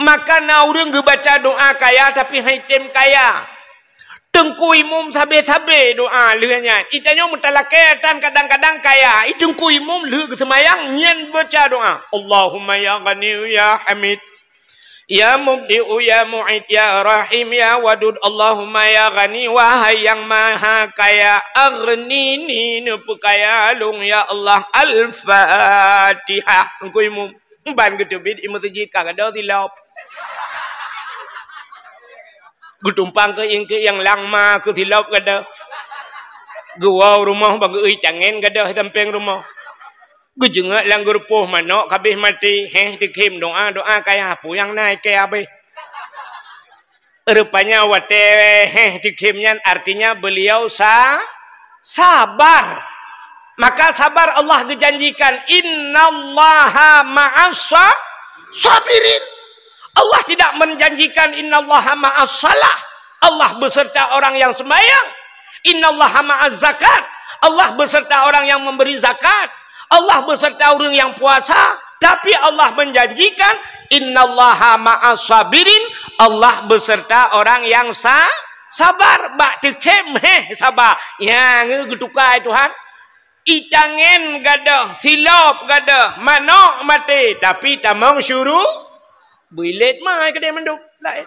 maka naurung baca doa kaya tapi haitem kaya. Tengku imum sabe-sabe doa lehnya. Itanya mutalakatan kadang-kadang kaya. Itengku imum leh semayang nyen baca doa. Allahumma ya Ghani ya Hamid. Ya Mubdi'u ya Mu'id ya Rahim ya Wadud. Allahumma ya Ghani wahai yang maha kaya. Aghnini nupu kaya lung ya Allah. Al-Fatihah. Tengku imum. Ban ketubit imam masjid kagak silap. Gutumpang ke yang langma ke silap kada. Gua rumah bang euy cangen kada samping rumah. Gujengak langgur poh manok kabeh mati dikim doa kaya puyang naik ke abe. Rupanya wate dikimnya artinya beliau sabar. Maka sabar Allah dijanjikan innallaha ma'as sabirin. Allah tidak menjanjikan innallaha ma'as salah. Allah beserta orang yang sembahyang. Innallaha ma'az zakat. Allah beserta orang yang memberi zakat. Allah beserta orang yang puasa. Tapi Allah menjanjikan innallaha ma'as sabirin. Allah beserta orang yang sabar. Bak tekem sabar. Ya ngegetukai Tuhan. Itangen gadah, silap gadah, manok mati. Tapi tamang syuruh. Builet mah kedai menduk lain.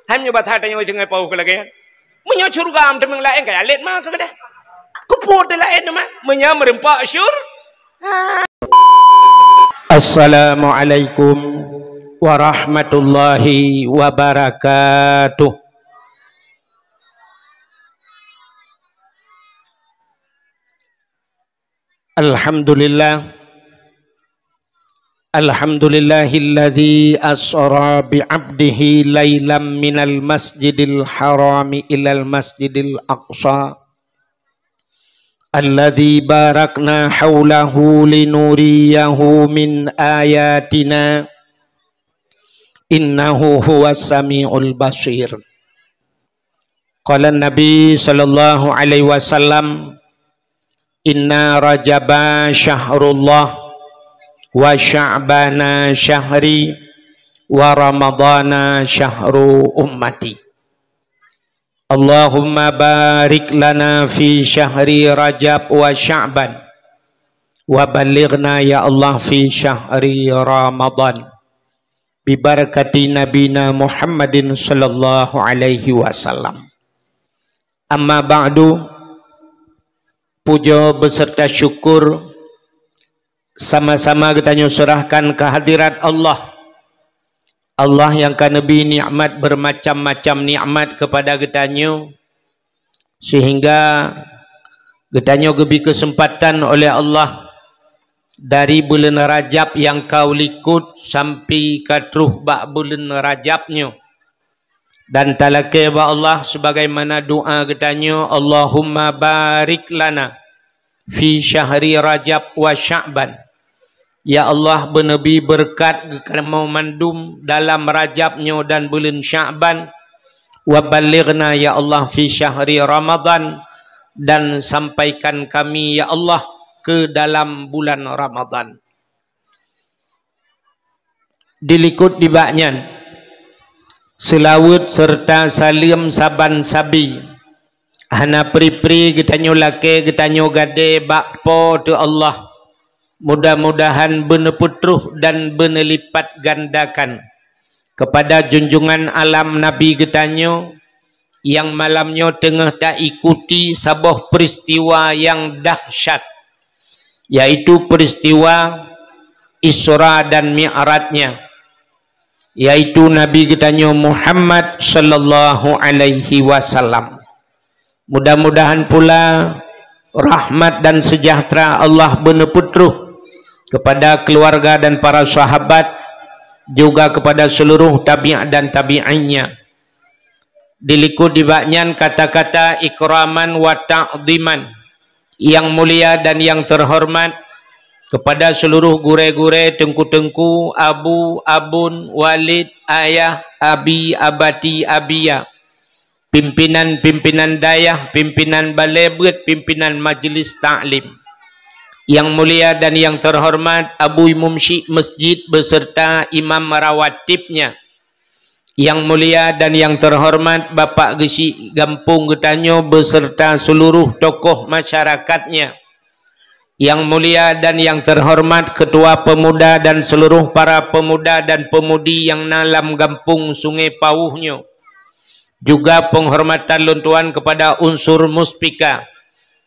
Hanya batah tanya jangan pau ke lagi. Menyo surga am temeng lain kaya let mah ke kedai. Kuput lain teman. Menyo merempak syur. Assalamualaikum warahmatullahi wabarakatuh. Alhamdulillah. Alhamdulillahilladzi asra bi'abdihi laylam minal masjidil harami ilal masjidil aqsa alladzi barakna hawlahu linuriyahu min ayatina innahu huwas sami'ul basir. Qala Nabi sallallahu alaihi wasallam inna rajaba syahrullah wa sya'bana syahri wa ramadana syahru ummati. Allahumma barik lana fi syahri rajab wa sya'ban wa balighna ya Allah fi syahri ramadan bi barakati nabina Muhammadin sallallahu alaihi wasallam. Amma ba'du, puja beserta syukur sama-sama kita serahkan kehadirat Allah. Allah yang kan nabi nikmat bermacam-macam nikmat kepada kita, sehingga kita lebih kesempatan oleh Allah dari bulan Rajab yang kau likut sampai ke truh bak bulan Rajabnya. Dan talake wa Allah sebagaimana doa kita, Allahumma barik lana fi syahri Rajab wa Sya'ban. Ya Allah, bernabi berkat kerana mandum dalam Rajabnya dan bulan Sya'ban. Wa balighna ya Allah fi syahri Ramadan, dan sampaikan kami ya Allah ke dalam bulan Ramadan. Dilikut di baknyan selawat serta salim saban sabi hana pri-pri kita nyolake kita nyogade bakpo tu Allah. Mudah-mudahan beneputruh dan benelipat gandakan kepada junjungan alam Nabi getanyo yang malamnya tengah tak ikuti sebuah peristiwa yang dahsyat, yaitu peristiwa Isra dan Mi'rajnya, yaitu Nabi getanyo Muhammad sallallahu alaihi wasallam. Mudah-mudahan pula rahmat dan sejahtera Allah beneputruh kepada keluarga dan para sahabat, juga kepada seluruh tabi'at dan tabi'innya. Dilikut di baknyan kata-kata ikraman wa ta'ziman yang mulia dan yang terhormat kepada seluruh gure-gure, tengku-tengku, abu, abun, walid, ayah, abi, abati, abia, pimpinan-pimpinan dayah, pimpinan balebet, pimpinan majlis ta'lim, Yang mulia dan yang terhormat Abu Mumsyik Masjid beserta imam rawatibnya. Yang mulia dan yang terhormat Bapak Gesi Gampung Getanyo beserta seluruh tokoh masyarakatnya. Yang mulia dan yang terhormat Ketua Pemuda dan seluruh para pemuda dan pemudi yang dalam Gampung Sungai Pauhnyo. Juga penghormatan luntuan kepada unsur Muspika,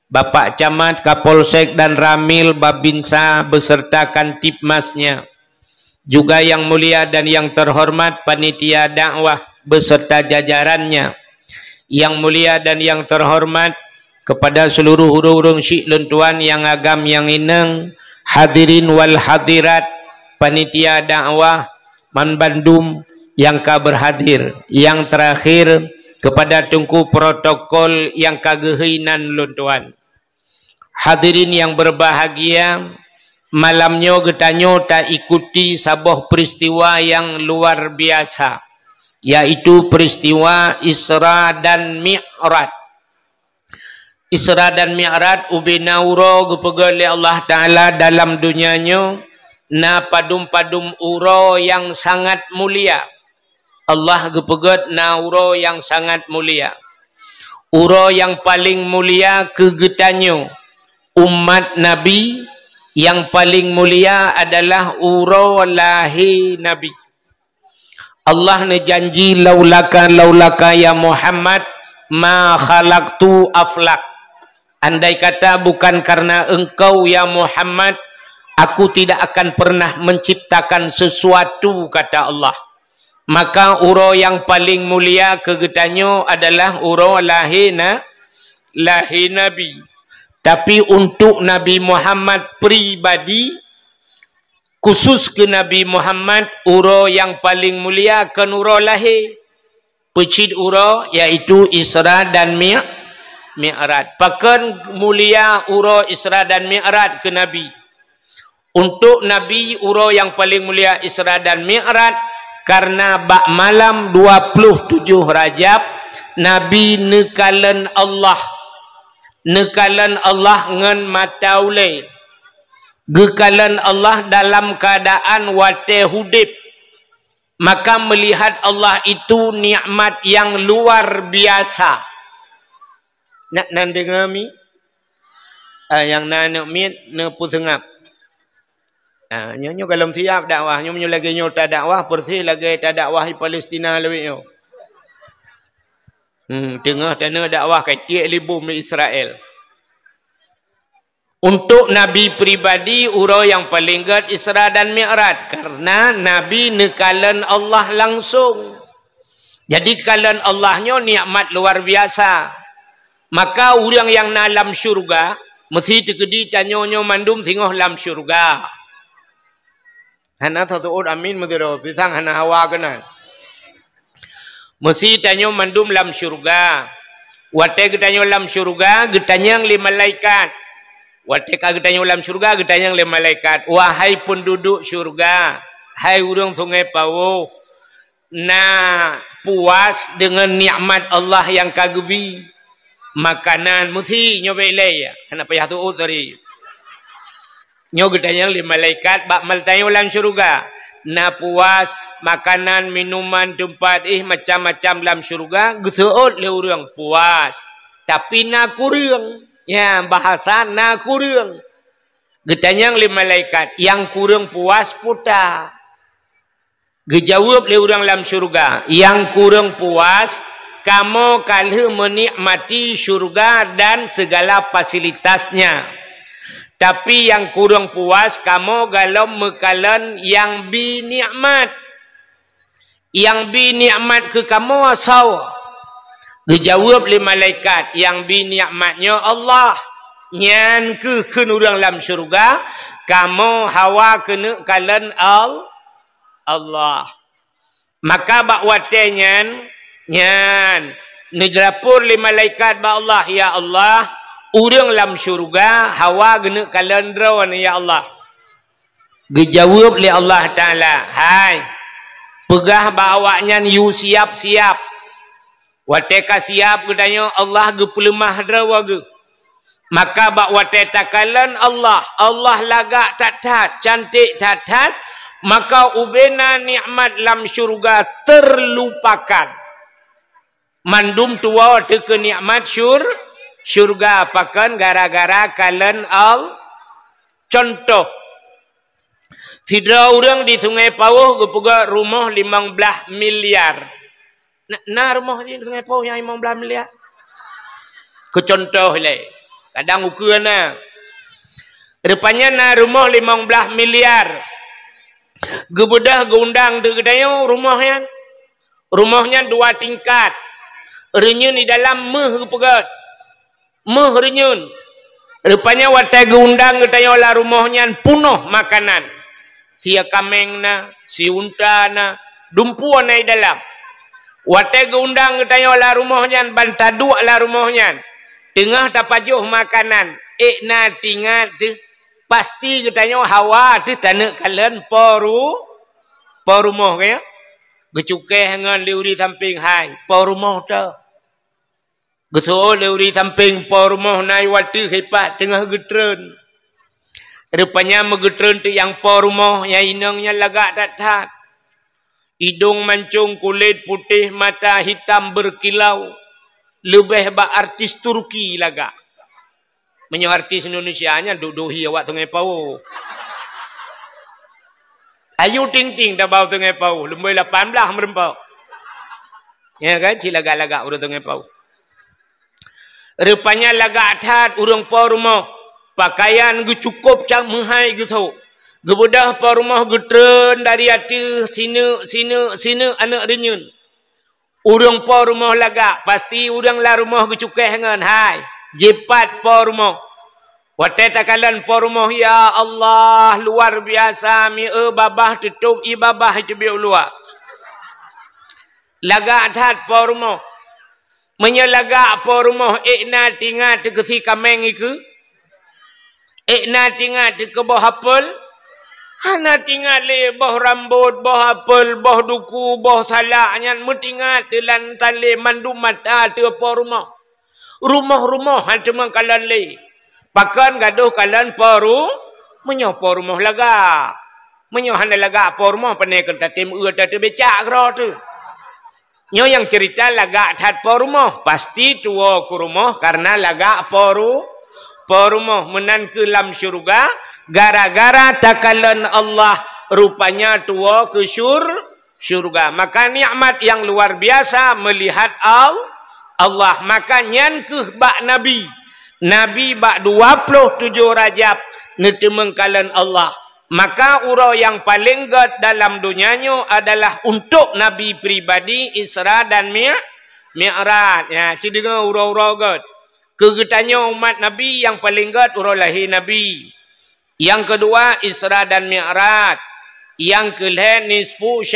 Bapak Camat, Kapolsek dan Ramil Babinsa beserta Kantipmasnya. Juga yang mulia dan yang terhormat Panitia Dakwah beserta jajarannya. Yang mulia dan yang terhormat kepada seluruh urung-urung syik lentuan yang agam yang ineng, hadirin wal hadirat, Panitia Dakwah Man Bandung yang ka berhadir. Yang terakhir kepada tungku protokol yang kagehinan luntuan. Hadirin yang berbahagia, malamnya getanyo tak ikuti sebuah peristiwa yang luar biasa, yaitu peristiwa Isra dan Mi'raj. Isra dan Mi'raj ubinauro gupegale Allah Ta'ala dalam dunianya na padum-padum uro yang sangat mulia. Allah gepegat na uro yang sangat mulia. Uro yang paling mulia kegetanyo umat Nabi, yang paling mulia adalah uro lahir Nabi. Allah ne janji laulaka ya Muhammad ma khalaqtu aflak. Andai kata bukan karena engkau ya Muhammad, aku tidak akan pernah menciptakan sesuatu, kata Allah. Maka uro yang paling mulia kegetanyo adalah uro lahir Nabi. Tapi untuk Nabi Muhammad pribadi, khusus ke Nabi Muhammad, uro yang paling mulia kan uro lahir. Pecid uro yaitu Isra dan Mi'raj. Pakan mulia uro Isra dan Mi'raj ke Nabi. Untuk Nabi uro yang paling mulia Isra dan Mi'raj karena bak malam 27 Rajab Nabi nekalan Allah. Nekalan Allah ngan mataule. Gekalan Allah dalam keadaan wate hudib. Maka melihat Allah itu nikmat yang luar biasa. Nak nandengami yang nanak mit ne pusengap. Nyo kalau siap dakwah, nyo lagi nyo tak dakwah, persi lagi tak dakwah di Palestina lebih nyo. Tengah tanah dakwah kecil libu di Israel. Untuk Nabi pribadi uro yang paling gad Isra dan Mi'raj karena Nabi nekalan Allah langsung. Jadi kalan Allahnya nikmat luar biasa. Maka orang yang dalam syurga mesti tegedi tanyonyo mandum singoh dalam syurga. Hana satu amin mudiro pisang hana hawa kena. Mesti tanyo mandum dalam syurga. Wate getanyo dalam syurga, getanyang lima malaikat. Wate ka getanyo dalam syurga, getanyang lima malaikat. Wahai penduduk syurga, hai urang Sungai Pauh, nah puas dengan nikmat Allah yang kagebi. Makanan mesti nyoba ilai. Hana payah tu tadi. Nyo getanyang lima malaikat bak maltayo dalam syurga. Na puas makanan, minuman, tempat macam-macam dalam syurga, geseut le urang puas. Tapi na kurang. Ya, bahasa na kurang. Getanyang lima malaikat yang kurang puas puta. Gejawab le urang dalam syurga, yang kurang puas kamu kalau menikmati syurga dan segala fasilitasnya. Tapi yang kurang puas kamu kalau mekalan yang binikmat. Yang binikmat ke kamu asal. Dijawab oleh malaikat yang binikmatnya Allah. Nyan ke kenurang dalam syurga kamu hawa kena kalan Allah. Maka bakwate nyan nejerapur li malaikat ba Allah, ya Allah, urang dalam syurga hawa gena kalandrawan ya Allah. Dijawab li Allah Taala, hai pegah ba awaknya you siap-siap. Wate ka siap gedanya Allah ge pelemah drawa ge. Maka bak wate takalan Allah lagak tatat, cantik tatat, maka ubena nikmat lam syurga terlupakan. Mandum tua te ke nikmat syurga pakan gara-gara kalen contoh. Sidra orang di Sungai Pauh gepuga rumah 15 miliar. Nah rumah di Sungai Pauh yang 15 miliar. Ke contoh le. Kadang ukur na. Rupanya na rumah 15 miliar. Gebudah geundang de gedayo rumahnya. Rumahnya 2 tingkat. Renyun di dalam meh gepegat. Meh renyun. Rupanya watai geundang gedayo lah rumahnya penuh makanan. Sia kameng na, si unta na, dumpuan na di dalam. Watai geundang gedayo lah rumahnya bantaduk lah rumahnya. Tengah tapajuh makanan. Na tinggal tu. Pasti katanya hawa tu tanah kalian rumah kaya. Gecukai dengan liuri samping hai. Rumah tu. Gesuo liuri samping rumah nai waktu hebat tengah getren. Rupanya megetren tu yang rumah yang inangnya lagak tak. Hidung mancung, kulit putih, mata hitam berkilau. Lebih bak artis Turki laga. Menyo artis Indonesia-nya duduhi awak Sungai Pauh. Ayu ting-ting dah bau Sungai Pauh. Lembui 18 merempau. Ya kan? Cik lagak-lagak urang Sungai Pauh. Rupanya lagak atat urang Pauh rumah. Pakaian gu cukup cak mehai gitu. Gebudah Pauh rumah getren dari hati sini anak renyun. Urang Pauh rumah lagak. Pasti urang lah rumah kecukai dengan hai. Jepat Pauh rumah. Watai takalan Pauh rumah. Ya Allah. Luar biasa. Mi'e babah tutup. Babah itu biar luar. Lagak atat Pauh rumah. Menyelagak Pauh rumah. Na tinggal tegesi kameng itu. Na tinggal ke bawah apel. Hana tinggal le boh rambut, boh apel, boh duku, boh salak nyan metingat telan tali mandu mata te Pauh rumah. Rumah-rumah han cuma kalan le. Pakan gaduh kalan Pauh menyo Pauh rumah laga. Menyo hana laga Pauh rumah pandai kan tatim tate becak gro tu. Nyo yang cerita laga tat Pauh rumah pasti tua ku rumah karena laga Pauh rumah menan ke lam syurga. Gara-gara takalan Allah rupanya tua ke syurga. Maka nikmat yang luar biasa melihat Allah. Maka nyan ke bak Nabi. Nabi bak 27 Rajab netemengkalan Allah. Maka urau yang paling god dalam dunianya adalah untuk Nabi pribadi Isra dan Mi'raj. Ya, cideng urau-urau god. Kegetanya umat Nabi yang paling god urau lahir Nabi. Yang kedua Isra dan Mi'raj. Yang kelihatan nisfu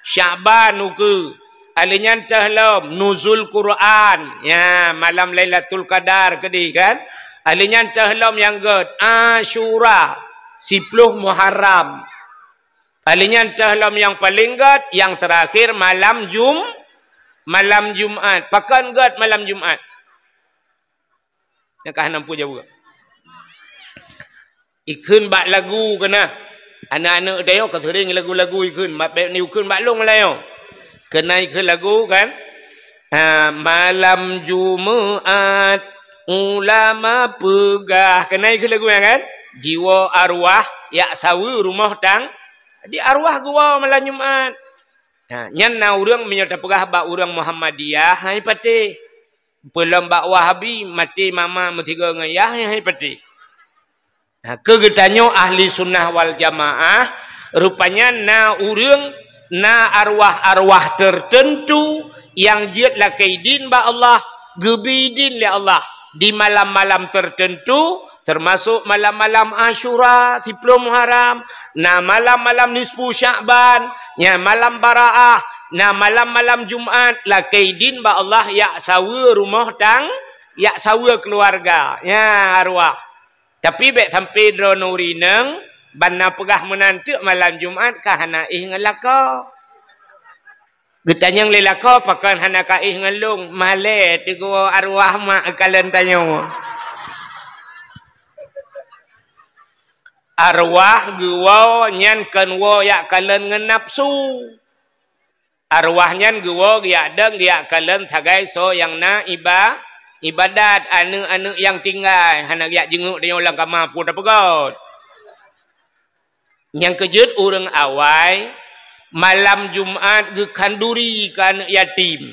Sya'ban uke. Alinya tahlam nuzul Quran. Ya, malam Lailatul Qadar kedi kan. Alinya tahlam yang god Asyura 10 Muharram. Alinya tahlam yang paling god yang terakhir malam Jumat. Pakan god malam Jumat. Yang kah nampu jauh. Ikun bak lagu kena. Anak-anak dia kau sering lagu-lagu ikun. Bak ni ikun maklum lah yo. Kena ikun lagu kan. Malam Jumat ulama pegah. Kena ikun lagu kan. Jiwa arwah yak sawi rumah tang. Di arwah gua malam Jumat. Nyan na urang menyata pegah bak urang Muhammadiyah hai pati. Pelam bak Wahabi mati mama metiga ngayah hai pati. Kegetanyo ahli sunnah wal jamaah rupanya na urang na arwah-arwah tertentu yang jiat la kaidin ba Allah gebidin li Allah di malam-malam tertentu termasuk malam-malam Asyura 10 Muharram, na malam-malam nisfu Sya'ban, nya malam Baraah, na malam-malam Jumat la kaidin ba Allah ya sawa rumah tang ya sawa keluarga nya arwah. Tapi baik sampai dronuri neng bana pegah menantu malam Jumat kah hana ngelaka. Getanyang lelaka pakan hana kaih ngelung male tigo arwah mak kalian tanya. Arwah guwo nyan kenwo yak kalen ngenapsu. Arwah nyan guwo yak deng yak kalen tagai so yang na ibadat anu yang tinggal hana yak jenguk dia ulang kamar pun dah pegot. Yang kejut urang awai malam Jumat ge kanduri kan yatim.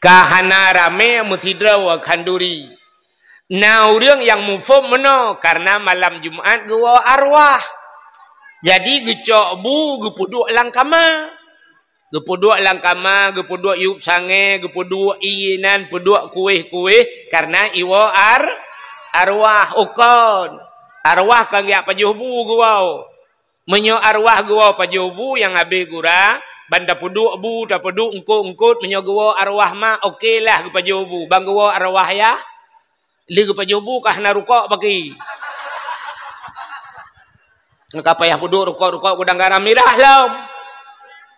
Kahana rame muthidra wa kanduri. Nah urang yang mufum meno karena malam Jumat guwo arwah. Jadi gecok bu gepuduk lang kamar. Gepuduk lang kamar, gepuduk yup sange, gepuduk iinan, puduk kuih-kuih karena iwo arwah ukon. Arwah kang yak pajubu guau. Menyo arwah guau pajubu yang habis gura, banda puduk bu, ta puduk engkut menyo guau arwah ma okeylah gu pajubu. Bang guau arwah ya. Li gu pajubu kah na rukuk bagi. Ngapa payah puduk rukuk-rukuk gudang garam mirah lom.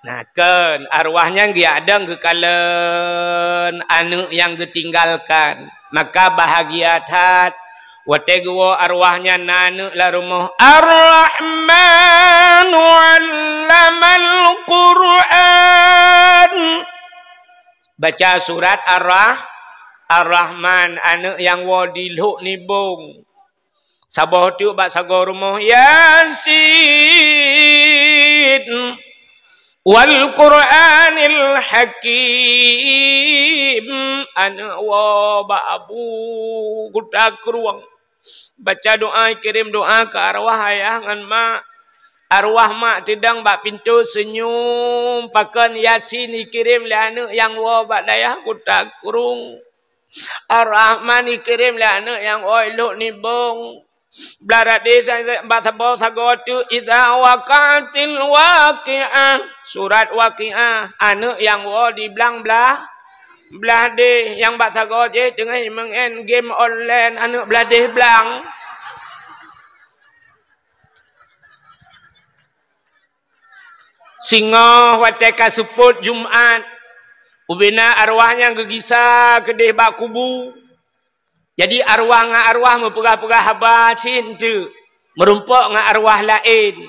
Nah kan arwahnya dia ada kekalen anu yang ditinggalkan maka bahagia tat wate guwo arwahnya nanu la rumah Ar-Rahmanu 'allamal Qur'an baca surat Ar-Rahman anu yang wo diluk nibung sabah tu bak sago rumah Yasin wal Qur'anil Hakim ana wa ba'bu gudak ruang baca doa kirim doa ke arwah ayah ngan mak arwah mak tidang bak pintu senyum pakan Yasin dikirim le anak yang wa bak dayah gudak kurung Ar-Rahman dikirim le anak yang wa elok nibong Blarat desa batabau sagotu idza waqatil waqi'ah surat waqi'ah anu yang wo di belang belah de yang batago je dengan mengen game online anu belah de belang singo wate kasuput Jumat ubina arwahnya gegisa kedeh bak kubu. Jadi arwah ngah arwah mempegah-pegah haba cintu. Merumpuk ngah arwah lain.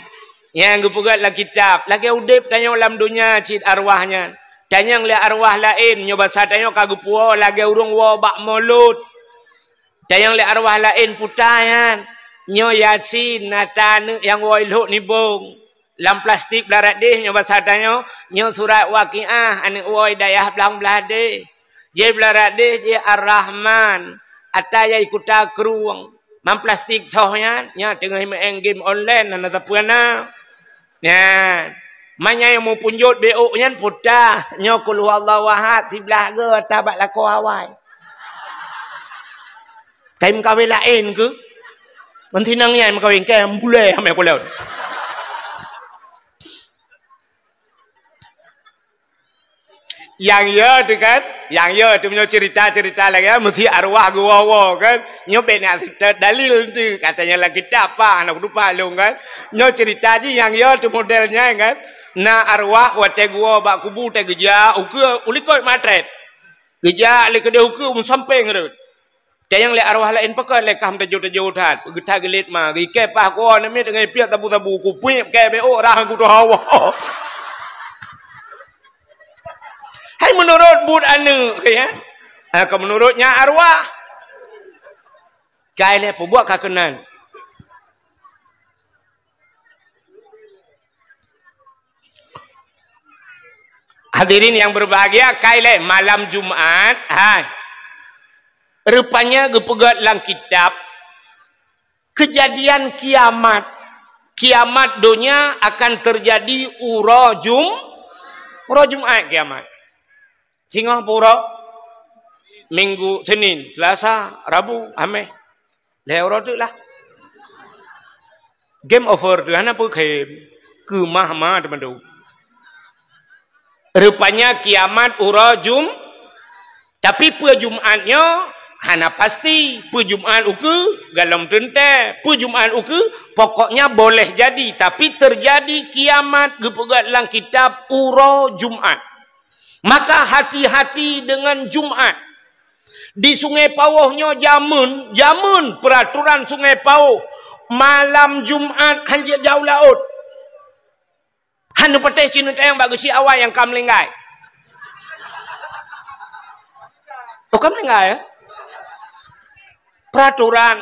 Yang gepegat lah kitab. Lagi udip tanya dalam dunia cint arwahnya. Tanya ngeliat arwah lain. Nyoba saya tanya kagu puwa. Lagi urung wabak mulut. Tanya ngeliat arwah lain putayan. Nyo Yasin natanu yang wailuk nibung. Lam plastik belarat deh. Nyoba saya tanya. Nyo surat waqi'ah. Anak wai dayah belang belah deh. Dia belarat deh. Dia Ar-Rahman. Ataya ikuta keruang. Mam plastik sohnya. Nya tengah main game online. Nana tapuana. Nya. Manya yang mau punjut BO nya putah. Nya kulu Allah wahad. Sebelah ke. Tabak laku awal. Kaim kawin lain ke. Nanti nangnya yang kawin ke. Mbulai hamil kulau. Yang ya tu kan, yang ya tu punya cerita-cerita lagi ya, mesti arwah gua kan, nyopet nak dalil tu katanya lagi kitab apa anak lupa lu kan, nyo cerita je yang ya tu modelnya kan, na arwah wate gua bak kubu te geja, uku ulikoi matret, geja le kede uku samping tu, tayang le arwah lain pakai le kam tejo-tejo tat, getah gelit mah, gike pah gua ni dengan piak tabu-tabu kupui ke BO rah aku tu hawa. Hai menurut bud anu ya. Kalau menurutnya arwah. Kai le buat kakenan. Hadirin yang berbahagia, kai le malam Jumat, hai. Rupanya gepegat dalam kitab kejadian kiamat. Kiamat dunia akan terjadi Jumat kiamat. Singapura Minggu, Senin, Selasa, Rabu, Ahmed. Lewat tu lah. Game over tu, hana pun game. Kemah-mah teman-teman. Rupanya kiamat tapi Jumatnya hana pasti. Jumat uku galam tente. Jumat uku pokoknya boleh jadi. Tapi terjadi kiamat gepegat dalam kitab Jumat. Maka hati-hati dengan Jumat. Di Sungai Pauhnya jamun peraturan Sungai Pauh. malam Jumaat han dia jauh laut. Han patih cina tayang bagi si awal yang kam lenggai. Oh kam lenggai ya? Peraturan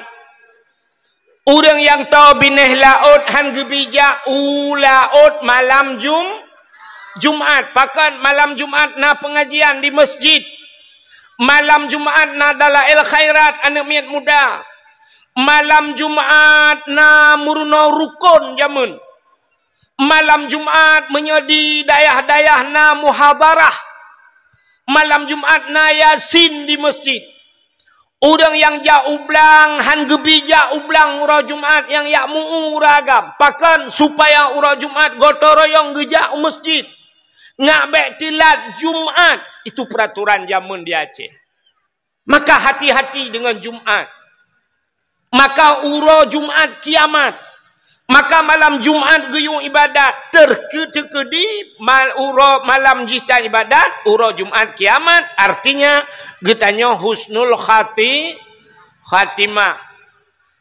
orang yang tahu bineh laut han gebija laut malam Jumaat. Pakan malam Jumaat na pengajian di masjid. Malam Jumaat na dalail khairat anak miat muda. Malam Jumaat na murno rukun jamun. Malam Jumaat menyedi dayah-dayah na muhadarah. Malam Jumaat na yasin di masjid. Orang yang ja ublang han gebija ublang ura Jumaat yang yak muu uragam. Pakan supaya ura Jumaat gotoroyong geja masjid. Ngabek tilat Jumaat. Itu peraturan zaman di Aceh. Maka hati-hati dengan Jumaat. Maka ura Jumaat kiamat. Maka malam Jumaat geyung ibadat terkedi malam jita ibadat ura Jumaat kiamat artinya getanya husnul khatimah.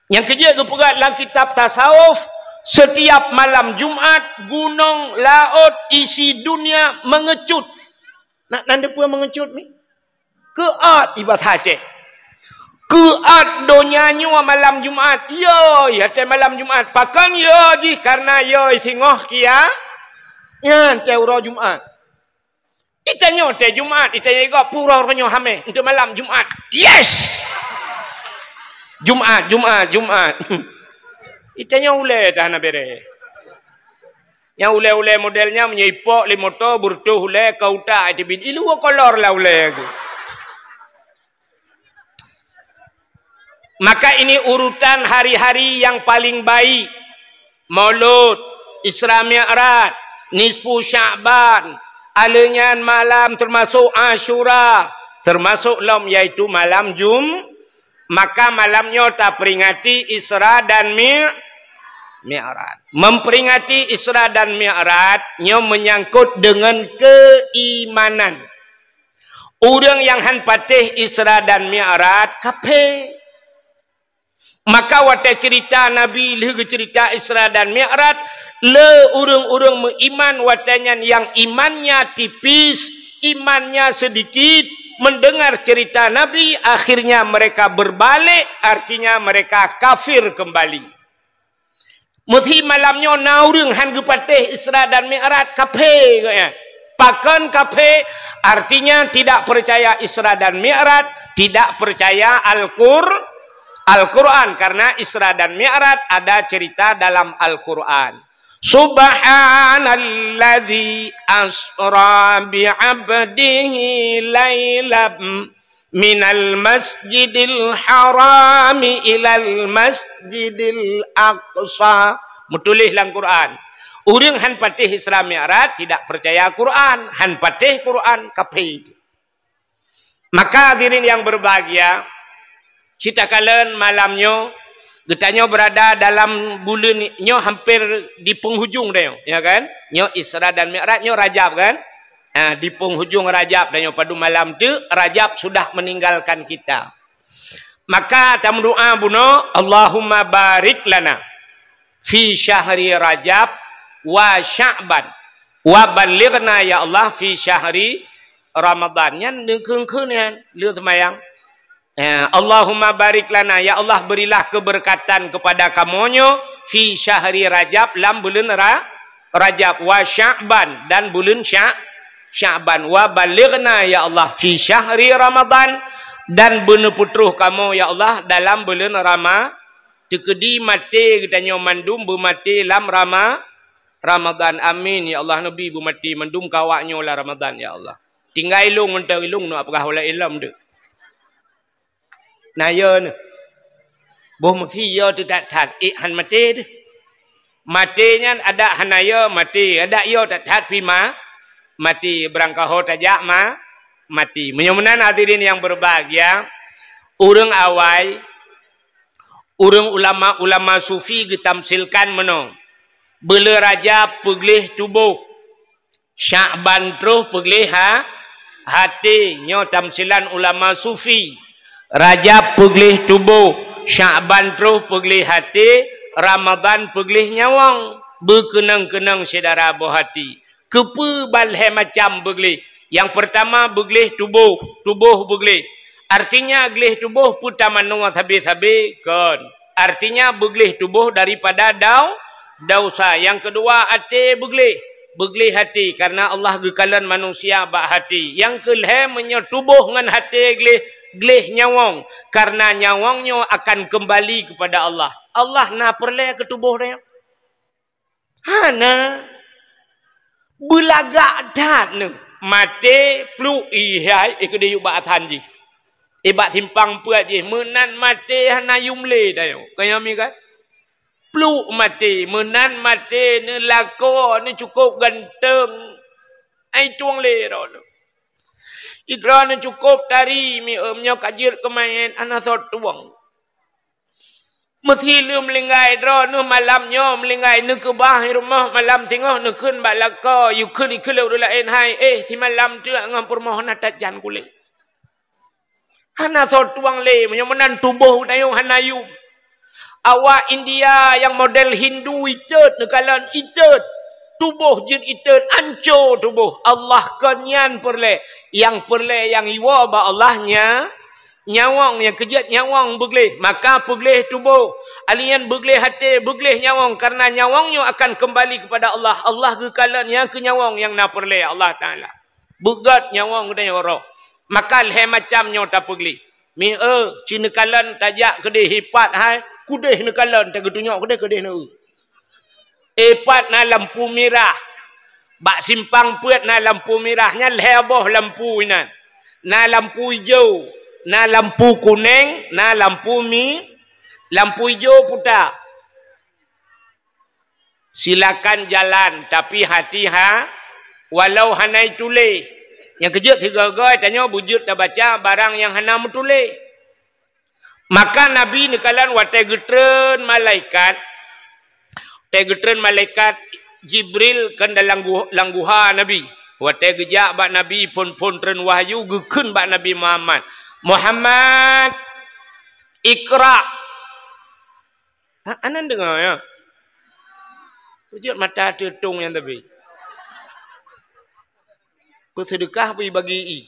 Yang kerja gepegat dalam kitab tasawuf setiap malam Jumaat gunung laut isi dunia mengecut. Nak nanda pun mengecut ni? Keat ibadah Aceh. Keat donyanya malam Jumaat. Yo, ya te malam Jumaat. Pakan yo ji karena yo singoh kia. Ya te ura Jumaat. Itanya te Jumaat, itanya juga pura ronyo hame untuk malam Jumaat. Yes. Jumaat. Itanya ule dah na bere. Yang ule modelnya menyipok limoto burtuh ule kauta itu bid. Ilu kolor lah ule aku. Maka ini urutan hari-hari yang paling baik. Maulud, Isra Mi'raj, Nisfu Sya'ban, alenyan malam termasuk Asyura, termasuk lam yaitu malam maka malamnya tak peringati Isra dan Mi'raj. Memperingati Isra dan Mi'raj nya menyangkut dengan keimanan. Orang yang han patih Isra dan Mi'raj kafir. Maka wate cerita Nabi leh cerita Isra dan Mi'raj le urang-urang meiman watanya yang imannya tipis, imannya sedikit mendengar cerita Nabi akhirnya mereka berbalik artinya mereka kafir kembali. Muthi malamnya naurung han gepatih Isra dan Mi'raj kafir ya. Pakan kafir artinya tidak percaya Isra dan Mi'raj, tidak percaya Al-Quran karena Isra dan Mi'raj ada cerita dalam Al-Quran. Subhanalladzi asra bi'abdihi laylam minal masjidil harami ilal masjidil aqsa. Mutulih dalam Quran. Urang han patih Isra Mi'raj tidak percaya Quran, han patih Quran kafir. Maka hadirin yang berbahagia, kita kalian malamnya getanya berada dalam bulannya hampir di penghujung dah ya kan? Nyo Isra dan Mi'raj nyo Rajab kan? Di penghujung Rajab dan pada malam tu Rajab sudah meninggalkan kita. Mata doa buno Allahumma barik lana fi syahri Rajab wa Sya'ban wa balighna ya Allah fi syahri Ramadan. Yan keung-keung yan leu semayang. Allahumma barik lana ya Allah berilah keberkatan kepada kamonyo fi syahri Rajab lam bulan Rajab wa Sya'ban dan bulan Sya'ban wa balighna ya Allah fi syahri Ramadan dan bener putruh kamu ya Allah dalam bulan tekedi mati katanya mandum bumati lam Ramadan amin ya Allah nabi bumati mandum kawaknya lah Ramadan ya Allah tinggal ilung untuk ilung no apakah oleh ilm tu naya ni boh mesti ya tu tak that han mati tu matinya ada hanaya mati ada ya tak that pima mati berangkah tajak mati. Menyamanan hadirin yang berbahagia, orang awal, orang ulama sufi ditamsilkan menong. Bila Rajab peglih tubuh, Sya'ban terus peglih hati. Nyo tamsilan ulama sufi. Rajab peglih tubuh, Sya'ban terus peglih hati, Ramadan peglih nyawang. Berkenang-kenang saudara bohati. Kepa balhe macam beglih. Yang pertama beglih tubuh. Tubuh beglih. Artinya beglih tubuh puta manuat habis-habis kan. Artinya beglih tubuh daripada dosa. Yang kedua hati beglih. Beglih hati. Karena Allah gekalan manusia bak hati. Yang kelih menyetubuh dengan hati gelih nyawang. Karena nyawangnya akan kembali kepada Allah. Allah na perleh ke tubuh dia. Hana belagak dat ne mate plu ihai ikde yu ba thanji ibat timpang puat je menan mate hana yumle dayo kaya mi kan plu mate menan mate ne lako ne cukup ganteng ai tuang le ro idra ne cukup tari mi nyo kajir kemain ana sot tuang Mesti lu melinggai dro nu malamnya melinggai nu ke bah rumah malam singoh nu kun bak laka yu kun ikul lu lain hai si malam tu ngam permohon atat jan kulit hana so tuang le menyomenan tubuh dayo hana yu awak India yang model Hindu itet nekalan itet tubuh jin itet anco tubuh Allah kenyan perle yang iwa ba Allahnya nyawang yang kejat nyawang beglih maka beglih tubuh alian beglih hati beglih nyawang karena nyawangnya akan kembali kepada Allah Allah gekalan yang ke nyawang yang na perle Allah Ta'ala begat nyawang kena roh maka leh macamnya tak beglih mi cinekalan tajak kedih hipat hai kudih nekalan tak getunyok kedih nu hipat na lampu merah bak simpang puat na lampu merahnya leh boh lampu ina na lampu hijau na lampu kuning, na lampu lampu hijau putar. Silakan jalan, tapi hati walau hanai tule. Yang kejut tiga-tiga tanya bujut tak baca barang yang hana metule. Maka Nabi nekalan watai getren malaikat. Watai getren malaikat Jibril kan dalam langguha Nabi. Watai gejak bak Nabi pun tren wahyu gekun bak Nabi Muhammad Iqra. Anan dengar ya. Wujud mata tutung yang tapi. Ku sedekah pergi bagi i.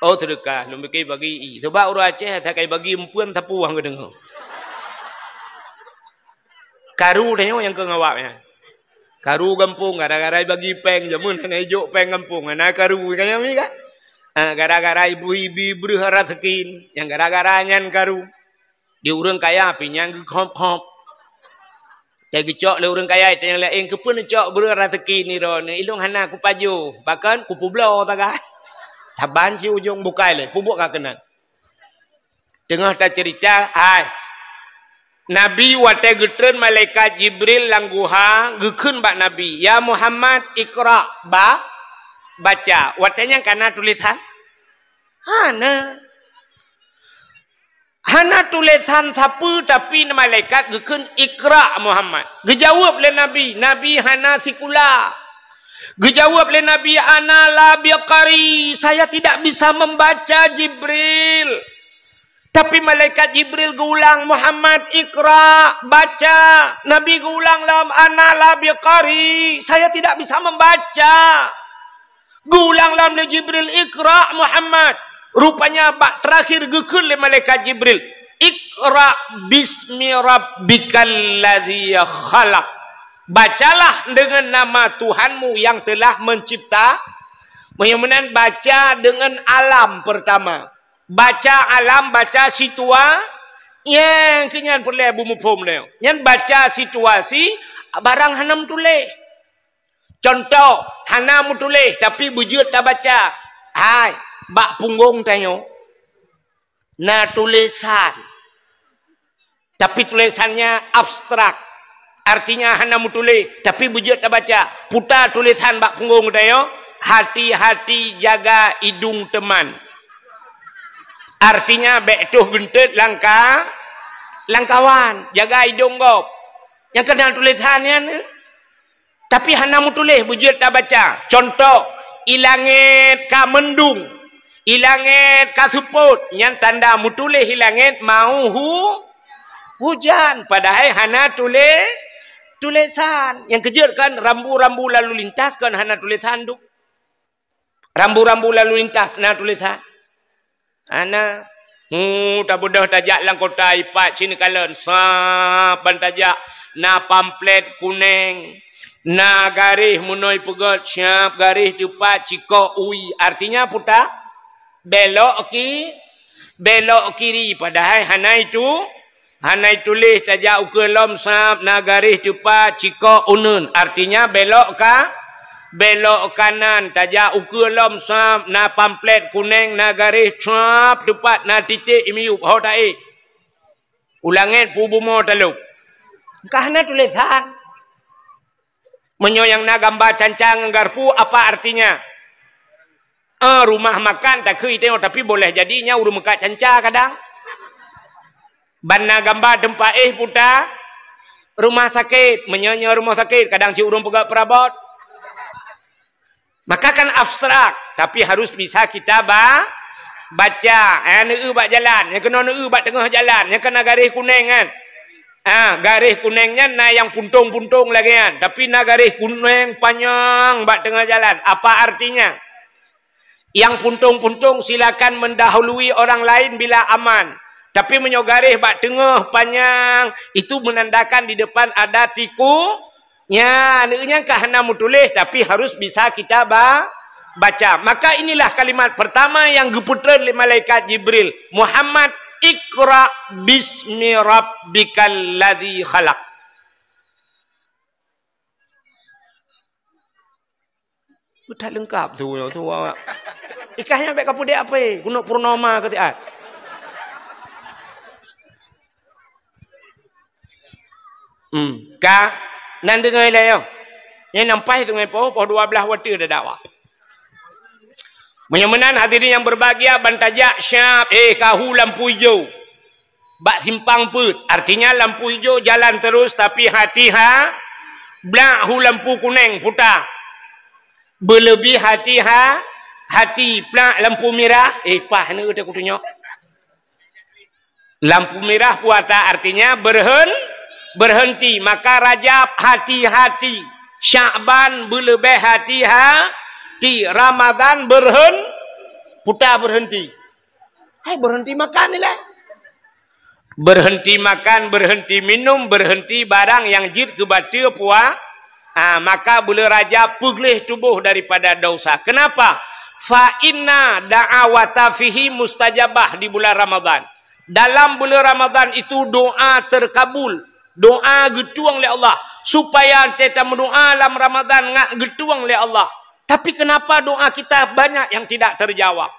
Oh sedekah, lu bagi i. Sebab orang Aceh tak kai bagi empuan tapu hang dengar. Karu tanya yang ke ngawaknya. Karu kampung gara-gara bagi peng jamun hanya hijau peng kampung. Ana karu kaya mi kan? Gara-gara ibu-ibu berharap sekin, yang gara-gara nyan karu, di urang kaya pinyang kop-kop, saya gecok le urang kaya itu yang lain kepun cok berharap sekin ni ron, ilung hana ku paju, bahkan ku publo tagai, taban si ujung bukai le, pubuk kak kena. Tengah tak cerita, Nabi watai getren malaikat Jibril langguha gekun bak Nabi, ya Muhammad Iqra baca, watanya karena tulisan. Hana tulisan sapu tapi malaikat gekun Iqra Muhammad. Gejawab le Nabi hana sikula. Gejawab le Nabi ana la biqari, saya tidak bisa membaca Jibril. Tapi malaikat Jibril gulang Muhammad Iqra baca. Nabi gulang lam ana la biqari, saya tidak bisa membaca. Gulang lam le Jibril Iqra Muhammad. Rupanya bak terakhir gekul le malaikat Jibril. Iqra bismi rabbikal ladzi khalaq. Bacalah dengan nama Tuhanmu yang telah mencipta. Kemudian baca dengan alam pertama. Baca alam, baca situasi. Yang kenyan perle bumi pom leo. Yang baca situasi barang hanam tulis. Contoh, hana tulis tapi bujut tak baca. Bak punggung tanya. Na tulisan. Tapi tulisannya abstrak. Artinya hana tulis tapi bujut tak baca. Putar tulisan bak punggung tanya. Hati-hati jaga hidung teman. Artinya betuh gentet langkawan. Jaga hidung kau. Yang kena tulisannya ni. Tapi hana tulis bujut tak baca. Contoh, ilangit ka mendung, ilangit ka suput. Yang tanda mutulih ilangit mau hujan. Padahal hana tulisan. Yang kejut kan rambu-rambu lalu lintas kan hana tulisan tu. Rambu-rambu lalu lintas na tulisan. Hana tak bodoh tajak lang kota ipat sini kalen. Sapan tajak na pamflet kuning. Na garis munoi pegot siap garis cepat ciko ui. Artinya putar belok kiri. Padahal hanai tulis tajak ukelom sap na garis cepat ciko unun. Artinya belok kanan tajak ukelom sap na pamflet kuning na garis sap cepat na titik imiup ho tae. Ulangin pubumo taluk. Kahana tulisan. Menyoyang na gambar cancang garpu apa artinya? Rumah makan tak kui tengok tapi boleh jadinya urung muka canca kadang. Banna gambar tempat putar rumah sakit, menyonya rumah sakit kadang si urung pegak perabot. Maka kan abstrak tapi harus bisa kita baca. Neu bak jalan, yang kena neu bak tengah jalan, yang kena garis kuning kan. Garis kuningnya na yang puntung-puntung lagi kan. Tapi na garis kuning panjang bak tengah jalan. Apa artinya? Yang puntung-puntung silakan mendahului orang lain bila aman. Tapi menyogaris bak tengah panjang itu menandakan di depan ada tikunya. Neunya kahana mutulis tapi harus bisa kita baca. Maka inilah kalimat pertama yang diputar oleh malaikat Jibril. Muhammad Iqra bismi rabbikal ladzi khalaq. Sudah lengkap tu. Ikahnya baik kapu dia apa? Gunung Purnama ke tiat? Ka nan dengar lah yo. Yang nampai tu ngai poh 12 waktu dah dakwah. Menyemenan hadirin yang berbahagia bantajak syab kahu lampu hijau. Bak simpang put. Artinya lampu hijau jalan terus tapi hati blak hu lampu kuning putar. Berlebih hati plak lampu merah. Pah ni aku tunjuk. Lampu merah puata artinya berhenti. Maka Rajab hati-hati. Sya'ban berlebih hati-hati. Ramadan berhenti. Berhenti makan ni lah. Berhenti makan, berhenti minum, berhenti barang yang jid kebatil maka bulan Rajab pulih tubuh daripada dosa. Kenapa? Fa inna da'awata fihi mustajabah di bulan Ramadan. Dalam bulan Ramadan itu doa terkabul. Doa getuang oleh Allah. Supaya kita berdoa dalam Ramadan ngak getuang oleh Allah. Tapi kenapa doa kita banyak yang tidak terjawab?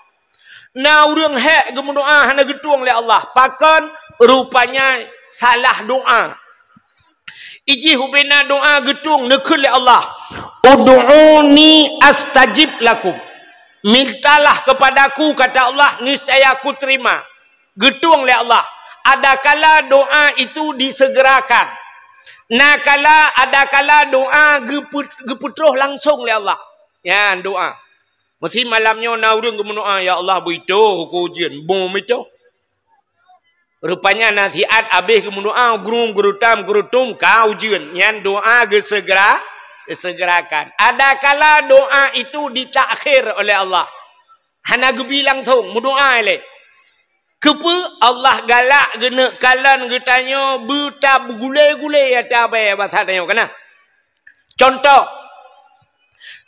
Nah, orang hak gemudoa hana getuang oleh Allah. Pakan rupanya salah doa. Iji hubina doa getung nekul oleh Allah. Ud'uni astajib lakum. Mintalah kepadaku kata Allah niscaya aku terima. Getung oleh Allah. Ada kala doa itu disegerakan. Nah kala ada kala doa geputruh langsung oleh Allah. Ya doa. Mesti malamnya naurung gemudoa ya Allah beito aku ujian bom itu. Rupanya nasihat habis gemudoa gurutum kau ujian yang doa gesegerakan. Ada kala doa itu ditakhir oleh Allah. Hana gebi langsung mudoa le. Kepa Allah galak gena kalan getanya buta gulai-gulai ada apa bahasa tanya kena. Contoh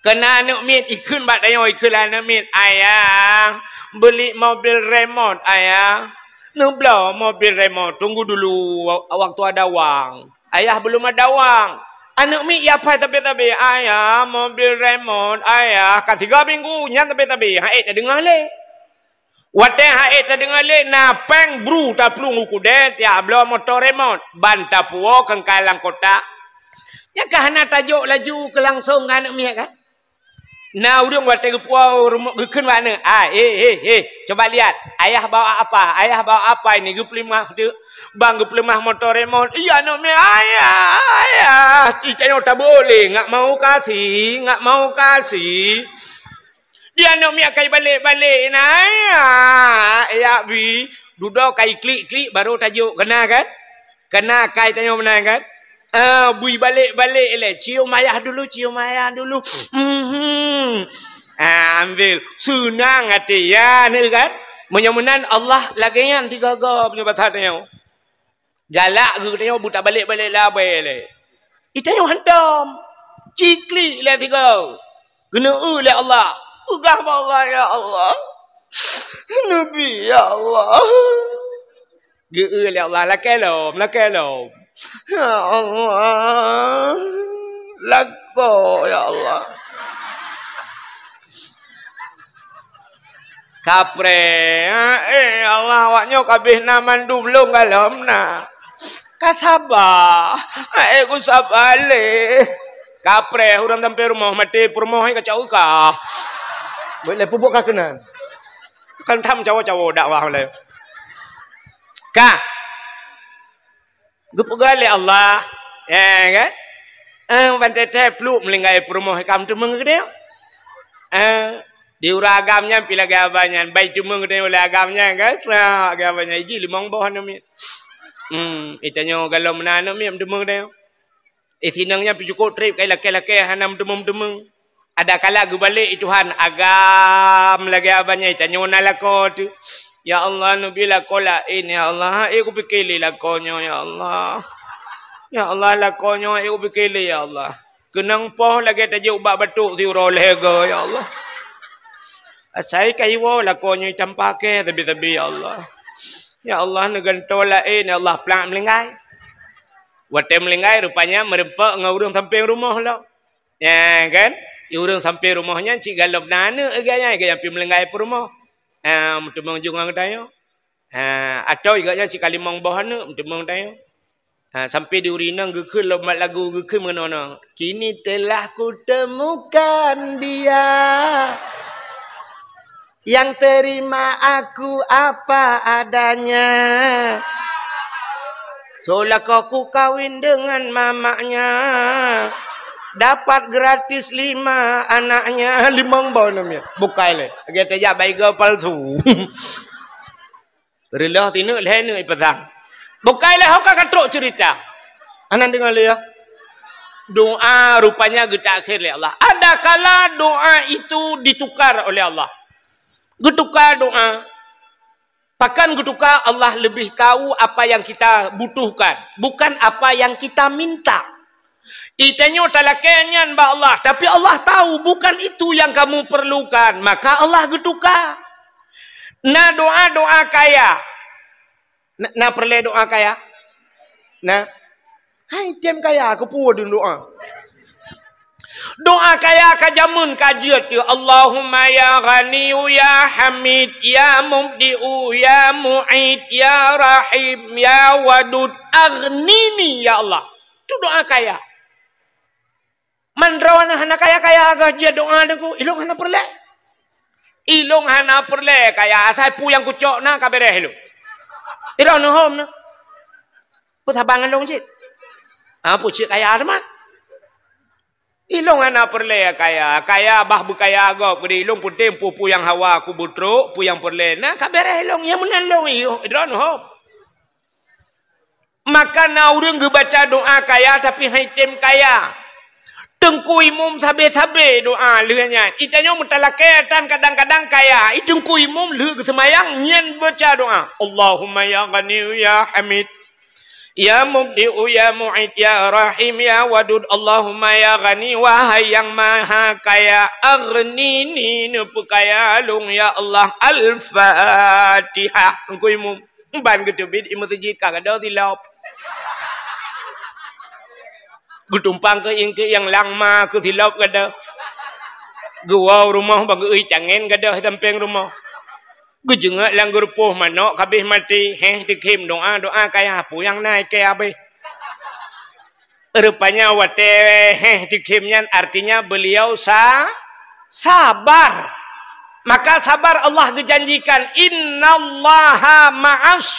kena anak mit ikun bak tanya ikun anak mit ayah beli mobil remote ayah nubla mobil remote tunggu dulu waktu ada wang ayah belum ada wang anak mit ya apa tapi ayah mobil remote ayah kasih 3 minggu nyan tapi haid tak dengar le wate haid tak dengar le na peng bru ta plung ukude tiap bela motor remote ban tapuo kengkalang kota ya kahana tajuk laju ke langsung anak mit kan. Nah, urang buat tegepua rumah gekun mana? Coba lihat. Ayah bawa apa? Ayah bawa apa ini? Geplimah tu. Bang geplimah motor remote. Iya, nak me ayah. Cicanya tak boleh. Ngak mau kasih. Dia nak me kai balik. Ayah bi. Duduk kai klik baru tajuk kena kan? Kena kai tanya benar kan? Bui balik-balik le. Cium ayah dulu. Ambil. Senang hati ya ni kan? Menyamunan Allah lagi yang 3 punya batas tanya. Galak ke tanya buta balik-balik lah le. Itanya hantam. Cikli le 3. Kena le Allah. Pegah Allah ya Allah. Nabi ya Allah. Ge le Allah lakai lom. Ya Allah. Lako ya Allah. Kapre. Allah awaknya kabeh naman dulu galom na. Kasabah. Aku sabar le. Kapre orang sampai rumah mati rumah kacau ka. Boleh pupuk ka kenan. Kan tham cawo-cawo dakwah le. Ka. Gupugale Allah. Kan? Bantai peluk melinggai rumah kam tu mengede. Di uragamnya pila gabannya baik tu mengede oleh agamnya kan. Sa agamanya ji limang bawah nami. Itanya kalau menanam mi tu mengede. Sinangnya pijukut trip kai laki-laki hanam temung-temung. Ada kala gu balik Tuhan agam lagi abanya itanya nalako tu. Ya Allah nabi lakola ini ya Allah aku fikir lakonyo ya Allah. Ya Allah lakonyo aku fikir ya Allah. Kenang poh lagi tajuk ubak batuk ti rolega ya Allah. Asai kaiwo lakonyo tampake tapi ya Allah. Ya Allah negantola ini ya Allah pelang melingkai. Wate melingkai rupanya merempak ngurung sampai rumah lah. Ya kan? Urang sampai rumahnya cik galop nana agaknya yang pergi melenggai rumah. Temung jungang tayo. Atau agaknya cik kalimang bahana temung tayo. Sampai di urinang gekul lomat lagu gekul menona. Kini telah ku temukan dia yang terima aku apa adanya. Soalnya kau kawin dengan mamanya. Dapat gratis 5 anaknya 5 bau namanya. Bukai le. Kita ya baiga palsu. Relah tinu le nu ipatang. Bukai le hok katrok cerita. Anan dengar le ya. Doa rupanya kita akhir le Allah. Ada kala doa itu ditukar oleh Allah. Getukar doa. Pakan getukar Allah lebih tahu apa yang kita butuhkan, bukan apa yang kita minta. Itanya talakenyan ba Allah, tapi Allah tahu bukan itu yang kamu perlukan, maka Allah getukar. Na doa kaya. Na perle doa kaya. Na. Hai tiam kaya aku pun doa. Doa kaya kajamun kajiat tu Allahumma ya ghaniyu ya hamid ya mubdi'u ya mu'id ya rahim ya wadud aghnini ya Allah. Itu doa kaya. Mandrawana hana kaya-kaya agak dia doa deku ilung hana perle. Ilung hana perle kaya asai pu yang kucok na kabere helu. Ira no hom na. Putabangan long cik. Pu cik kaya teman. Ilung hana perle kaya bah bukaya agak gede ilung putem pu yang hawa ku butro pu yang perle na kabere helong yang menandong ira no hom. Maka na urang baca doa kaya tapi haitem kaya. Tengku imum sabe-sabe doa lehnya. Itanya mutalaketan kadang-kadang kaya. Itengku imum leh semayang nyen baca doa. Allahumma ya ghani ya hamid. Ya mubdi'u ya mu'id ya rahim ya wadud. Allahumma ya ghani wahai yang maha kaya. Aghnini nupu kaya lung ya Allah. Al-Fatihah. Tengku imum. Ban ketubit imam sejid kagak silap. Gutumpang ke yang langma ke silap kada. Gua rumah bagi cangen kada samping rumah. Gujengak langgur poh manok kabeh mati dikim doa kaya apu yang naik ke abe. Rupanya wate dikimnya artinya beliau sabar. Maka sabar Allah dijanjikan innallaha ma'as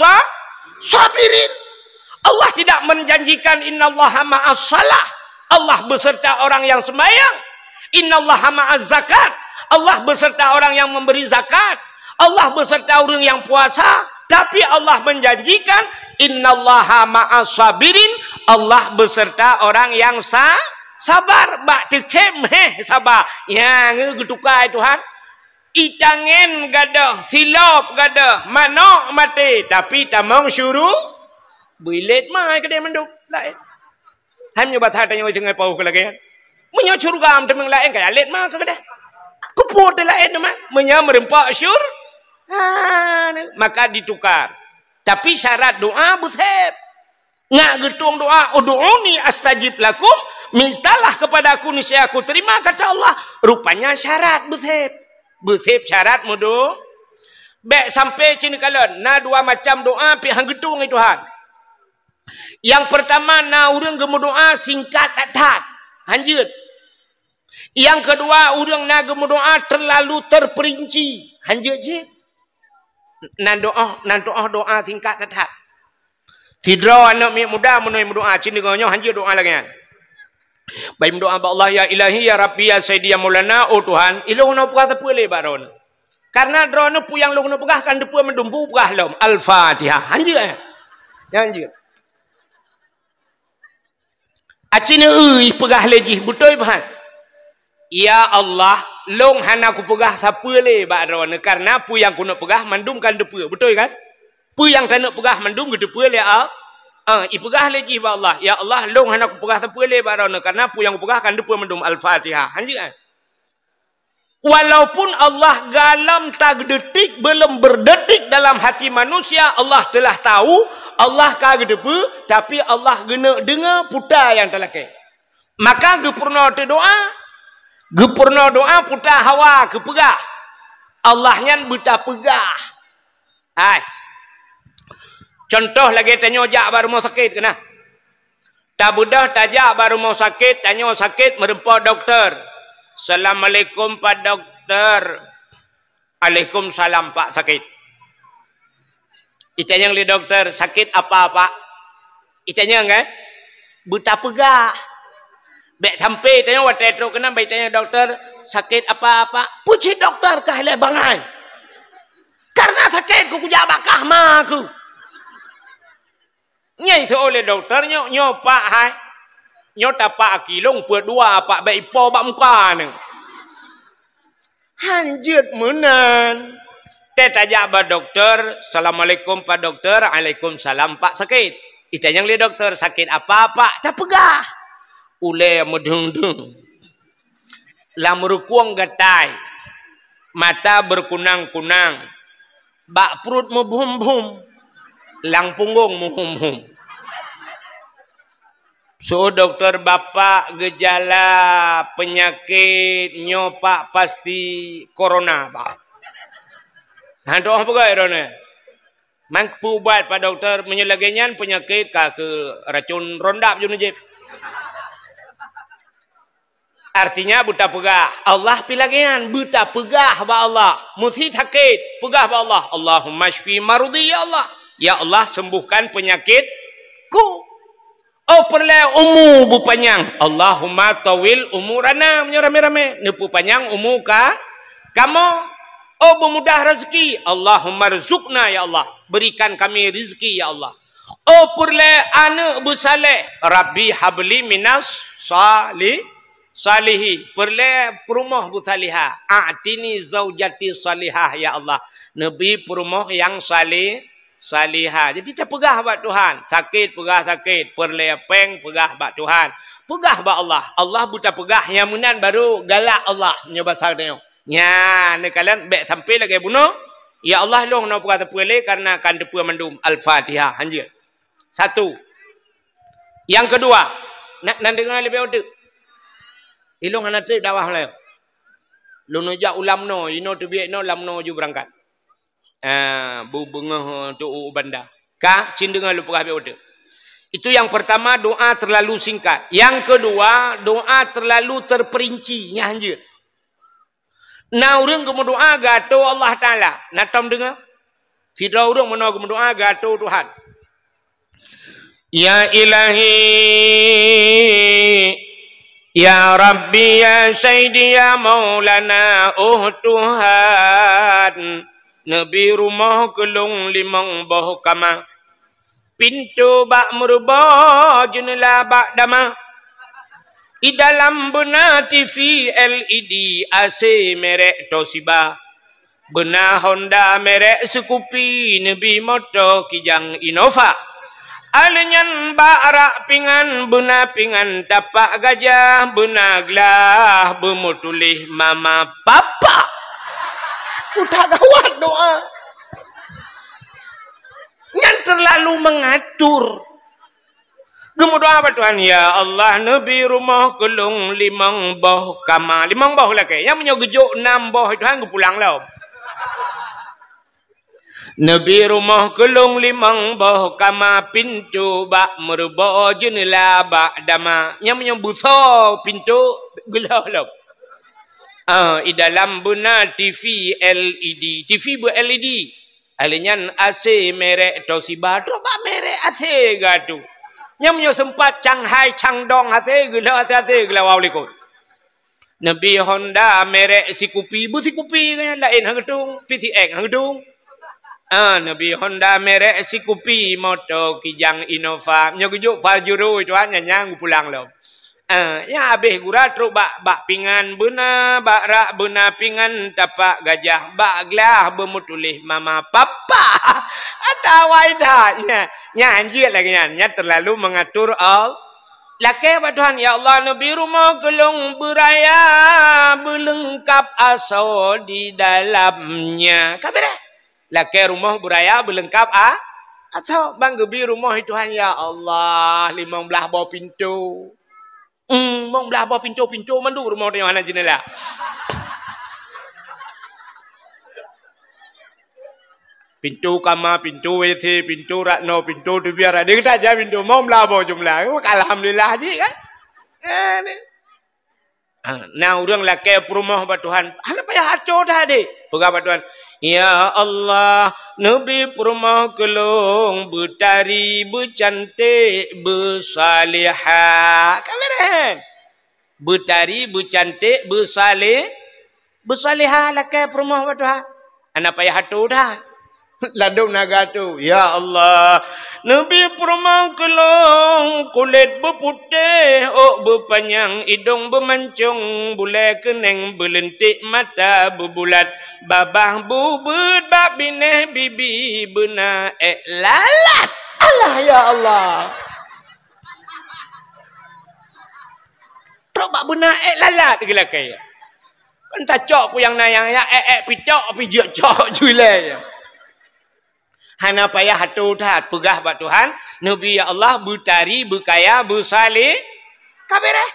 sabirin. Allah tidak menjanjikan innallaha ma'as salah. Allah beserta orang yang sembahyang. Innallaha ma'az zakat. Allah beserta orang yang memberi zakat. Allah beserta orang yang puasa. Tapi Allah menjanjikan innallaha ma'as sabirin. Allah beserta orang yang sabar. Bak tekem sabar. Yang getukai Tuhan. Itangen gadah, silap gadah, manok mati. Tapi tamang syuruh bilet mai kedai menduk lain. Hanya batah tanya jangan pau ke lagi. Menyo curugam temeng lain kaya let mah ke kedai. Kuput lain teman. Menyo merempak syur. Maka ditukar. Tapi syarat doa butheb. Ngak getung doa, ud'uni astajib lakum, mintalah kepada aku niscaya aku terima, kata Allah. Rupanya syarat butheb. Butheb syarat mudu. Bek sampai cini kalon, na dua macam doa pi hang getung itu Tuhan. Yang pertama na urang gemu doa singkat tat. Hanjut. Yang kedua urang na gemu doa terlalu terperinci. Hanjut je. Nan doa tingkat tetap. Tidra anak muda menoi doa cini gonyo hanya doa lagi kan. Baik doa ba Allah ya ilahi ya rabbi ya sayyidi ya maulana oh Tuhan, ilung no puka tepule baron. Karena drono puyang lung no pegah kan depu mendumbu pegah lom. Al-Fatihah. Hanya ya hanya. Acine pegah lagi betul bahan. Ya Allah, long hana ku pegah sapule baron karena pu yang kuno pegah mandum kan depu, betul kan? Pu yang tak nak pegah mandum ke depu le pegah lagi ba Allah. Ya Allah, long hana ku pegah sapule baron karena pu yang ku pegah kan depu mandum Al-Fatihah. Hanya kan? Walaupun Allah galam tak detik belum berdetik dalam hati manusia, Allah telah tahu, Allah kagak depu, tapi Allah gena dengar putar yang terlakai. Maka gepurna doa gepurna doa putar hawa ke pegah. Allahnya buta pegah. Hai. Contoh lagi tanya jak baru mau sakit kena. Tak budah tajak baru mau sakit, tanya sakit merempa doktor. Assalamualaikum Pak Doktor. Waalaikumsalam Pak sakit. Itanya li doktor sakit apa Pak? Itanya kan? Buta pegah. Bek sampai tanya waktu itu kena baik tanya doktor sakit apa-apa. Puji doktor kahile bangai. Karena sakit ku kujak bakah mah aku. Nyai seoleh doktor nyo pak hai. Nyo tapak kilong buat dua pak baik po bak muka ni. Hanjut menan. Tanya ba doktor, Assalamualaikum Pak Doktor, Waalaikumsalam Pak sakit. Itanya li doktor sakit apa Pak? Tak pegah. Ule medung-dung. Lamrukuang gatai. Mata berkunang-kunang. Bak perut membum-bum. Lang punggung muhum-hum. So dokter bapak gejala penyakit nyopak pasti corona Pak. Hantu apa gaya rona? Mangpu buat Pak Dokter menyelagenyan penyakit ke racun rondap junujib. Artinya buta pegah. Allah pilagian buta pegah ba Allah. Mesti sakit pegah ba Allah. Allahumma shfi marudi ya Allah. Ya Allah sembuhkan penyakitku. Oh perle umu bu panjang. Allahumma tawil umurana rame-rame. Nepu panjang umu ka kamu. Oh memudah rezeki. Allahumma rizukna ya Allah. Berikan kami rezeki ya Allah. Oh perle anak bersaleh. Rabbi habli minas salihi. Perle perumah bersalihah. A'tini zaujati salihah ya Allah. Nabi perumah yang salihah. Jadi kita pegah buat Tuhan. Sakit pegah sakit. Perle peng pegah buat Tuhan. Pegah buat Allah. Allah buta pegah. Yang menan baru galak Allah. Nyoba tengok. Ya, ni kalian baik sampai lagi bunuh. Ya Allah long nak puas terpilih karena akan depu mandum Al-Fatihah. Hanya satu. Yang kedua, nak dengar lebih ada. Ilong anak tu dakwah lah. Lu nujak ulam no, ino tu biak no lam no ju berangkat. Bu bengah tu banda. Ka cindengar lu puas ada. Itu yang pertama doa terlalu singkat. Yang kedua doa terlalu terperinci. Hanya. Nah orang ke doa gato Allah Ta'ala. Natam dengar? Tidak orang mana ke doa gato Tuhan. Ya ilahi. Ya Rabbi ya Sayyidi ya Maulana. Oh Tuhan. Nabi rumah kelung limang boh kamar. Pintu bak merubah jendela bak dama. I dalam benar TV LED AC merek Toshiba. Benar Honda merek Scoopy. Nabi motor kijang Innova. Alenyan barak pingan benar pingan tapak gajah. Benar gelah bermutulih mama papa. Udah gawat doa. Yang terlalu mengatur. Kemudian apa Tuhan? Ya Allah, Nabi rumah kelung limang boh kamar. Limang boh lah ke. Yang punya gejuk 6 boh Tuhan ke pulang lah. Nabi rumah kelung limang boh kamar. Pintu bak merubah jendela bak dama. Yang punya busa pintu gelah lah. I dalam benar TV LED. TV ber-LED. Alenyan AC merek Toshiba. Drobak merek AC gadu. Yang punya sempat Shanghai, Changdong AC gila AC gila waulikun. Nabi Honda merek Scoopy. Bu Scoopy kan lain hang gedung. PCX hang gedung. Nabi Honda merek Scoopy motor kijang Innova. Nyogujuk Fajuru itu nyanyang pulang lo. Ya habis gura truk bak pingan benar bak rak benar pingan tapak gajah bak gelah bermutulih mama papa. Ada waidahnya. Anjir lagi nya terlalu mengatur all. Laki apa Tuhan? Ya Allah, Nabi rumah kelung beraya berlengkap asal di dalamnya. Kabir. Laki rumah beraya berlengkap atau bang gebi rumah Tuhan ya Allah 15 bawah pintu. Mau belah bawah pintu-pintu mandu rumah dia mana jendela. Pintu kamar, pintu WC, pintu rakno, pintu tu biar ada kita aja pintu. Mau belah bawah jumlah. Alhamdulillah haji kan. Nah orang laki perumah ba Tuhan. Apa payah hancur dah adik. Pegah ba Tuhan. Ya Allah, Nabi perumah kelung bertari bercantik bersalihah. Kamera. Bertari bercantik bersalihah laki perumah ba Tuhan. Ana payah hancur dah. Ladung naga tu. Ya Allah. Nabi perumah kelong. Kulit berputih. Berpanjang. Hidung bermancung. Bulai keneng berlentik. Mata berbulat. Babah bubut. Bak bineh bibi. Benar lalat. Allah ya Allah. Teruk bak benar lalat. Gila kaya. Kan tak cok pun yang nayang. Ya pitok. Pijak cok julai ya. Hana payah hatu dah pegah bat Tuhan. Nabi ya Allah bertari berkaya bersalih. Kabireh.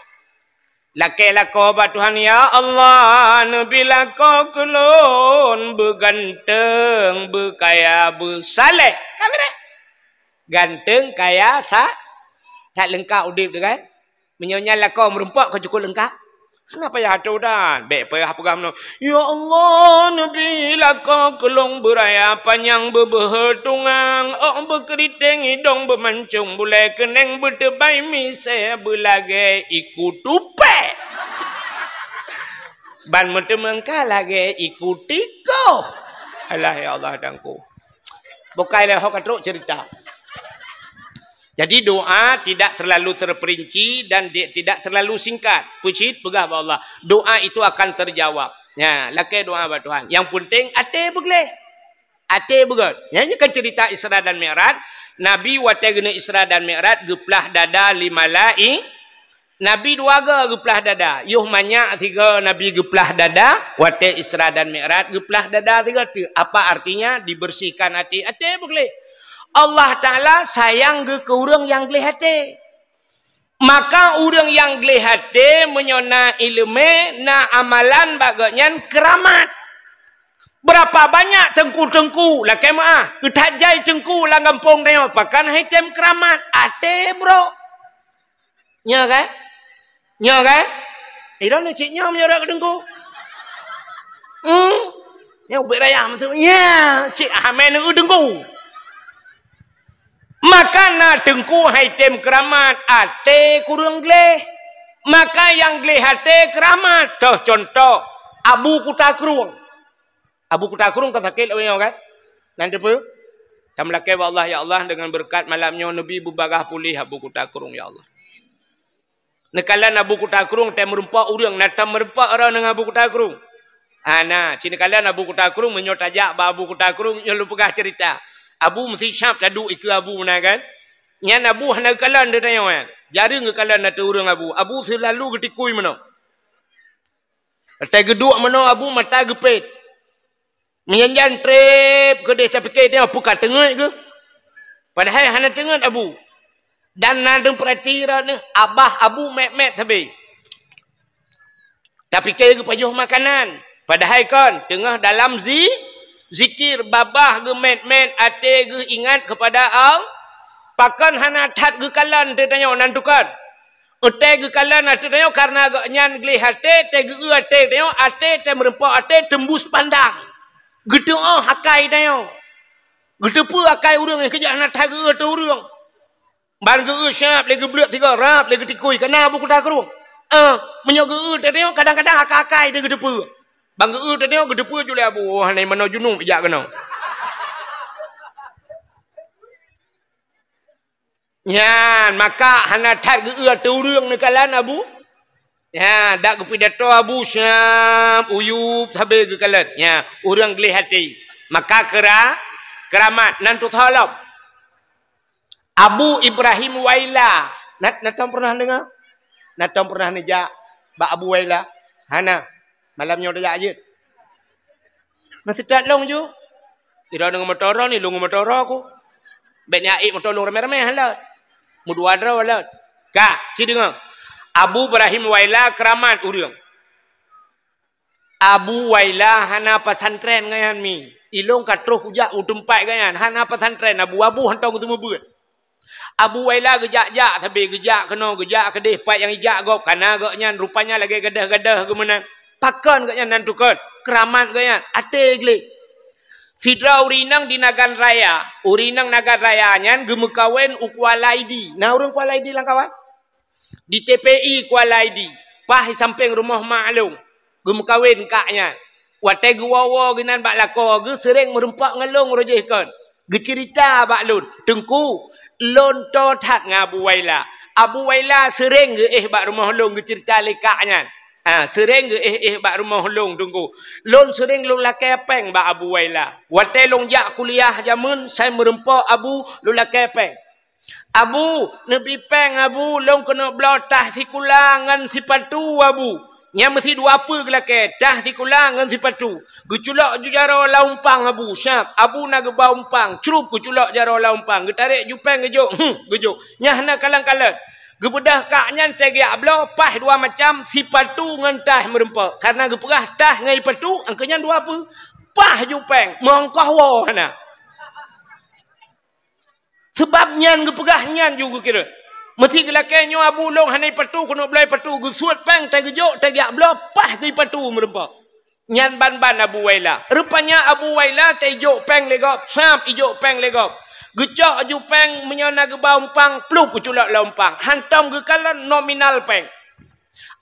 Laki lako bat Tuhan ya Allah. Nabi lako kelon berganteng berkaya bersalih. Kabireh. Ganteng kaya tak lengkap udip tu kan. Menyonya lako merempak kau cukup lengkap. Kenapa ya hatu dan? Baik payah pegang no. Ya Allah, Nabi laka kelong beraya panjang berbertungang. Berkeriting hidung bermancung. Bulai keneng bertebai misai berlagai ikut tupe. Ban mentemengkah lagi ikut tiko. Alah ya Allah dangku. Bukailah hok katruk cerita. Jadi doa tidak terlalu terperinci dan tidak terlalu singkat. Pucit pegah ba Allah. Doa itu akan terjawab. Ya, lakai doa ba Tuhan. Yang penting ate begle. Ate begot. Ya, ini kan cerita Isra dan Mi'raj. Nabi wate gena Isra dan Mi'raj geplah dada 5 lai. Nabi 2 geplah dada. Yuh banyak 3 Nabi geplah dada. Wate Isra dan Mi'raj geplah dada 3. Apa artinya? Dibersihkan hati. Ate begle. Allah Ta'ala sayang ke orang yang gelih hati. Maka orang yang gelih hati menyona ilmu na amalan bagainya keramat. Berapa banyak tengku-tengku lah kemah. Ketajai tengku lah gampung dia. Pakan hitam keramat. Ate bro. Nya kan? Nya kan? Ira ni ciknya menyorak ke tengku. Yang beraya maksudnya. Cik Ahmed ni tengku. Maka na tengku haitem keramat ate kurang gleh. Maka yang gleh hate keramat. Contoh Abu Kutakrung. Abu Kutakurung kan sakit lah kan. Nanti apa? Dan melakai Allah ya Allah dengan berkat malamnya Nabi berbarah pulih Abu Kutakurung ya Allah. Nekalan Abu Kutakurung tak merempak orang, natam merempak orang dengan Abu Kutakurung. Nah, cina kalian Abu Kutakurung menyotajak Abu Kutakurung yang lu pegah cerita. Abu mesti syap taduk iku Abu mana kan? Nyan Abu hana kalan dia tanya kan. Jari ngekalan ada orang Abu. Abu selalu ketikui mana. Tak geduk mana Abu mata gepet. Menyanjan trip ke dia capik dia apa kat tengah ke? Padahal hana tengah Abu. Dan nadeng perhatian ni abah Abu mek-mek tabi. Tapi ke pajuh makanan. Padahal kan tengah dalam zikir babah ge met-met ate ge ingat kepada Allah. Pakan hana tat ge kalan te tanya nantukan. Ate ge kalan ate tanya karena ge nyan glih ate te ge ate tanya ate te merempak ate tembus pandang. Gitu hakai tanya. Gitu pu hakai urang yang kerja hana tat ge ate urang. Ban ge syap lagi blek tiga rap lagi tikui kena Abu Kutakurung. Menyok ge tanya kadang-kadang hakai te gitu pu. Bang ge tanya gitu pu jule Abu. Oh hanai mana junung pijak kena. Yan, maka hana tat ge ate urang ni kalan Abu. Ya, dak ke pidato Abu Syam, uyub tabe ke kalan. Ya, urang gelih hati. Maka keramat nantu thalap. Abu Ibrahim Waila. Natam pernah dengar? Natam pernah nejak Bak Abu Waila. Hana, malamnya udah aje. Masih tak long ju. Tidak dengan motor ni, long motor aku. Baiknya aik motor long ramai-ramai halat. Mudua dra halat. Ka, ci dengar. Abu Ibrahim Waila keramat urang. Abu Waila hana pesantren ngayan mi. Ilong katruh ujak utempat ngayan. Hana pesantren Abu hantong semua buat. Abu Waila gejak-jak tapi gejak kena gejak kedih pat yang ijak gop kana gaknya rupanya lagi gadah-gadah ke mana. Pakan gaknya nantukan. Keramat gaknya ate glik. Sidra urinang di Nagan Raya. Urinang Nagan Raya nyan gemekawin Kuala ID. Nah urang Kuala ID lang kawan. Di TPI Kuala ID. Pah samping rumah maklum. Gem kawin kaknya. Watai guwawa genan bak lako. Ge sering merempak ngelong rojehkan. Ge cerita bak lun. Tengku. Lon to tat dengan Abu Waila. Abu Waila sering ge bak rumah long. Ge cerita lekaknya. Sering ge bak rumah long tunggu. Lon sering long lakai peng bak Abu Waila. Watai long jak kuliah jamun. Saya merempak Abu long lakai peng. Abu, Nabi peng Abu, long kena belau tah si kulangan si patu Abu. Yang mesti dua apa gelake, tah si kulangan si patu. Geculak ju jaro laumpang Abu, syap. Abu nak gebau umpang, cerup geculak jaro laumpang. Getarik ju peng gejuk, gejuk. Nyah nak kalang-kalang. Gebedah kaknya tegiak belau, pah dua macam si patu ngan tah merempak. Karena geperah tah ngai patu, angkanya dua apa? Pah ju peng, mongkah wah na. Sebab nyan gepegah nyan juga kira. Mesti gelakanya Abu long hanai patu kena belai patu gusuat peng tak gejuk tak giak belah pah ke patu merempak. Nyan ban-ban Abu Waila. Rupanya Abu Waila tak ijuk peng legop, sam ijuk peng legop. Gecak aju peng menyana ke baumpang pluk kuculak laumpang. Hantam ke kalan nominal peng.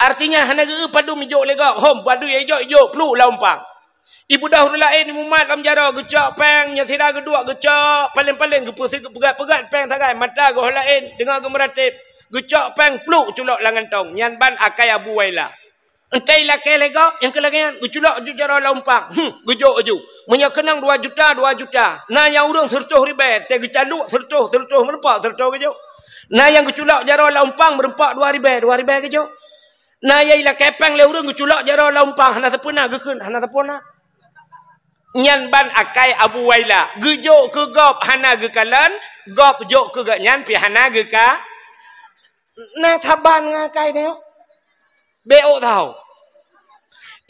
Artinya hana ke padu mijuk legop, hom padu ijuk pluk laumpang. Ibu dahulu lain mumat lam jara gecak peng nyasira kedua gecak paling-paling gepusik pegat-pegat peng sagai mata goh lain dengar gemeratip gecak peng pluk culak langan tong nyan ban akai Abu Waila entai lakai legak yang kelagian geculak ju jara laumpang gejuk aju menya kenang 2 juta nah yang urang sertuh ribet te gecaluk sertuh merempak sertuh gejuk nah yang geculak jara laumpang merempak 2 ribet gejuk nah yang lakai peng le urang geculak jara laumpang hana sepuna gekeun hana sepuna nyan ban akai Abu Waila. Gejuk ke gop hana ge kalan, gop jok ke gak nyan pi hana ge ka. Nah taban ngakai tengok. Beok tahu.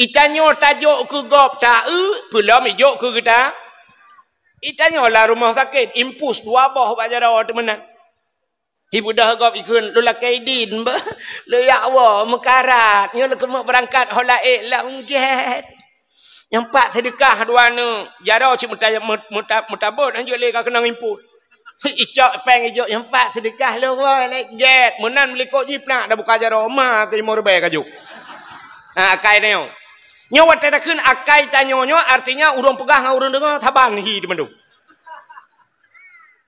Itanyo tajuk ke gop ta belum ijok ke kita. Itanyo lah rumah sakit, impus 2 boh bak jara temenan. Ibu dah gop ikun lu lakai din ba. Lu ya wa mekarat, nyo lu kemak berangkat holaik lah ungjet. Yang 4 sedekah dua ni. Jara cik mutabut. Hanjuk leka kena imput. Icok peng ijok. Yang 4 sedekah lu. Like jet. Menan melikut jip nak. Dah buka jara. Mah ke 5 ribu kajuk. Kai ni. Nyawa tadakeun akai tanyonyo artinya urang pegah ngau urang dengar taban hi di mendung.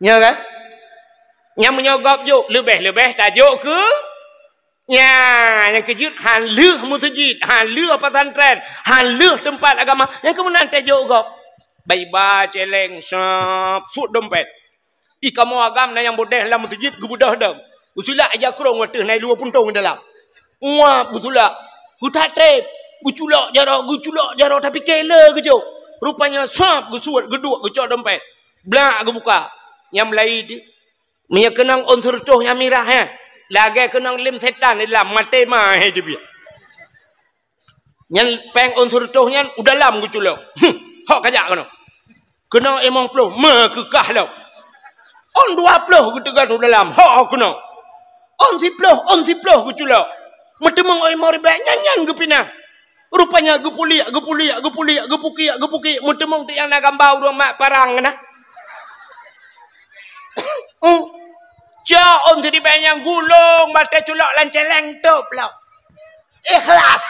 Nya kan? Nya menyogop juk lebih-lebih tajuk ke nya yang kejut han leuh masjid, han leuh pesantren, han leuh tempat agama. Yang kemudian tajuk gop. Baiba celeng sap sud dompet. Ikamu agam na yang bodeh dalam masjid gebudah dah. Usula aja kurang wateh nai 2 puntung dalam. Muap usula. Ku tak trip. Guculak jaro tapi kela ke jauh. Rupanya sap gusuat geduk gecok dompet. Blak ge buka. Yang Melayu tu. Mia kenang unsur tuh yang mirah ha. Lagi kenang lim setan dalam mate mah he dia. Yang peng unsur tuh yang udah lam guculak. Hok kajak kono. Kenang emang ploh me kekah lau. On 20 getegan dalam. Hok kena. On 10 guculak. Metemang oi mari baik nyanyan gepinah. Rupanya gepuliak gepuki mutemong tu yang nak gambar urang mak parang nah. Ja on jadi banyak gulung mata culak lanceleng top lah. Ikhlas.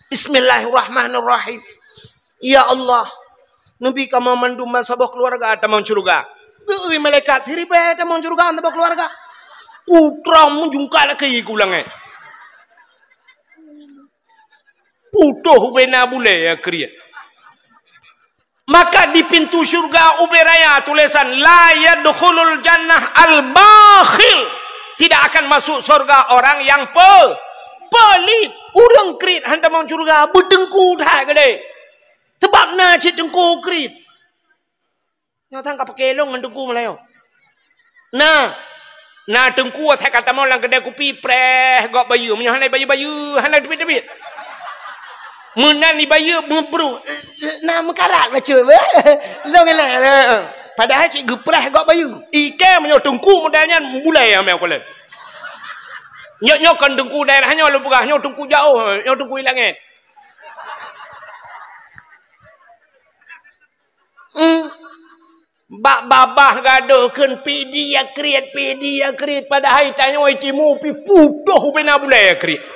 Bismillahirrahmanirrahim. Ya Allah. Nabi kamu mandu masabah keluarga tamang surga. Geui malaikat hiribe tamang surga tamang keluarga. Putra menjungkal ke gulang putuh bena bule ya kriya. Maka di pintu surga uberaya tulisan la yadkhulul jannah al-bakhil. Tidak akan masuk surga orang yang pelit. Urang krit handa mau surga bedengku dah gede. Sebab na cik dengku krit. Nyo tang ka pakelong dengku melayo. Nah dengku saya kata mau lang gede kupi preh gok bayu. Menyo hanai bayu hanai debit. Menan ni bayu membru. Nama karat baca be. Long padahal cik geprah gok bayu. Ike menyo tengku modalnya bulai amel kolen. Nyok kan tengku daerahnya lu pegah nyok tengku jauh, nyok tengku langit. Bak babah gaduhkeun pidi ya kriat padahal tanya oi timu pi putuh bena bulai kriat.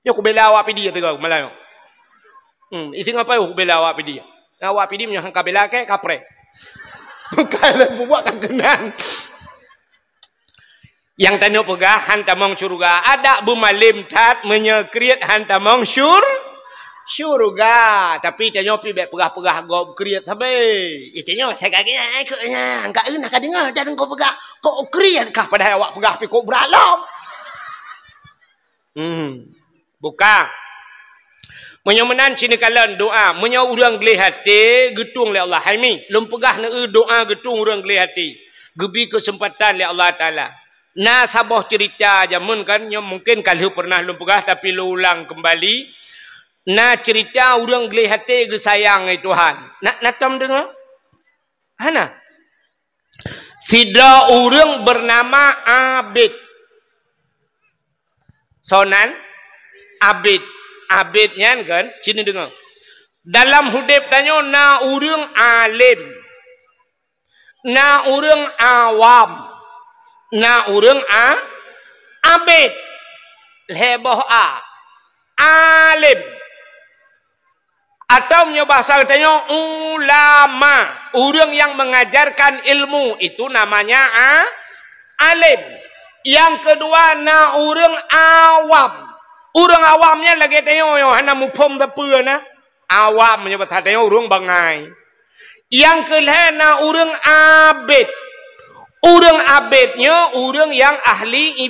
Yo ku bela awak pidi tu kau Melayu. Isi ngapa yo ku bela awak pidi? Awak pidi menyo hang kabela ke kapre. Bukan buat kan kenan. Yang tanya pegah hantamong surga ada bumalim tat menyekriat hantamong surga tapi tanya pi bet pegah-pegah go kriat sabe. Itanya saya kagaknya ikutnya enggak enak dengar jangan kau pegah kau kriat kah padahal awak pegah pi kau beralam. Buka. Menyomenan sini kalian doa. Menyo urang geli hati. Getung oleh Allah. Haimi. Lum pegah na doa getung urang geli hati. Gebi kesempatan oleh Allah Ta'ala. Nah sabah cerita jamun kan. Mungkin kalau pernah lum pegah. Tapi lu ulang kembali. Nah cerita urang geli hati ge sayang Tuhan. Nak tam dengar? Hana. Sidra urang bernama Abid. Sonan. Abidnya kan sini dengar dalam hudib tanya na urang alim na urang awam na urang abid leboh alim atau punya bahasa tanya ulama urang yang mengajarkan ilmu itu namanya alim. Yang kedua na urang awam. Urang awamnya lagi tengok yo hana mupom dapur na awam menyebut tengok urang bangai. Yang kelana urang abid. Urang abidnya urang yang ahli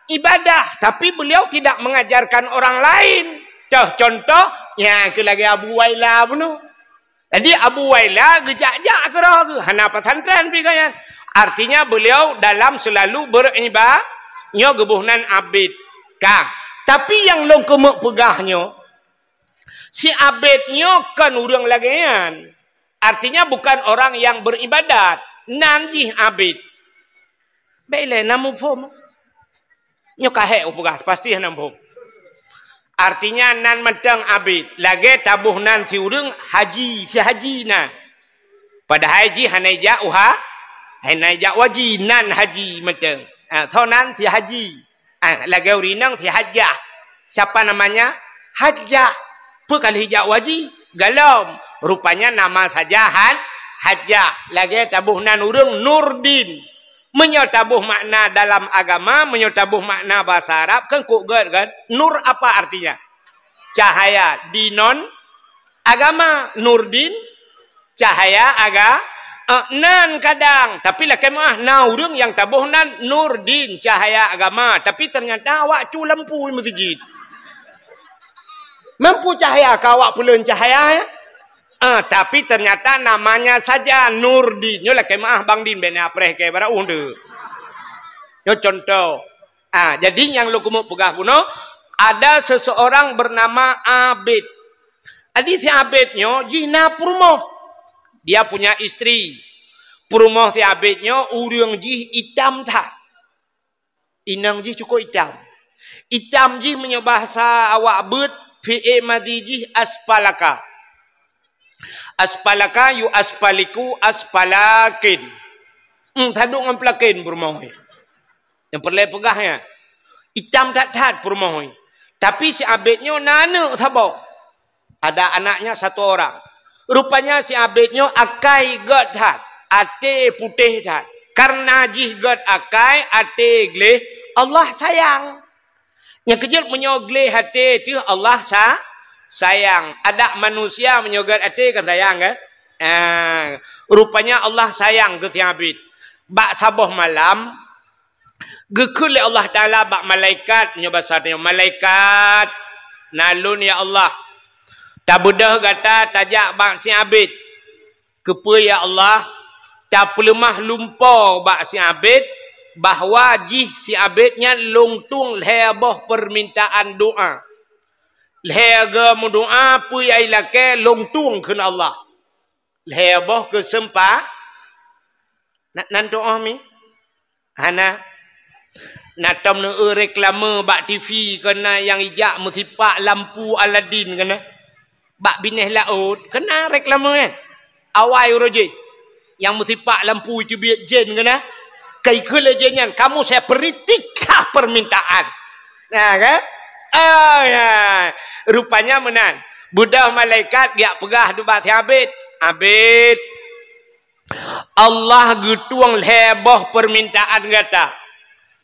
ibadah tapi beliau tidak mengajarkan orang lain. Contoh ya ke lagi Abu Waila bunuh. Jadi Abu Waila gejak-jak kerah ke hana pesantren pi kan. Artinya beliau dalam selalu beribadah nyo gebuhnan abid kah. Tapi yang long kemek pegahnya, si abidnya kan urang lagian. Artinya bukan orang yang beribadat. Nanti abid. Baiklah, namu pun. Nyo kahek pegah pasti namu. Artinya nan mentang abid. Lagi tabuh nan si urang haji, si haji nan. Pada haji hanaijak uha, hanaijak wajib nan haji mentang. Thau nan si haji. Lagi urinang ti hajah. Siapa namanya? Hajah. Apa kali hijab wajib? Galam. Rupanya nama saja hajah. Lagi tabuh nan urang Nurdin. Menyatabuh makna dalam agama, menyatabuh makna bahasa Arab. Kan kok kan? Nur apa artinya? Cahaya. Dinon agama. Nurdin cahaya nan kadang tapi lah kemah naurung yang tabuh nan Nurdin cahaya agama tapi ternyata awak cu lampu masjid mampu cahaya ke awak pulun cahaya ya? Tapi ternyata namanya saja Nurdin yo lah kemah Bang Din ben apreh ke bara unde yo contoh jadi yang lu kumuk pegah kuno ada seseorang bernama Abid si Abidnya jina purmoh. Dia punya istri. Perumah si abidnya urang jih hitam tak. Inang jih cukup hitam. Hitam jih menyebahasa awak bet fi'e madhi jih aspalaka. Aspalaka yu aspaliku aspalakin. Taduk dengan pelakin perumah. Yang perlu pegahnya. Hitam tak perumah. Tapi si abidnya nana tabau. Ada anaknya satu orang. Rupanya si abidnya akai gad hat. Ate putih hat. Karena jih gad akai ate gleh. Allah sayang. Yang kejut menyogleh hati itu Allah sayang. Ada manusia menyogad hati kan sayang kan? Rupanya Allah sayang ke si abid. Bak sabuh malam. Gekul Allah Ta'ala bak malaikat. Nyobasarnya malaikat. Nalun ya Allah. Tak budah kata tajak bak si abid. Kepa ya Allah. Tak pelemah lumpur bak si abid. Bahawa jih si abidnya lungtung leheboh permintaan doa. Lehega mendoa apa yang ilake lungtung kena Allah. Leheboh kesempat. Nak doa mi? Hana. Natam ne reklame bak TV kena yang ijak musipak lampu Aladin kena. Bak bineh laut, kena reklama kan? Awai roje. Yang musipak lampu itu biar jen kena. Kai kele jenyan, kamu saya peritikah permintaan. Nah kan? Ya. Rupanya menang. Budak malaikat dia pegah dubat si abid. Abid. Allah getuang heboh permintaan kata.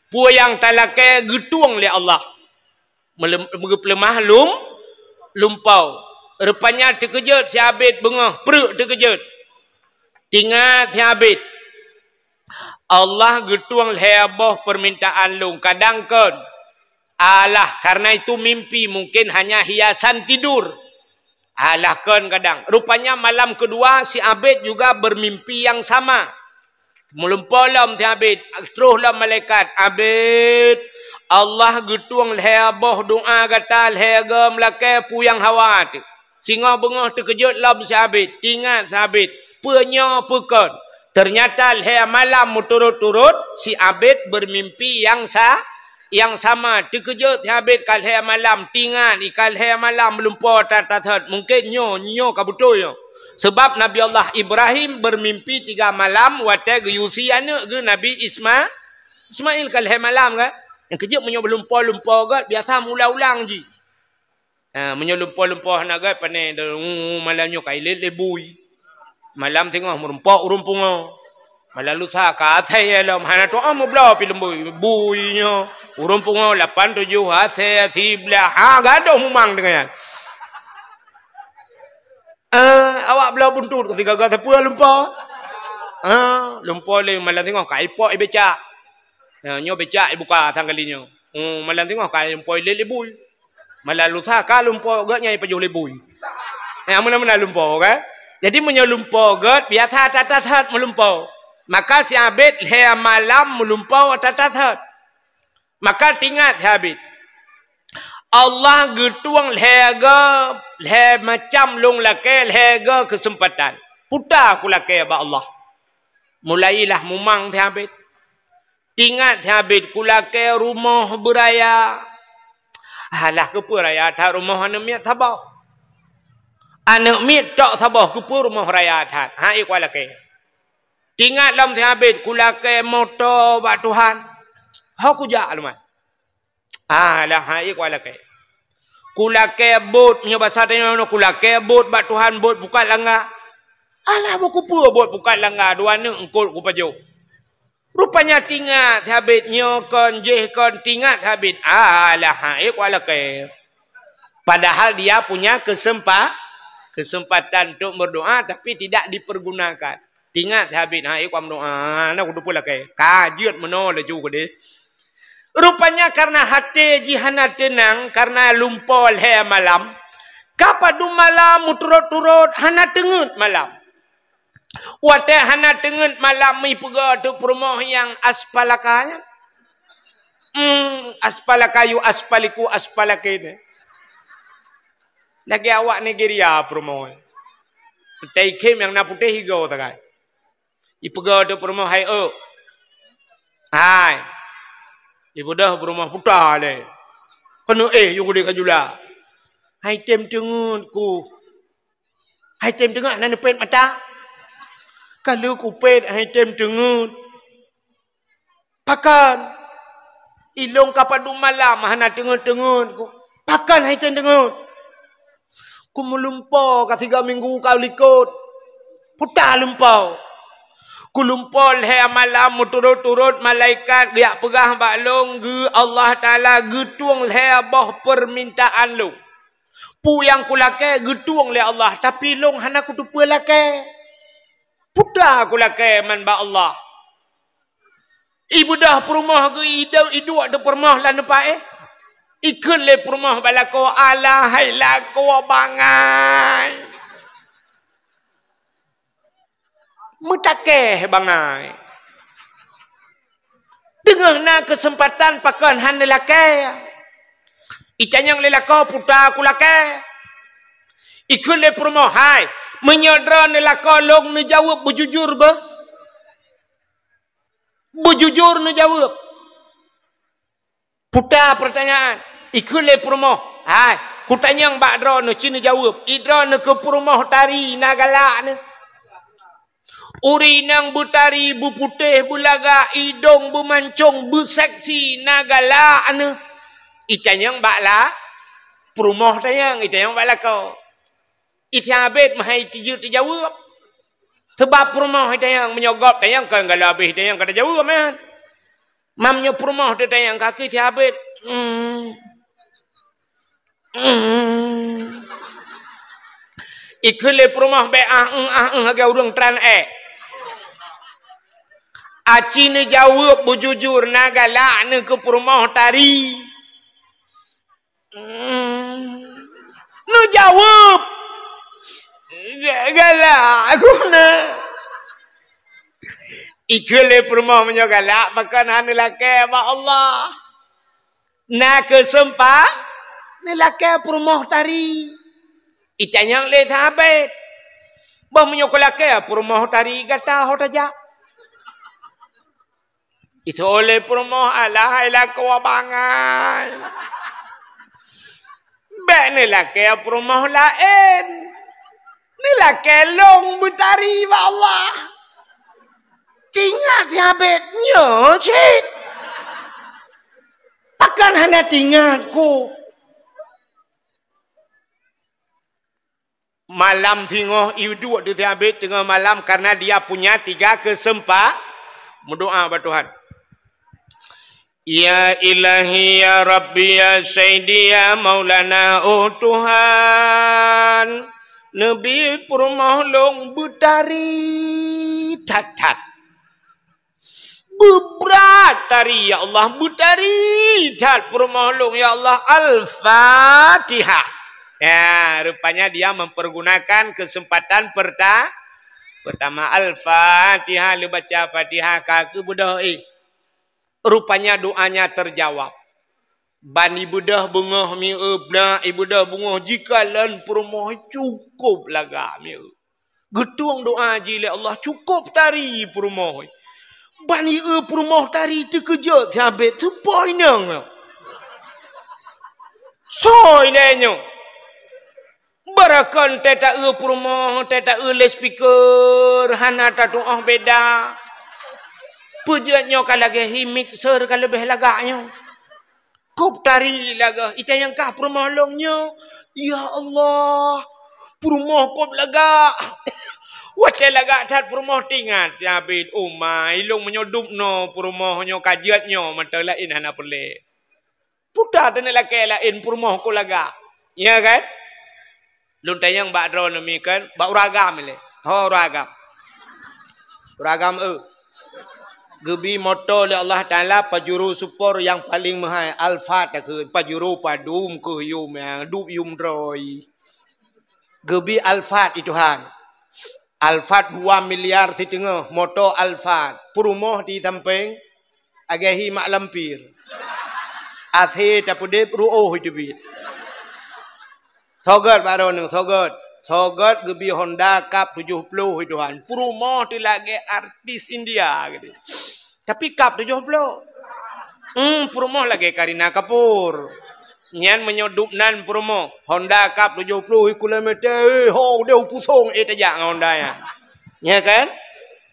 Pu yang talakai getuang le Allah. Melemah lumpau. Rupanya terkejut si abid bengah. Perut terkejut. Tinggal si abid. Allah getuang heboh permintaan lung. Kadang kan. Alah karena itu mimpi. Mungkin hanya hiasan tidur. Alah kan kadang. Rupanya malam kedua si abid juga bermimpi yang sama. Melumpalam si abid. Teruslah malaikat. Abid. Allah getuang heboh doa kata. Hega melakai puyang hawa. Singa bengah terkejut lam si abid. Tinggal si abid. Punya pekon. Ternyata leher malam turut-turut. Si abid bermimpi yang sama. Terkejut si abid kal leher malam. Tinggal ikal leher malam melumpur tatat. Mungkin nyo kabutul nyo. Sebab Nabi Allah Ibrahim bermimpi 3 malam. Watai geyusi anak ke Nabi Ismail kal leher malam kan. Yang kejut menyo melumpur-lumpur kan. Biasa mula-ulang je. Menyelumpur-lumpur nak gai panai malamnya kai lebui. Malam tengah merumpuk urumpunga. Malam lusa ka athai alam hana to amu bla pilembui buinya. Urumpunga 8 7 athai sibla gadoh mumang dengan. Awak bela buntut ketika gak sepuluh lumpur. Lumpur le malam tengah kai pok becak. Nyo becak buka tanggalinyo. Malam tengah kai lumpur lebui. Malah lusa ka lumpur gak nyai pajuh lebui. Mana-mana lumpur kan? Jadi menyelumpur gak biasa tatat melumpur. Maka si abid leher malam melumpur tatat. Maka tinggal si abid. Allah getuang leher macam long lake leher kesempatan. Putar aku lake ba Allah. Mulailah mumang si abid. Tinggal si abid ku lake rumah beraya. Alah kepa raya tak rumah anak miat sabah. Anak miat tak sabah kepa rumah raya tak. Ikut laki. Tinggal dalam si abid ku laki motor bak Tuhan. Aku jak alamat. Lah hai kualake. Kulake bot nya bahasa tanya kulake bot ba Tuhan bot bukan langgar. Alah buku pua bot bukan langgar dua ne engkol ku pajo. Rupanya tingat habitnya kon jeh kon tingat habit. Lah hai kualake. Padahal dia punya kesempatan untuk berdoa tapi tidak dipergunakan. Tingat habit hai kuam doa na kudu pula ke. Kajiat meno le juga deh. Rupanya karena hati jihana tenang, karena lumpol he malam. Kapadu malam turut-turut hana tengut malam. Wate hana tengut malam mi pega tu rumah yang aspalakanya. Aspalakayu aspaliku aspalakene. Lagi awak Nigeria rumah. Taikem yang na putih higau takai. Ipega tu rumah hai hai. Ibu dah berumah putar le. Kena you gede kajula. Hai tem tengut ku. Hai tem tengut nan pet mata. Kalau ku pet hai tem tengut. Pakan. Ilong kapadu malam hana tengut-tengut ku. Pakan hai tem tengut. Ku melumpau ka 3 minggu kau likut. Putar lumpau. Kulumpol he malam turut-turut malaikat giak pegah baklong ge Allah Taala getuang he bah permintaan lu. Pu yang kulake getuang le Allah tapi long hana kudu pelake. Putra kulake man ba Allah. Ibu dah perumah ge idu ada perumah lan pae. Ikun le perumah balako ala hai lako bangai. Mutakeh bangai. Dengar na kesempatan pakan han lelaki. Icanyang lelaki putra kulake. Ikut le perumah hai. Menyodra lelaki long ne jawab bujujur ba. Bujujur ne jawab. Putra pertanyaan. Ikut le perumah hai. Kutanyang bakdra ne cina jawab. Idra ne ke perumah tari nagalak ne. Uri nang butari buputih bulaga idong bumancung buseksi nagala anu itanyang bakla perumah tayang itanyang bakla kau ithabet mahai tiju terjawab sebab perumah tayang menyogop tayang kan gala habis tayang kata jawab man mamnya perumah tayang kaki ithabet ikhle perumah be agak urang tran Aci ne jawab bujujur nagala ne ke perumah tari. Ne jawab. Galak aku na. Ikhle perumah menyogalak makan han lelaki ba Allah. Na kesempat lelaki perumah tari. Itanyang le thabet. Bah menyogalake perumah tari gata hotaja. Itu oleh perumah Allah ilah kewabangan. Bek ni laki perumah lain. Ni laki long butari ba Allah. Tingat habitnya cik. Akan hana tingatku. Malam tengah idu waktu habit tengah malam karena dia punya 3 kesempatan berdoa kepada Tuhan. Ya ilahi ya Rabbi ya Sayyidi ya Maulana oh Tuhan Nabi perumah long butari tatat bubrat tari ya Allah butari tat perumah long ya Allah Al-Fatihah. Ya rupanya dia mempergunakan kesempatan pertama Al-Fatihah lu baca Fatihah kaki budah rupanya doanya terjawab. Ban ibu dah bengah mi ebna, ibu dah bengah jika lan perumah cukup laga mi. Getuang doa jile Allah cukup tari perumah. Ban perumah tari terkejut habis tepoi nang. Soi lenyo. Barakan teta perumah, teta le speaker, hana ta doa beda. Pujiannya kalau lagi mixer kalau lebih lagaknya. Kop tari laga. Ita yang kah perumah longnya. Ya Allah. Perumah kop laga. Wakai laga tat perumah tingat. Siabit umai. Ilung menyodup no. Perumahnya kajiatnya. Mata lain hana pelik. Putar tanda lakai lain perumah kop laga. Ya kan? Luntai yang bak drone ni kan. Bak uragam ni. Ho uragam. Uragam Gebi motor oleh Allah Ta'ala pajuru support yang paling mahal. Alfat ke pajuru padum ke yum yang du yum droi. Gebi Alfat itu hang. Alfat 2 miliar setengah motor Alfat. Perumah di samping agahi mak lampir. Athe tapudep ruoh itu bi. Sogat baru ni sogat. Sogat gebi Honda Cup 70 itu hang. Perumah tu lagi artis India gitu. Tapi Cup 70. Perumah lagi Karina Kapoor. Nyan menyodup nan perumah. Honda Cup 70 kilometer. Ho dia pusong tajak Honda ya. Ya kan?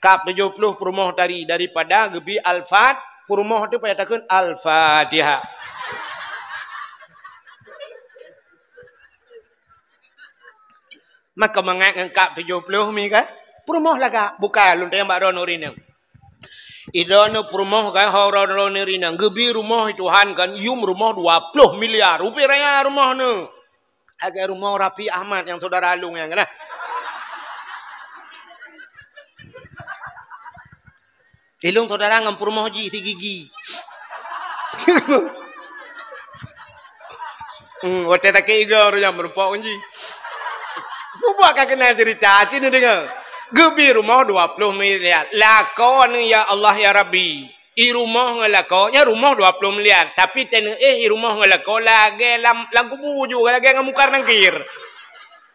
Cup 70 perumah tadi daripada gebi Alfat. Perumah tu payah takun Al-Fatihah. Maka mengat Cup 70 mi kan? Perumah laga. Bukan luntai yang baru nurinang. Idana perumah kan horor ni rinang. Gebi rumah itu han kan yum rumah 20 miliar rupiah raya rumah ni. Agak rumah Rafi Ahmad yang saudara Alung yang kan. Ilung saudara ngam perumah ji 3 gigi. Wate tak kira orang yang berpok ji. Buat kak kena cerita sini dengar. Gebi rumah 20 miliar. Lakon ya Allah ya Rabbi. I rumah ngelakonnya rumah 20 miliar. Tapi tena i rumah ngelakon lagi lagu buju lagi ngamukar nangkir.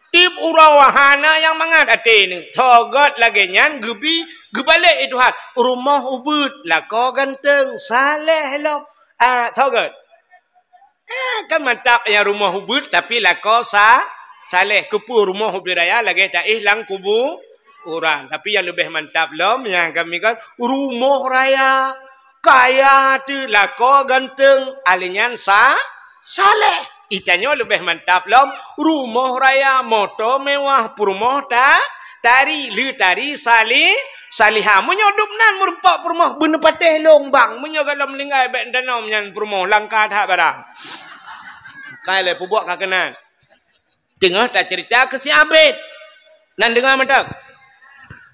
Tip urawahana yang mengadati ni. Sogot lagi nyan gebi gebalik itu hat. Rumah ubud lako ganteng saleh lo. Sogot. Kan mantap yang rumah ubud tapi lako saleh kupu rumah ubud raya lagi tak lang kubu orang. Tapi yang lebih mantap lom yang kami kan rumah raya kaya tu lako ganteng alinyan saleh. Itanya lebih mantap lom rumah raya motor mewah perumah tari salihah menyodup nan merempak perumah bener patih lombang menyogalam linggai bek danau nyan perumah langkah tak barang. Kale pubuak kakenan. Dengar tak cerita ke si Abid. Nan dengar mantap.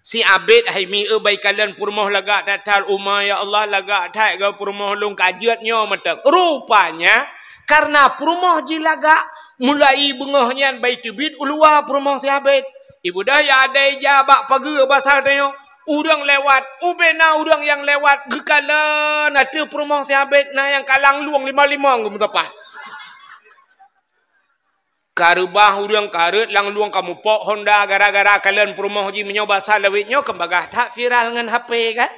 Si Abid hai mi baik kalian perumah lagak tatal umah ya Allah lagak tak ke perumah long kajiatnya mantap. Rupanya karena perumah jilaga mulai bengahnya baik tebit ulua perumah si Abid. Ibu dah ya ada jabak pagi basar tanya. Urang lewat, ubena urang yang lewat gekalan ada perumah si Abid na yang kalang luang 55 ke tepat. Karubah urang karut lang luang kamu pok Honda gara-gara kalian perumah ji menyoba salawitnya kembagah tak viral dengan HP kan?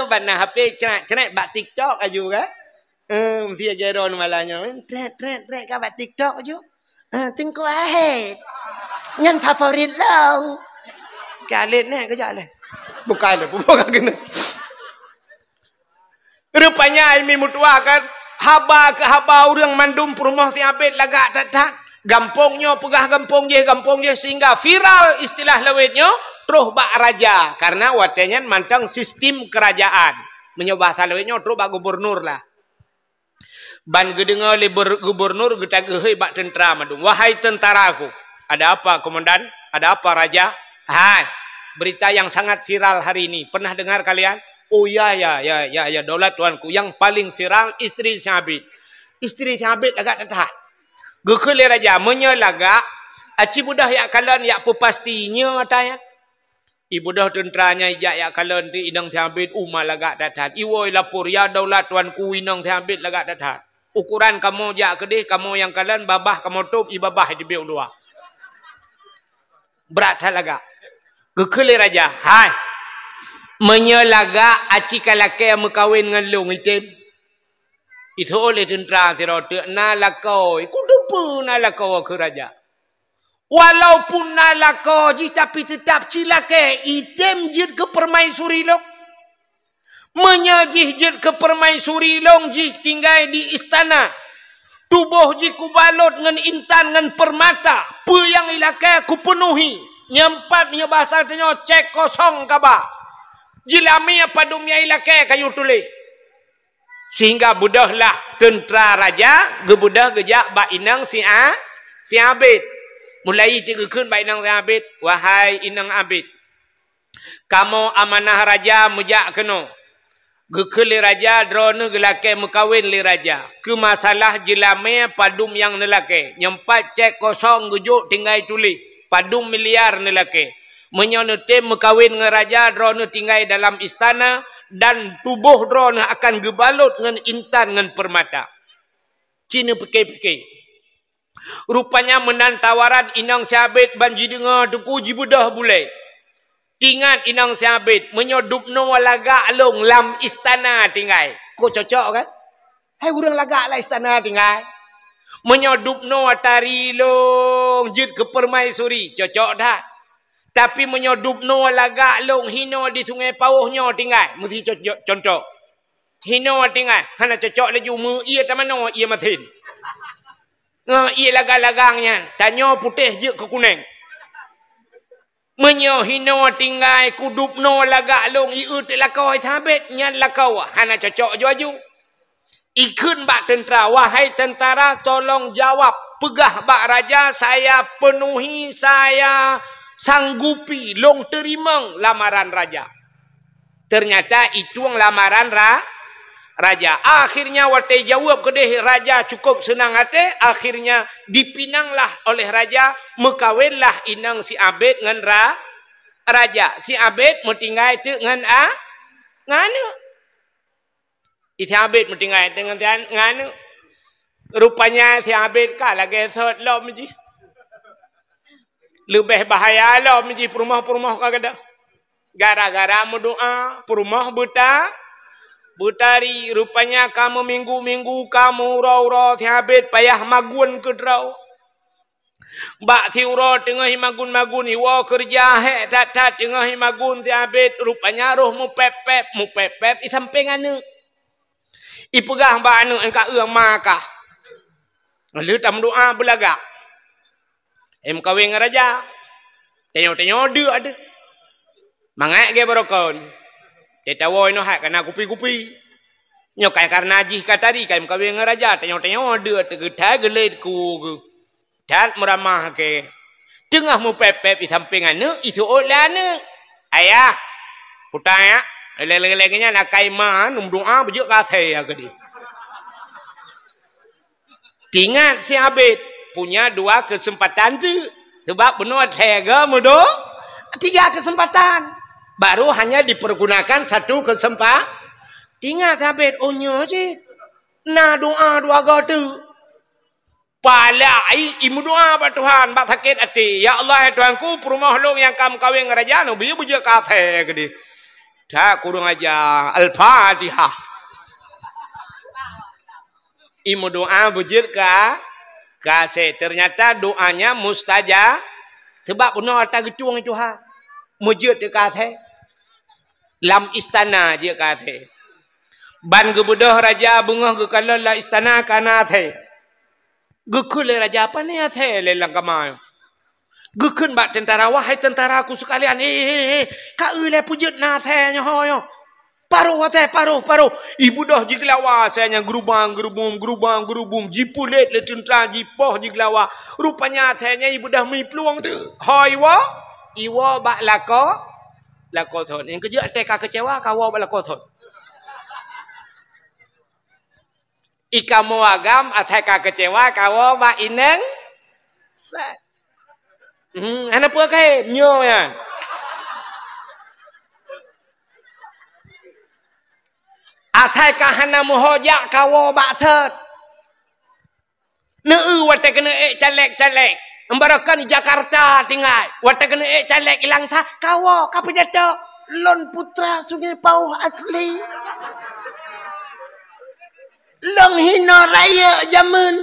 Bana HP cenek bak TikTok aja kan? Mesti ajaran malahnya. Trek ka bak TikTok aja. Tingko ahet. Nyan favorit long. Kalit ni kerja le. Bukan le, bukan kena. Rupanya Aimi mutua kan haba ke haba urang mandum perumah si Abid lagak tak. Gampongnya pegah gampong je sehingga viral istilah lawitnya terus bak raja karena watenya mantang sistem kerajaan menyobah salawitnya terus bak gubernur lah. Ban gedengar le gubernur getag bak tentera madung. Wahai tentaraku, ada apa komandan? Ada apa raja? Berita yang sangat viral hari ini. Pernah dengar kalian? Oh ya daulat tuanku yang paling viral istri si Abid. Istri si Abid agak tetap. Gekele raja menyelaga aci budah yak kalan yak pepastinya ataya. Ibu dah tenteranya yak kalan di inang Abid umah lagak datat. Iwoi lapor ya daulat tuanku inang Abid lagak datat. Ukuran kamu jak kedih kamu yang kalan babah kamu top ibabah di biu dua. Berat lagak. Gekele raja. Hai. Menyelaga aci kalake mekawin dengan long item. Itu oleh tentera tirote nalakau. Kudupu nalakau ke raja. Walaupun nalakau ji tapi tetap cilake item jid ke permaisuri lo. Menyajih jid ke permaisuri long jih tinggal di istana. Tubuh jih ku balut dengan intan dengan permata. Apa yang ilakai ku penuhi. Nyempat punya bahasa tanya cek kosong kaba. Jilami apa dumia ilakai kayu tulis. Sehingga budahlah tentera raja. Gebudah gejak bak inang si Abid. Mulai digekun bak inang si Abid. Wahai inang Abid. Kamu amanah raja mujak kena. Gekeli raja drone gelake mekawin li raja. Ke masalah jelame padum yang nelake. Nyempat cek kosong gejuk tinggal tulis. Padum miliar nelake. Menyonete mekawin dengan raja drone tinggal dalam istana. Dan tubuh drone akan gebalut dengan intan dengan permata. Cina pekei-pekei. Rupanya menan tawaran inang Syabit banji dengar tuku jibudah bulai. Tingat inang Syabit menyodup no lagak long lam istana tinggal. Kau cocok kan? Hai urang lagak lah istana tinggal. Menyodup no atari long jid ke permaisuri. Cocok dah. Tapi menyodup no lagak long hino di sungai pauhnya tinggal. Mesti cocok contoh. Hino tinggal. Hana cocok laju mu ia tak mana ia masin. Ia lagang-lagangnya. Tanya putih je ke kuning. Menyohino tinggal kudup no lagak long iu telakau Syabit nyan lakau hana cocok ju. Ikun bak tentera, wahai tentara tolong jawab. Pegah bak raja saya penuhi, saya sanggupi long terima lamaran raja. Ternyata itu yang lamaran raja. Akhirnya waktu jawab kedeh raja cukup senang hati. Akhirnya dipinanglah oleh raja. Mekawinlah inang si Abid dengan raja. Si Abid tinggal itu dengan nganu. Si Abid tinggal dengan nganu. Rupanya si Abid kah lagi sot lom je. Lebih bahaya lom je perumah-perumah kagak. Gara-gara berdoa perumah Butari, rupanya kamu minggu-minggu kamu raw-raw si Abid payah magun ke draw. Bak si uro tengah magun-magun iwa kerja hek tak tengah magun si Abid rupanya roh mu pepep i samping anu. I pegah bak anu engka makah. Lalu tam doa belagak. Em kawin raja. Tenyo-tenyo ada. Mangat ge barokon. Tetawa ino hak kena kupi-kupi. Nyokai karena jih katari kai mkawin raja tengok-tengok ada tegeta geled ku. Dan meramah ke. Tengah mu pepep di samping anu isu olane. Ayah. Putaya. Lele-lelenya nak kai man doa bejuk kasih ya gede. Ingat si Abid punya 2 kesempatan tu. Sebab benar tega mudo 3 kesempatan. Baru hanya dipergunakan 1 kesempatan. Ingat Abid, onyo je. Nah doa 2 gotu. Palai imu doa buat Tuhan, bak sakit hati. Ya Allah, ya Tuhanku, perumah long yang kamu kawin raja no, biar kata gede. Dah kurang aja. Al-Fatihah. Imu doa bujur kasih. Ternyata doanya mustajab. Sebab benar tak getung itu ha. Mujud dekat lam istana je kata. Ban gebudah raja bunga gekala istana kana the. Gekul raja apa ni the lelang kamai. Gekun bak tentara wahai tentaraku sekalian ka ule pujud na the nyo. Paruh te paruh. Ibu dah jiglawa saya gerubang jipulet le tentara jipoh jiglawa. Rupanya thenya ibu dah mi peluang tu. Hoi wa iwa bak lakothon. Yang kerja teka kecewa kawa bak lakothon. Ikamu agam ateka kecewa kawa bak ineng. Ana apa kai nyo ya. Ateka hana muhojak kawa bak set. Neu wate kena calek. Embarakan di Jakarta tinggal. Wata kena calek ilang sah. Kawa, kapa jatuh? Lon putra Sungai Pauh asli. Long hina raya zaman.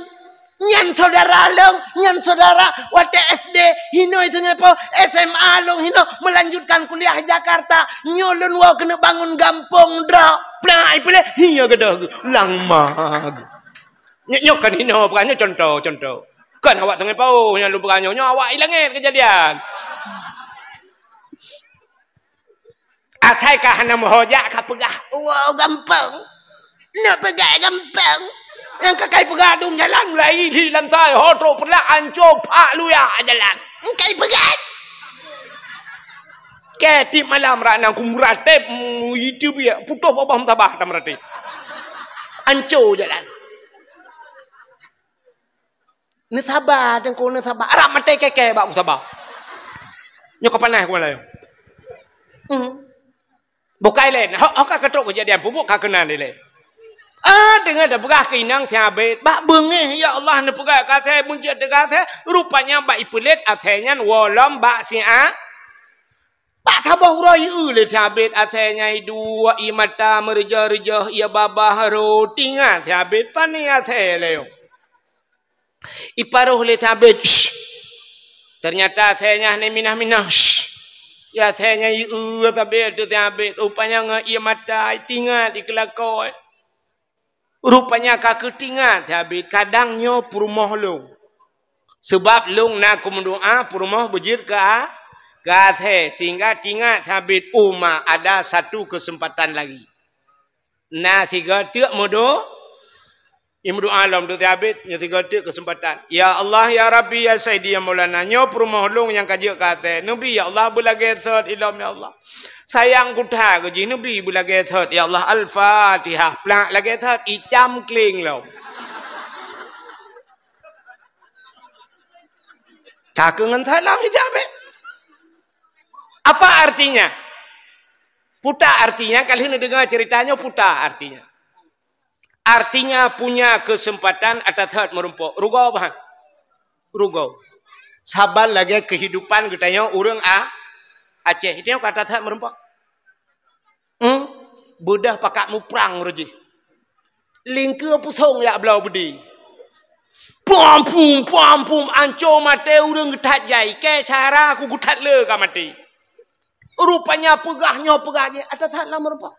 Nyan saudara long, nyan saudara wate SD, hino itu nyepo SMA long hino melanjutkan kuliah Jakarta, nyolon wa kena bangun gampong dra. Plai pule hiya gedah lang mag. Nyok kan hino bukannya contoh. Kan awak tengah pau yang lu bukannya awak ilangin kejadian. Atai ka hana mohojak ka pegah. Wow gampang. Nak pegah gampang. Yang kakai pegadung jalan mulai di lantai hotro pelak ancur pak lu ya jalan kai pegat ke tip malam rana kumratep itu dia putus babam tabah tamrate ancur jalan ne sabar dan ko ne sabar arap mate keke bak sabar nyok panah ko lain bukai lain hok ka ketok kejadian pupuk ka kenan dia dengan ada pegah keinang tiabet bak bengeh ya Allah ne pegah kata muncul de kata rupanya bak ipulit athenya wolom bak sia bak tabah roi le tiabet athenya dua imata merja-rejah ya babah rotinga tiabet pani athe leo iparuh le tiabet ternyata athenya ne minah-minah ya athenya tiabet tiabet rupanya nga ia mata tinggal di kelakoi. Rupanya kak ketingat habis kadang nyo purmoh long. Sebab long nak kumdoa purmoh bujir ke athe sehingga tingat habis ada satu kesempatan lagi. Nah tiga tiak modo imdu alam tu habis nya tiga tiak kesempatan. Ya Allah ya Rabbi ya Sayyidi ya Maulana nyo purmoh long yang kaji ke athe. Nabi ya Allah bulage third ilam ya Allah. Sayang kutha ko ji nabi bulage third ya Allah al-Fatihah plak lage third icam kling lo. Kakengan salam ijabe. Apa artinya? Puta artinya kalau hendak dengar ceritanya puta artinya. Artinya punya kesempatan atas third merumpuk. Rugau bahan. Rugau. Sabar lagi kehidupan katanya urang Aceh itu yang kata tak merempak. Budah pakakmu perang roji. Lingke pusong ya belau bedi. Pum ancur mate urang getat jai. Ke cara aku getat le ka mati. Rupanya pegahnya pegahnya atas tak lah merempak.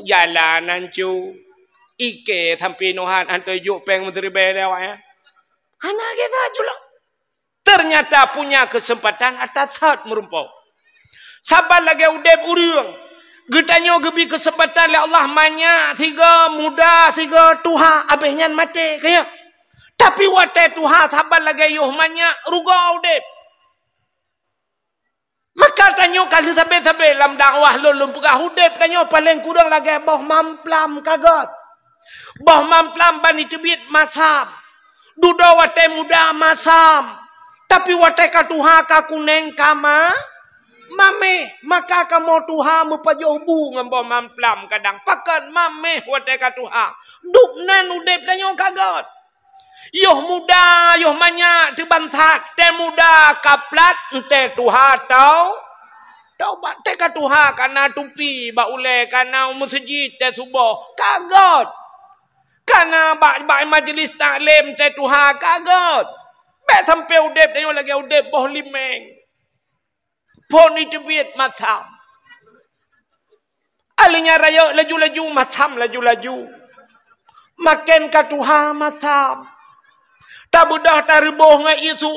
Jalan ancur. Ike sampai nohan antai juk peng menteri bedewa ya. Anak kita julang. Ternyata punya kesempatan atas saat merumpau. Sabar lagi udep urang. Getanyo gebi kesempatan le Allah manya tiga muda tiga tuha abehnya mati kaya. Tapi wate tuha sabar lagi yuh manya ruga udep. Maka tanyo kali sabe-sabe lam dakwah lulum pegah udep tanyo paling kurang lagi boh mamplam kagot. Boh mamplam bani tebit masam. Duda wate muda masam. Tapi wateka tuha ka kuneng kama mame maka kamu tuha mupajoh bu ngambo mamplam kadang pakan mame wateka tuha duknan udep tanyo kagot yoh muda yoh manya tebantat te muda kaplat ente tuha tau teka tuha kana tupi ba ule kana masjid te subuh kagot kana ba majlis taklim te tuha kagot. Be sampai udep dia lagi udep boh limeng. Pon itu biat macam. Alinya raya laju-laju macam laju-laju. Makin katuha macam. Tak budah tak reboh ngai isu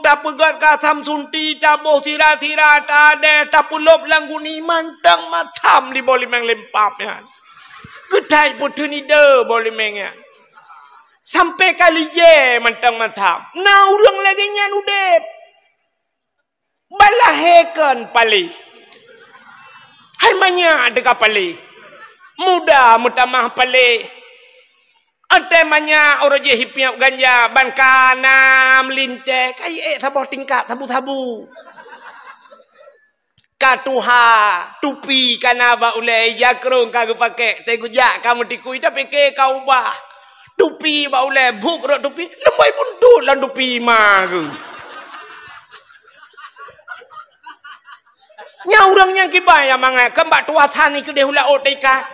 tak pegat kasam sunti tak boh tira-tira tak ada tak pulop langguni mantang macam di boh limeng lempap ya. Gedai putu ni de boh limengnya. Sampai kali je mentang macam. Nah urang lagi nyan udep. Balahekan pali. Hai manya dekat pali. Muda mutamah pali. Ate manya orang je hipiap ganja ban kana melinte kai sabuh tingkat sabu-sabu. Katuha tupi kana ba ulai jakrong kagak pakai tegujak kamu tikui tapi ke kau bah. Tupi baule buk rok tupi lembai buntut lan tupi magu. Nya urang yang kibaya mangai kembak tua thani ke dehula otika.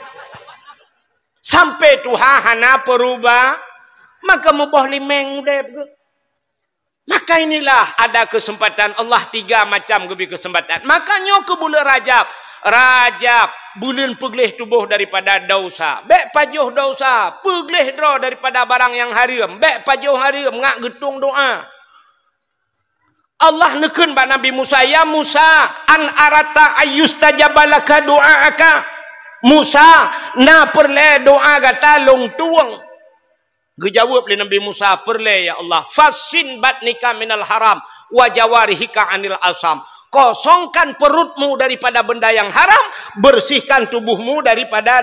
Sampai tuha hana peruba Maka mubah limeng deh. Maka inilah ada kesempatan Allah 3 macam lebih kesempatan. Makanya ke bulan Rajab. Rajab bulan pegelih tubuh daripada dosa. Baik pajuh dosa, pegelih draw daripada barang yang haram. Baik pajuh haram ngak getung doa. Allah neken ba Nabi Musa, ya Musa, an arata ayyustajabalaka doaaka. Musa, na perle doa gata long tuang. Gejawab oleh Nabi Musa, perle ya Allah, fasin batnika minal haram wa jawarihika anil asam. Kosongkan perutmu daripada benda yang haram, bersihkan tubuhmu daripada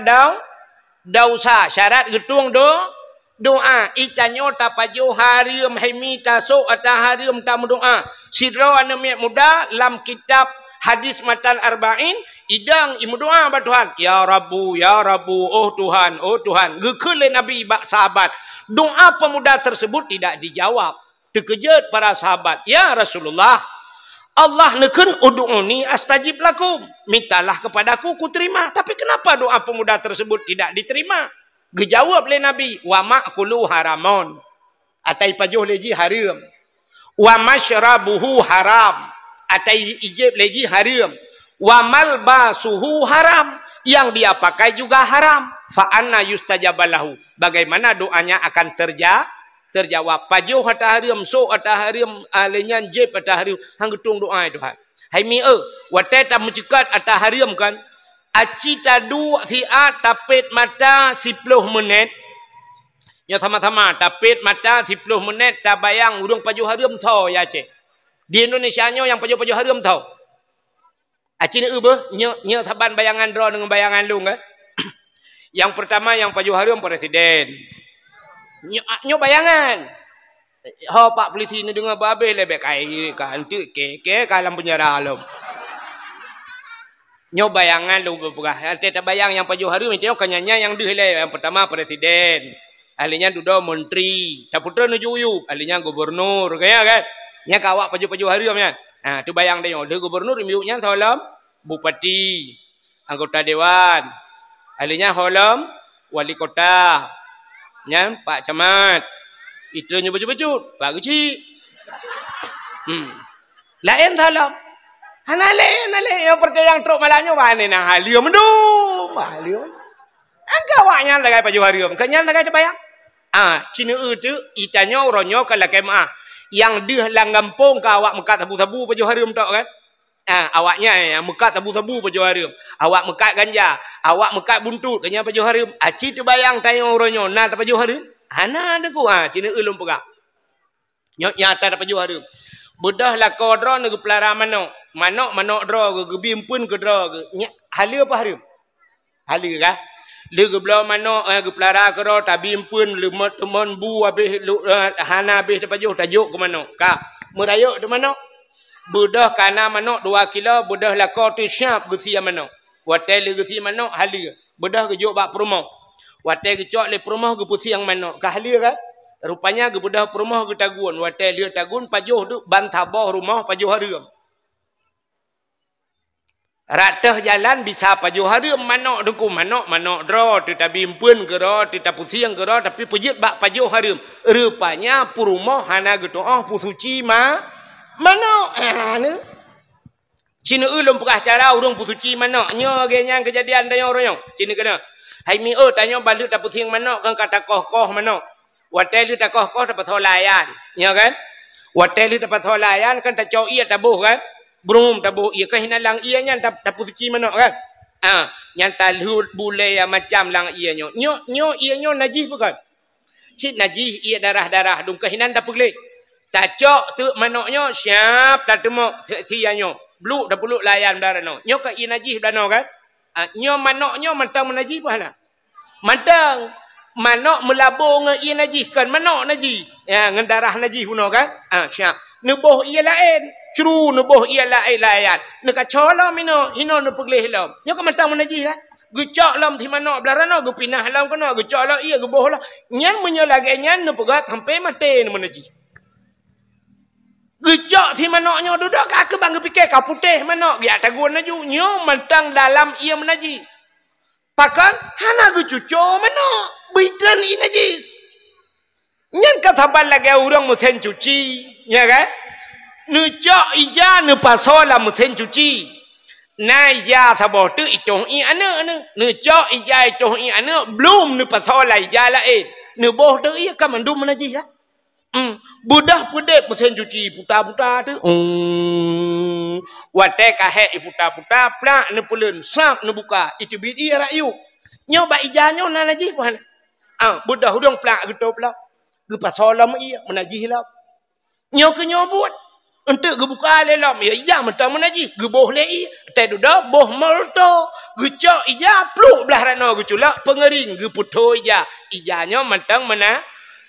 dosa. Syarat getung doa. Itanyo tapajo harium hemi tasuk atau harium tamu doa. Sidro anamiat muda lam kitab hadis matan arba'in idang imu doa ba Tuhan. Ya Rabbu, oh Tuhan, oh Tuhan. Gekele Nabi bak sahabat. Doa pemuda tersebut tidak dijawab. Terkejut para sahabat. Ya Rasulullah, Allah neken ud'uni astajib lakum. Mintalah kepadaku, ku terima. Tapi kenapa doa pemuda tersebut tidak diterima? Dijawab oleh Nabi, wa ma'kulu haramon. Atai pajuh lagi haram. Wa masyrabuhu haram. Atai ijib lagi haram. Wa malbasuhu haram. Yang dia pakai juga haram. Fa'anna yustajabalahu. Bagaimana doanya akan terjawab. Pajuh atau haram, so atau haram, alenyan jib atau haram. Hang getung doa itu. Hai mi'e, wateta mencekat atau haram kan. Aci tadu thiat tapit mata 10 menit. Ya sama-sama tapit mata 10 menit tak bayang urung pajuh haram tau ya cik. Di Indonesia nyo yang pajuh haram tau. Aci ni ubah nyo taban bayangan draw dengan bayangan lu kan. Yang pertama yang pajuh haram presiden. Nyo bayangan. Ho pak polisi ni dengar babe lebek kai kan tu ke kalam penjara alum. Nyo bayangan lu beberapa. Ada bayang yang pajuh haram itu kanyanya yang dihilai. Yang pertama presiden. Ahlinya duda menteri. Tak putra nujuyuk. Ahlinya gubernur kaya kan. Nya kawak pajuh haram kan. Nah, tu bayang dia. Dia gubernur miuknya salam bupati, anggota dewan. Ahlinya holam wali kota. Nya Pak Camat. Itu nya becut-becut. Pak Kecik. Lain salam. Hanale yang percaya yang truk malahnya mana nah halium dum. Halium. Agawanya lagai pajuh haram. Kenyan lagai bayang. Cina itu itanya oronyo kalau kemah. Yang dia langampung ke awak mekat tabu-tabu pajuh haram tak kan? Awaknya yang mekat tabu-tabu pajuh haram. Awak mekat ganja, awak mekat buntut kenya pajuh haram. Aci tu bayang tanya oronyo na pajuh haram. Ana deku Cina ulum pegak. Nyok nyata pajuh haram. Budah lah kodro negu pelara manok. Manok dro ke bimpun ke dro ke. Hala apa haram? Hala kah? Legu belau manok ke pelara ke dro tak bimpun lemot temon bu habis hana habis tapajuh tajuk ke manok. Kak, merayuk tu manok. Budah kana manok 2 kilo, budah lah kau tu syap gesi manok. Watel gesi manok hala. Budah ke juk bak perumah. Watel ke cok le perumah ke pusi yang manok. Kah hala kan? Rupanya ke budah perumah ke tagun. Watel dia tagun pajuh tu bantabah rumah pajuh haram. Ratah jalan bisa pajuh haram manok deku manok draw tidak bimpun ke draw tidak pusing ke draw tapi pujit bak pajuh haram. Rupanya perumah hana gitu pusuci manok. Ni Cina ulum pegah cara urung pusuci manok. Nyo genyang kejadian tanya orang Cina kena. Hai mi tanya balik tak pusing manok kan kata koh manok. Watel tak koh dapat holayan. Ya kan? Watel dapat holayan kan tak cau ia tabuh kan? Brum tabuh ia kan hinalang ia nya tak pusuci manok kan? Yang talhud bule yang macam lang ia nyo. Nyo ia nyo najis bukan? Cik najis ia darah-darah dung kehinan dah pulih. Tak cok tu manoknya siap tak temu sianyo. Bluk dah puluk layan darah no. Nyo ka ia najis dah no kan? Nyo manoknya mantang menajis apa mantang manok melabur dengan ia najis kan manok najis ya dengan darah najis puno kan siap nubuh ia lain curu nubuh ia lain nak colam ino nu peglih lam nyo ka mantang menajis kan gecak lam ti manok belarano gu pinah lam kena gecak lam ia gu boh lah nyan menyo lagi nyan nu pegat sampai mati nu menajis gecak ti manoknya duduk ka bang fikir ka putih manok ya tagun naju nyo mantang dalam ia menajis pakan hana gu cuco manok bidan i najis Nyan kata lagi orang mesin cuci, ya kan? Nu cok ija nu pasola mesin cuci. Na ija sabo tu itu i anak nu cok ija itu i anak belum nu pasola ija lain. Nu boh tu ia kan mandum najis ya. Budah pudet mesin cuci putar-putar tu. Watai kahet putar-putar plak nu pulun sap nu buka. Itu bid ia rayu. Nyoba ijanya na najis puan. Budah hudung plak gitu plak. Ge pasola ia menajis lah. Nyo ke nyobut. Untuk gebuka lelam ya ija mentang menaji geboh lei tai duda boh molto gecok ija pluk belah rano geculak pengering geputo ija ijanya mentang mena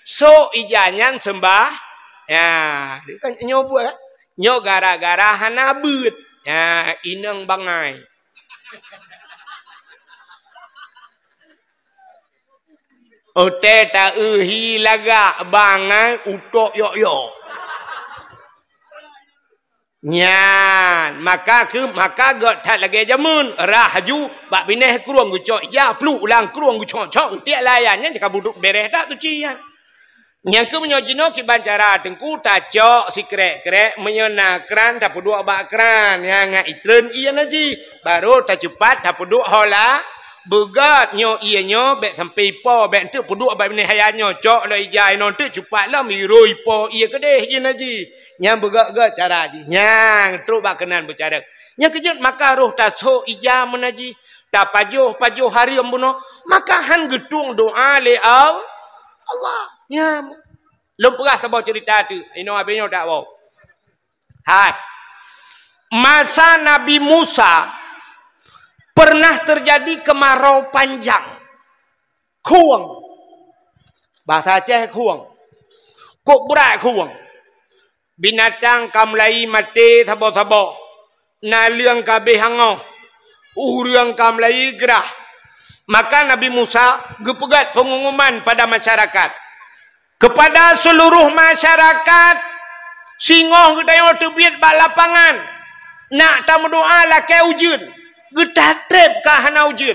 so ijanya sembah ya kan nyobuat nyo gara-gara hana beut ya inang bangai ote ta uhi laga bangai utok yo nyan maka gak tak lagi jamun rahaju bak bineh keruang gucok ya pluk ulang keruang gucok tiak layannya jika buduk bereh tak tu cian yang ke menyojino ki bancara tengku tacok si krek menyenakran tak peduk bak kran yang itren iya naji baru tak cepat tak peduk hola begat nyo iya nyo bek sampai po bek tu peduk bak bineh hayanyo cok lo ijai non tu cepat lah miroi po iya kedeh iya naji yang begak-gak cara di yang terus bak kenan bercara yang kejut maka roh taso ija menaji tak pajuh hari ambuno maka han gedung doa le Allah yang lumpah sebab cerita tu ino abinyo tak wow hai masa Nabi Musa pernah terjadi kemarau panjang kuang bahasa Aceh kuang kok berat kuang binatang kamlai mati sabo-sabo na liang kabeh hangoh urang kamlai gerah maka Nabi Musa gepegat pengumuman pada masyarakat kepada seluruh masyarakat singoh gedayo tebiat bak lapangan nak tamu doa lah ke ujun getatrep ka hana ujun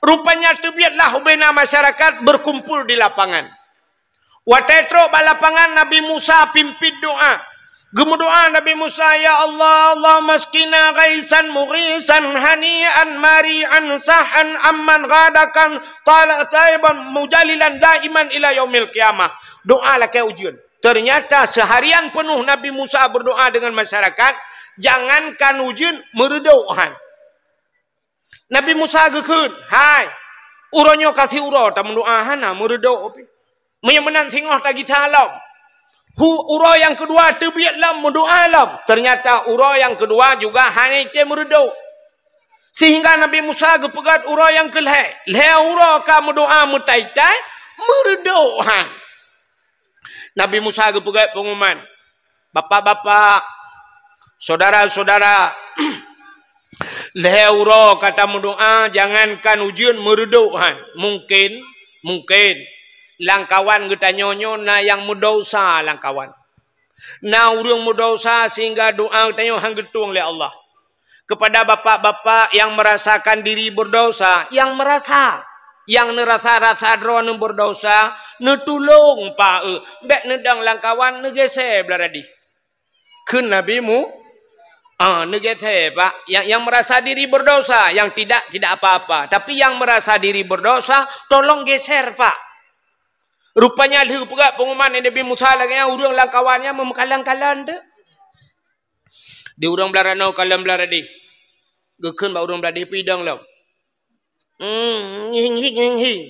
rupanya tebiatlah ubena masyarakat berkumpul di lapangan watetro balapangan Nabi Musa pimpin doa. Gemudoa Nabi Musa ya Allah Allah maskina ghaisan mughisan hanian mari'an sahan amman ghadakan talak taiban mujalilan daiman ila yaumil qiyamah. Doa lah ke ujian. Ternyata seharian penuh Nabi Musa berdoa dengan masyarakat, jangankan ujian meredauhan. Nabi Musa gekun, hai uronyo kasih uro tak mendoa hana meredau opi. Menyemenan singoh tagi salam. Uro yang kedua terbiatlah mendoa alam. Ternyata uro yang kedua juga hanya meredau. Sehingga Nabi Musa gepegat uro yang kelih. Leh uro ka mendoa mutai-tai meredau. Nabi Musa gepegat pengumuman. Bapak-bapak, saudara-saudara, leh uro kata mendoa jangankan ujian meredau. Mungkin langkawan kita nyonyo na yang mudosa langkawan. Na urang mudosa sehingga doa kita hang getung oleh Allah. Kepada bapak-bapak yang merasakan diri berdosa, yang nerasa drone berdosa, netulung pa bek nedang langkawan negese belaradi. Kun nabimu negese pak yang merasa diri berdosa, yang tidak apa-apa, tapi yang merasa diri berdosa tolong geser pak. Rupanya lihat pula pengumuman Nabi Musa lagi yang urang langkawannya memekalang-kalang tu. Di urang belarano kalam belaradi. Gekun ba urang beladi pidang lau. Hing.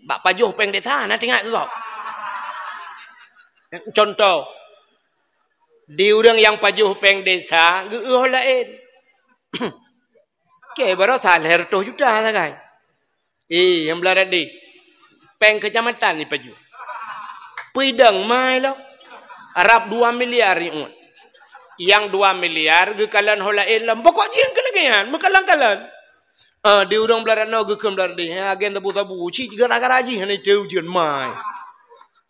Bak pajuh peng desa nak tengok ke kau. Contoh. Di urang yang pajuh peng desa, geuh lain. Ke baru salher tu juta sagai. Yang belaradi. Peng kecamatan ni paju. Pidang mai lah. Arab 2 miliar ni. Yang 2 miliar gekalan holain lah. Pokok yang kelagian. Mekalang-kalang. Di urang belarano gekam belaradi. Agen tabu-tabu. Cik gara-gara haji. Ini tujuan mai.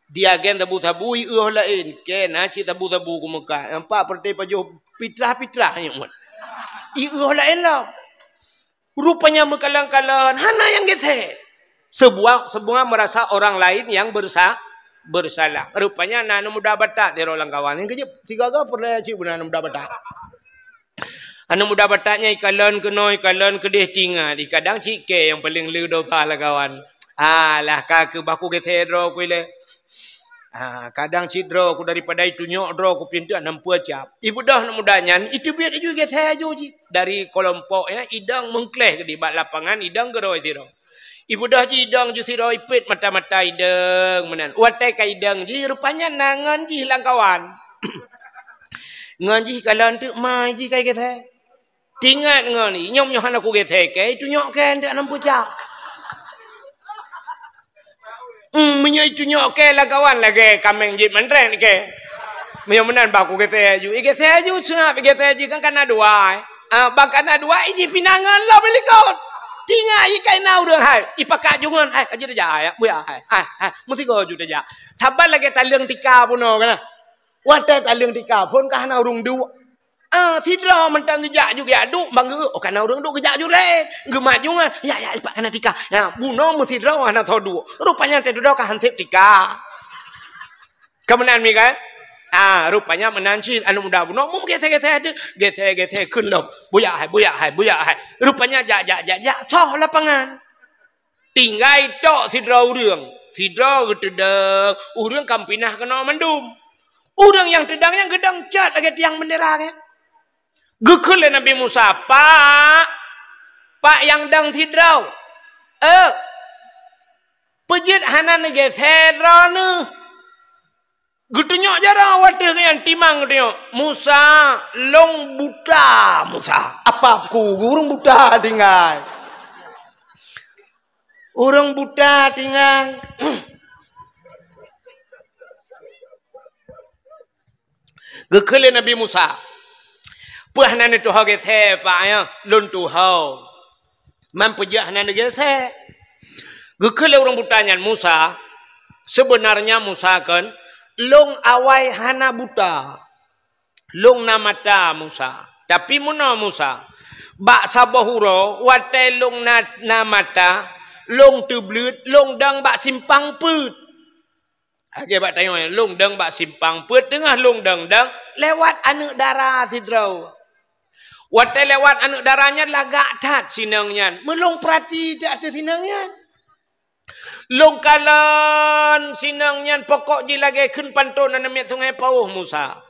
Di agen tabu-tabu. Holain. Kena cik tabu-tabu ke Mekah. Nampak perti paju. Pitrah-pitrah ni. Holain lah. Rupanya mekalang-kalang. Hana yang gete. Sebuah merasa orang lain yang bersalah. Rupanya anak muda batak tiro lang kawan. Yang kejap tiga ke pernah cik benar anak muda batak. Anak muda bataknya ikalan kenoi ikalan kedih tinggal. Kadang cik ke yang paling lu dosa lah kawan. Lah kaki baku ketero kuile. Kadang cidro aku daripada itu nyok dro aku pintu 60 cap. Ibu dah nak mudanya itu biar juga saya ji dari kelompoknya idang mengkleh ke di bak lapangan idang geroi tiro. Ibu dah ji idang ju tiro ipit mata-mata idang menan. Watai ka idang ji rupanya nangan ji hilang kawan. Ngan ji kalau tu mai ji kai kita. Tingat ngan ni nyom-nyohan aku kita ke itu nyok kan dak 60 cap. Punya itu nyok ke lah kawan lagi kameng jit mentren ke. Punya menan baku kita aju. Kita aju cengap kita aju kan kana dua. Bang kana dua iji pinangan lah beli kau. Tinggal ikai nau dah hai. Ipakak jungan hai aja dah ya. Buya hai. Mesti kau aju dah. Sabar lagi talung tika pun kan. Watai talung tika pun kah nau rung dua. Sidra mentang gejak juga aduk bang oh kana orang duk gejak juga gemak jungan ya ipak kana tika ya buno mu sidra ana thodu rupanya tedu ka hansip tika kemenan mi kan rupanya menancin anu muda buno mu gese-gese ada gese kunlop buya hai rupanya jak soh lapangan tinggai tok sidra gedeng urang kampinah kena mendum urang yang tedangnya gedang cat lagi tiang bendera kan. Gekul Nabi Musa, Pak yang dang sidrau. Pejit hana nege serana. Gutunyok jara wadah yang timang gutunyok. Musa long buta Musa. Apa aku urang buta tinggal. Urang buta tinggal. Gekul Nabi Musa. Puah nan tu hage the pa ya lun tu hau man pejah nan ge the gekele orang butanyan Musa sebenarnya Musa kan long awai hana buta long na mata Musa tapi muna Musa bak sabahuro watai long na mata long tu blut long dang bak simpang put age bak tanya long dang bak simpang put tengah long dang lewat anu darah sidrau. Watai lewat anak darahnya lagak tat sinangnya. Melong perhati tak ada sinangnya. Long kalan sinangnya pokok je lagi kun pantun anamiat sungai Pauh Musa.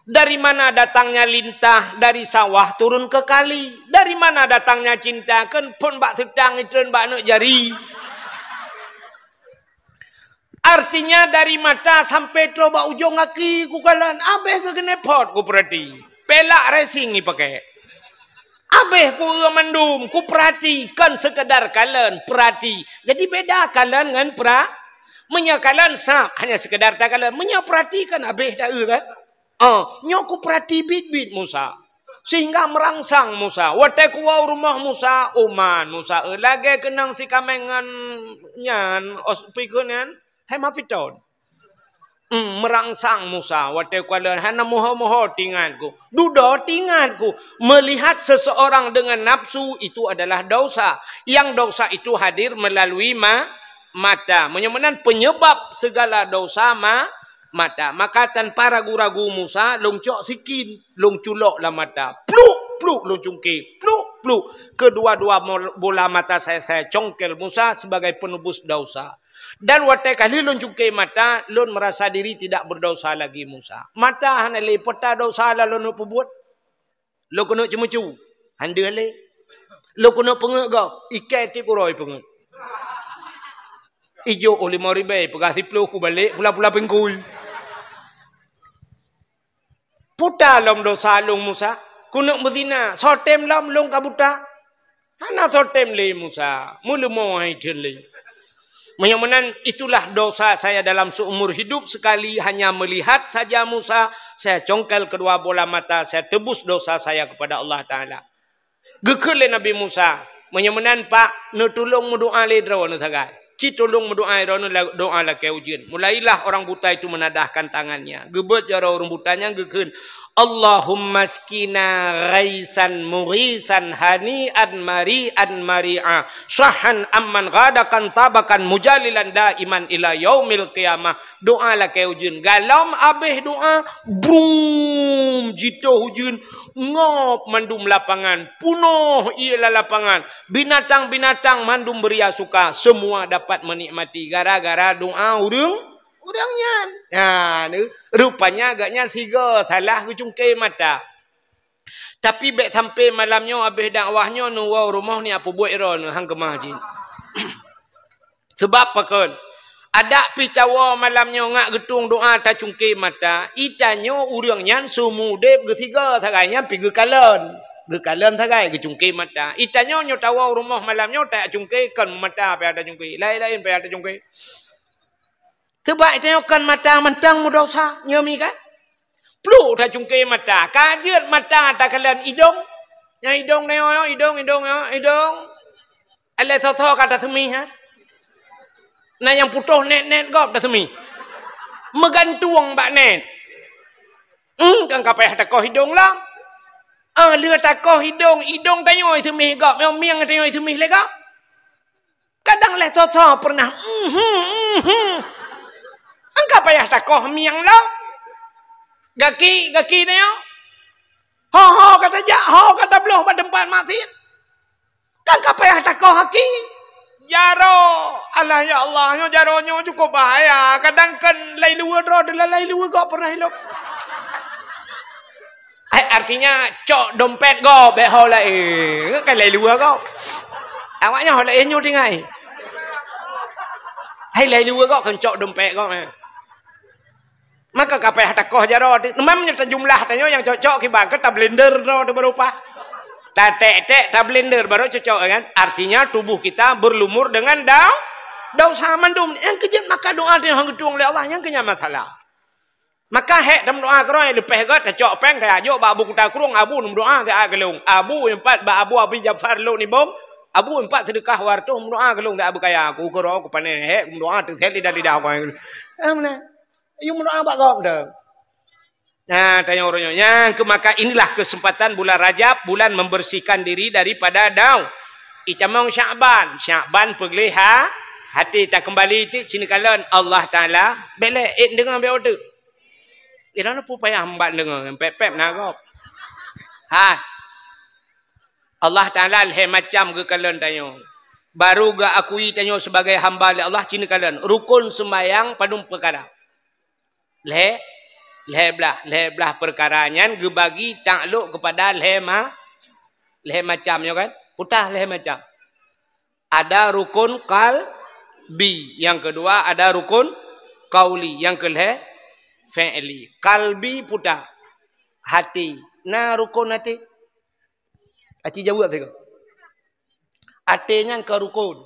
Dari mana datangnya lintah dari sawah turun ke kali. Dari mana datangnya cinta kan pun bak sedang itu bak nak jari. Artinya dari mata sampai coba ujung kaki ku kalan abeh ke kena pot ku perhati. Pelak racing ni pakai. Abeh ku mendum, ku perhatikan sekedar kalian perhati. Jadi beda kalian dengan menya kalian sah hanya sekedar tak kalian menya perhatikan abeh dah kan. Nyo ku perhati bit Musa. Sehingga merangsang Musa. Watai ku rumah Musa, Oman Musa lagi kenang si kamengan nyan ospikunyan hemafiton. Merangsang Musa watai kuala hana moho-moho tinganku dudo tinganku melihat seseorang dengan nafsu itu adalah dosa yang dosa itu hadir melalui mata menyamanan penyebab segala dosa mata maka tanpa ragu-ragu Musa longcok sikin longculok lah mata pluk long cungki pluk kedua-dua bola mata saya congkel Musa sebagai penebus dosa. Dan watai kali lun cukai mata, lun merasa diri tidak berdosa lagi Musa. Mata hana le peta dosa lah lun perbuat. Lo kena cemucu, handa le. Lo kena pengek kau, ikai tip uroi pengek. Ijo oleh maribai, pegah siploh ku balik, pula-pula pengkul. Puta lom dosa lung Musa, kuno berzina, sotem lom lung kabuta. Hana sotem le Musa, mulu mau haiden le. Menyamanan itulah dosa saya dalam seumur hidup sekali hanya melihat saja Musa, saya congkel kedua bola mata, saya tebus dosa saya kepada Allah Ta'ala. Gekele Nabi Musa, menyamanan Pak, nu tolong mendoa le draw nu sagai. Ci tolong mendoa draw nu doa la ke ujian. Mulailah orang buta itu menadahkan tangannya. Gebet jara orang butanya gekeun. Allahumma skina ghaisan mughisan hani'an mari'an mari'a sahan amman ghadakan tabakan mujalilan daiman ila yaumil qiyamah. Doa lah ke hujun. Galam habis doa, brum jito hujun ngop mandum lapangan, punuh ialah lapangan. Binatang-binatang mandum beria suka, semua dapat menikmati gara-gara doa urangnya. Rupanya agaknya 3 salah ke cungkir mata. Tapi baik sampai malamnya habis dakwahnya nu rumah ni apa buat era nu hang kemah jin. Sebab apa kan? Ada picawa malamnya ngak getung doa ta cungkir mata, itanyo urangnya sumudep ke 3 sagainya pi ge kalon. Ge kalon sagai ke cungkir mata. Itanyo nyo tawa rumah malamnya tak cungkir kan mata pe ada cungkir. Lain-lain pe ada cungkir. Sebab tengokkan mata mentang dosa nyomi kan. Peluk dah cungkir mata. Kajian mata tak kalian hidung. Yang hidung ni hidung. Alai soso kata semi ha. Nah yang putuh net gop dah semi. Megantung bak net. Kan kapai takoh hidung lah. Lừa takoh hidung tanyoi semi gop. Miang tanyoi semi le gop. Kadang le soso pernah angka payah takoh miang lah. Gaki ni yo. Ho kata jak, ho kata beloh pada tempat masin. Kan payah takoh haki. Jaro. Allah ya Allah, nyo jaronyo cukup bahaya. Kadang kan lai luar adalah lai luar kau pernah hidup. Artinya cok dompet kau beho lah kan lai luar kau. Awaknya ho lai nyo tingai. Hai lai luar kau kan cok dompet kau. Maka kapai takoh jaro memangnya jumlah tanyo yang cocok kibar ke ta blender ro berupa ta tek ta blender baru cocok kan. Artinya tubuh kita berlumur dengan dosa mandum yang kejut, maka doa dia hang gedung oleh Allah yang kenya masalah. Maka hek dam doa kro lepeh ga ta cok peng ta ajo ba abu kita kurung abu num doa ta gelung abu 4 ba abu abi Jafar lo ni bom abu 4 sedekah wartu doa gelung ta abu kaya aku kro aku pane hek doa tu sel lidah ko amna. Yung doa bak kau dah. Nah, tanya orangnya. Maka inilah kesempatan bulan Rajab, bulan membersihkan diri daripada daun. Itamong Sya'ban. Sya'ban pegliha hati tak kembali ti cini kalan Allah Taala bele dengan be order. Irana pu payah hamba dengan pep nagop. Allah Taala le macam ke kalan tanyo. Baru ga akui tanyo sebagai hamba Allah cini kalan rukun sembahyang padum perkara. Le belah perkaranya gebagi takluk kepada leh macamnya kan putah leh macam. Ada rukun kalbi, yang kedua ada rukun kauli, yang kelih fi'li. Kalbi putah hati. Nah rukun hati aci jawab tu. Hatinya ke rukun.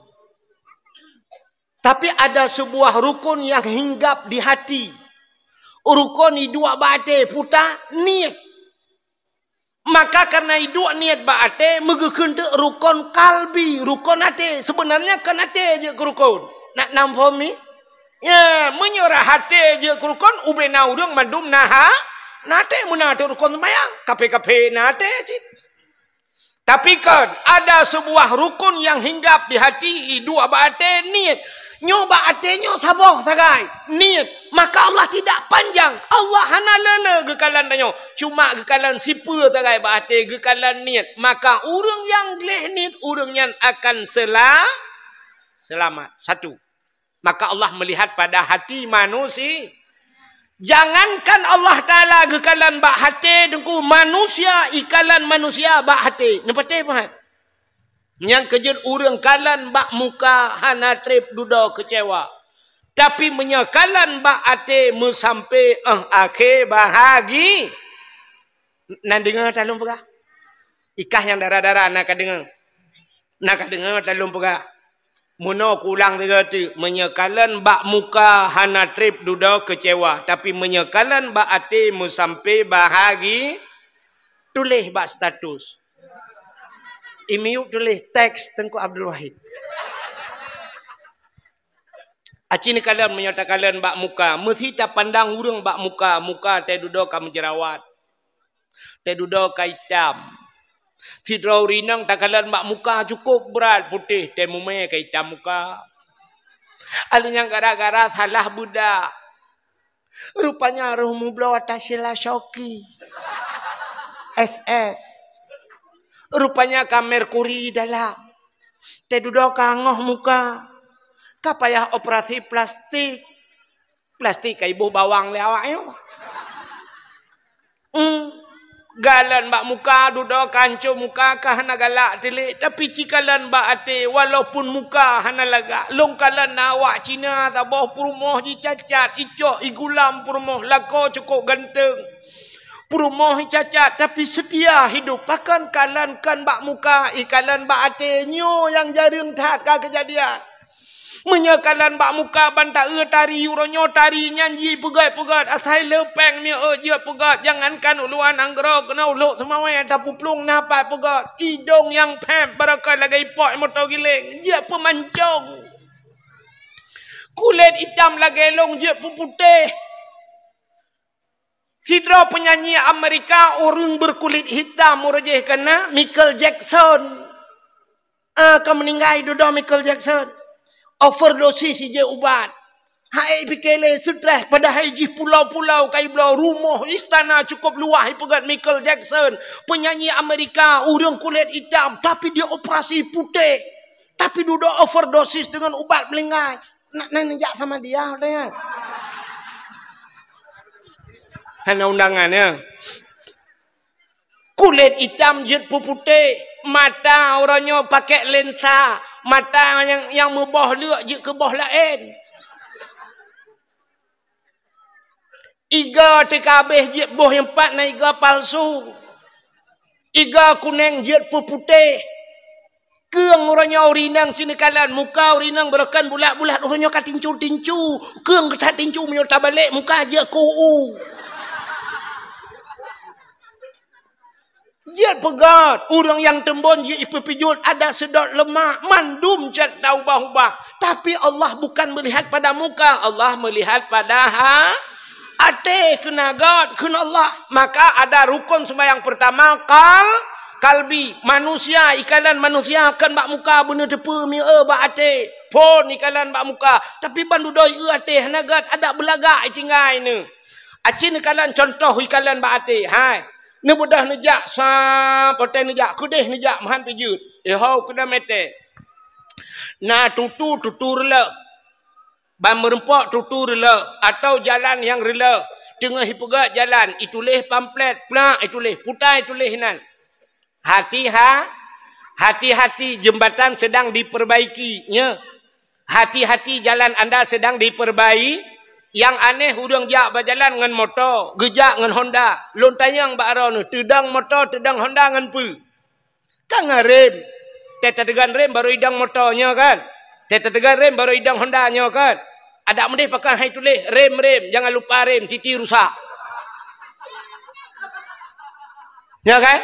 Tapi ada sebuah rukun yang hinggap di hati. Rukun idua bate puta niat. Maka karena idua niat bate megekun tu rukun kalbi, rukun hati. Sebenarnya kan hati je ke rukun. Nak nampomi? Ya, menyerah hati je ke rukun ubena urang mandum naha. Nate menate rukun sembahyang. Kape nate cik. Tapi kan ada sebuah rukun yang hinggap di hati idua bate niat. Nyoba hatinya sabar sagai niat, maka Allah tidak panjang. Allah hana lele gekalan tanyo, cuma gekalan sipa sagai ba hati gekalan niat. Maka urang yang gleh niat urang yang akan selamat. Satu. Maka Allah melihat pada hati manusia. Jangankan Allah Taala gekalan ba hati dengku manusia ikalan manusia ba hati. Nepate pahat. Yang kejut urang kalan bak muka hana trip duda kecewa. Tapi menyakalan bak ate mesampai akhir bahagi. Nak dengar talung pegah? Ikah yang darah-darah nak dengar. Nak dengar talung pegah? Muno kulang tiga tu. Menyakalan bak muka hana trip duda kecewa. Tapi menyakalan bak ate mesampai bahagi. Tulis bak status. Imiuk tulis teks Tengku Abdul Wahid. Aci ni kalian menyatakan kalian bak muka. Mesti tak pandang urang bak muka. Muka teh duduk kamu jerawat. Te duduk kaitam. Tidro rinang takalan mak muka cukup berat putih. Te mume kaitam muka. Alanya gara-gara salah budak. Rupanya rohmu belau atas sila syoki. SS. Rupanya ka merkuri dalam. Te duduk kangoh muka. Kapayah operasi plastik. Plastik kayak ibu bawang le awak yo. Galan bak muka duduk kancu muka kah hana galak telik. Tapi cikalan bak ate walaupun muka hana lagak. Longkalan awak Cina tabah perumoh di cacat. Icok igulam perumoh lako cukup ganteng. Perumoh cacat tapi setia hidup. Pakan kalan kan bak muka ikalan bak ate nyo yang jaring tat ka kejadian. Menyakalan bak muka bantak tari uronyo tari nyanyi pegat-pegat asai lepeng mi je pegat jangankan uluan anggera kena uluk semawai ada puplung napai pegat hidung yang pem barakah lagi pot motor giling je pemancong kulit hitam lagi long je putih. Sidra penyanyi Amerika orang berkulit hitam urajih kena Michael Jackson. Kamu meninggal duduk Michael Jackson. Overdosis je ubat. Hai pikele stres pada haji pulau-pulau kai belau rumah istana cukup luas pegat Michael Jackson. Penyanyi Amerika orang kulit hitam tapi dia operasi putih. Tapi duduk overdosis dengan ubat melingai. Nak nenjak sama dia dengan. Hana undangannya. Kulit hitam jet putih, mata orangnya pakai lensa. Mata yang membah lek je ke bah lain. Iga tekabeh je boh yang empat na iga palsu. Iga kuning je putih. Keung orangnya urinang sini kalan. Muka urinang berakan bulat-bulat. Orangnya kat tincu-tincu. Keung ketat tincu menyerta balik. Muka je kuu. Dia pegat. Orang yang tembon dia ipepijut. Ada sedot lemak. Mandum cat dah ubah-ubah. Tapi Allah bukan melihat pada muka. Allah melihat pada hati. Kena God. Kena Allah. Maka ada rukun sembahyang pertama. Kalbi. Manusia. Ikalan manusia akan bak muka. Benar tepa mi'a bak hati. Pon ikalan bak muka. Tapi bandu doi hati. Kena God. Ada belagak tinggal ini. Acin ikalan contoh ikalan bak hati. Hai. Ni budah nejak sap hotel nejak kudeh nejak mahan pijut hau kena mete na tutu rela ban merempok tutu rela atau jalan yang rela tengah hipegat jalan itulah pamflet plak itulah putai itulah nan hati-hati jembatan sedang diperbaikinya hati-hati jalan anda sedang diperbaiki. Yang aneh hurung jak berjalan dengan motor, gejak dengan Honda. Lontayang bak arah ni, tedang motor, tedang Honda dengan pu. Kan ngarem. Teta tegan rem baru idang motornya kan. Teta tegan rem baru idang Hondanya kan. Ada mendih pakai hai tulis rem, jangan lupa rem, titi rusak. Ya kan?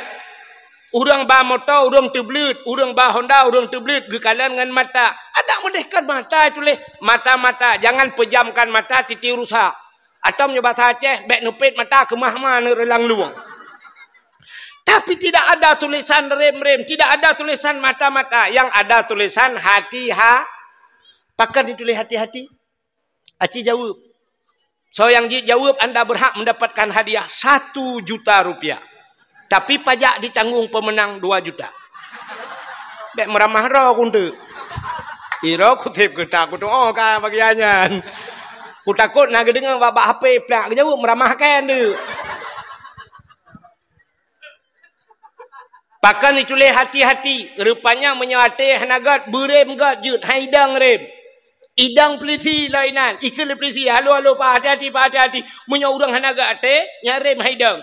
Urang ba motor, urang teblut, urang ba Honda, urang teblut, gekalan dengan mata. Ada mendihkan mata itu leh. Mata-mata, jangan pejamkan mata, titi rusak. Atau menyebab Aceh, bek nupit mata kemah-mah relang luang. Tapi tidak ada tulisan rem, tidak ada tulisan mata-mata. Yang ada tulisan hati-hati. Pakai ditulis hati-hati. Aci jawab. So yang jawab anda berhak mendapatkan hadiah 1 juta rupiah. Tapi pajak ditanggung pemenang 2 juta. Bek meramah roh kuntu. Iro kutip kita kutu oh kan bagiannya. Ku takut nak dengar babak HP plak jauh meramahkan tu. Pakan itulah hati-hati. Rupanya menyate hanagat berem gat jut haidang rem. Idang polisi lainan. Ikut polisi. Halo pak hati-hati pak hati-hati. Munya urang hanagat ate nyarem haidang.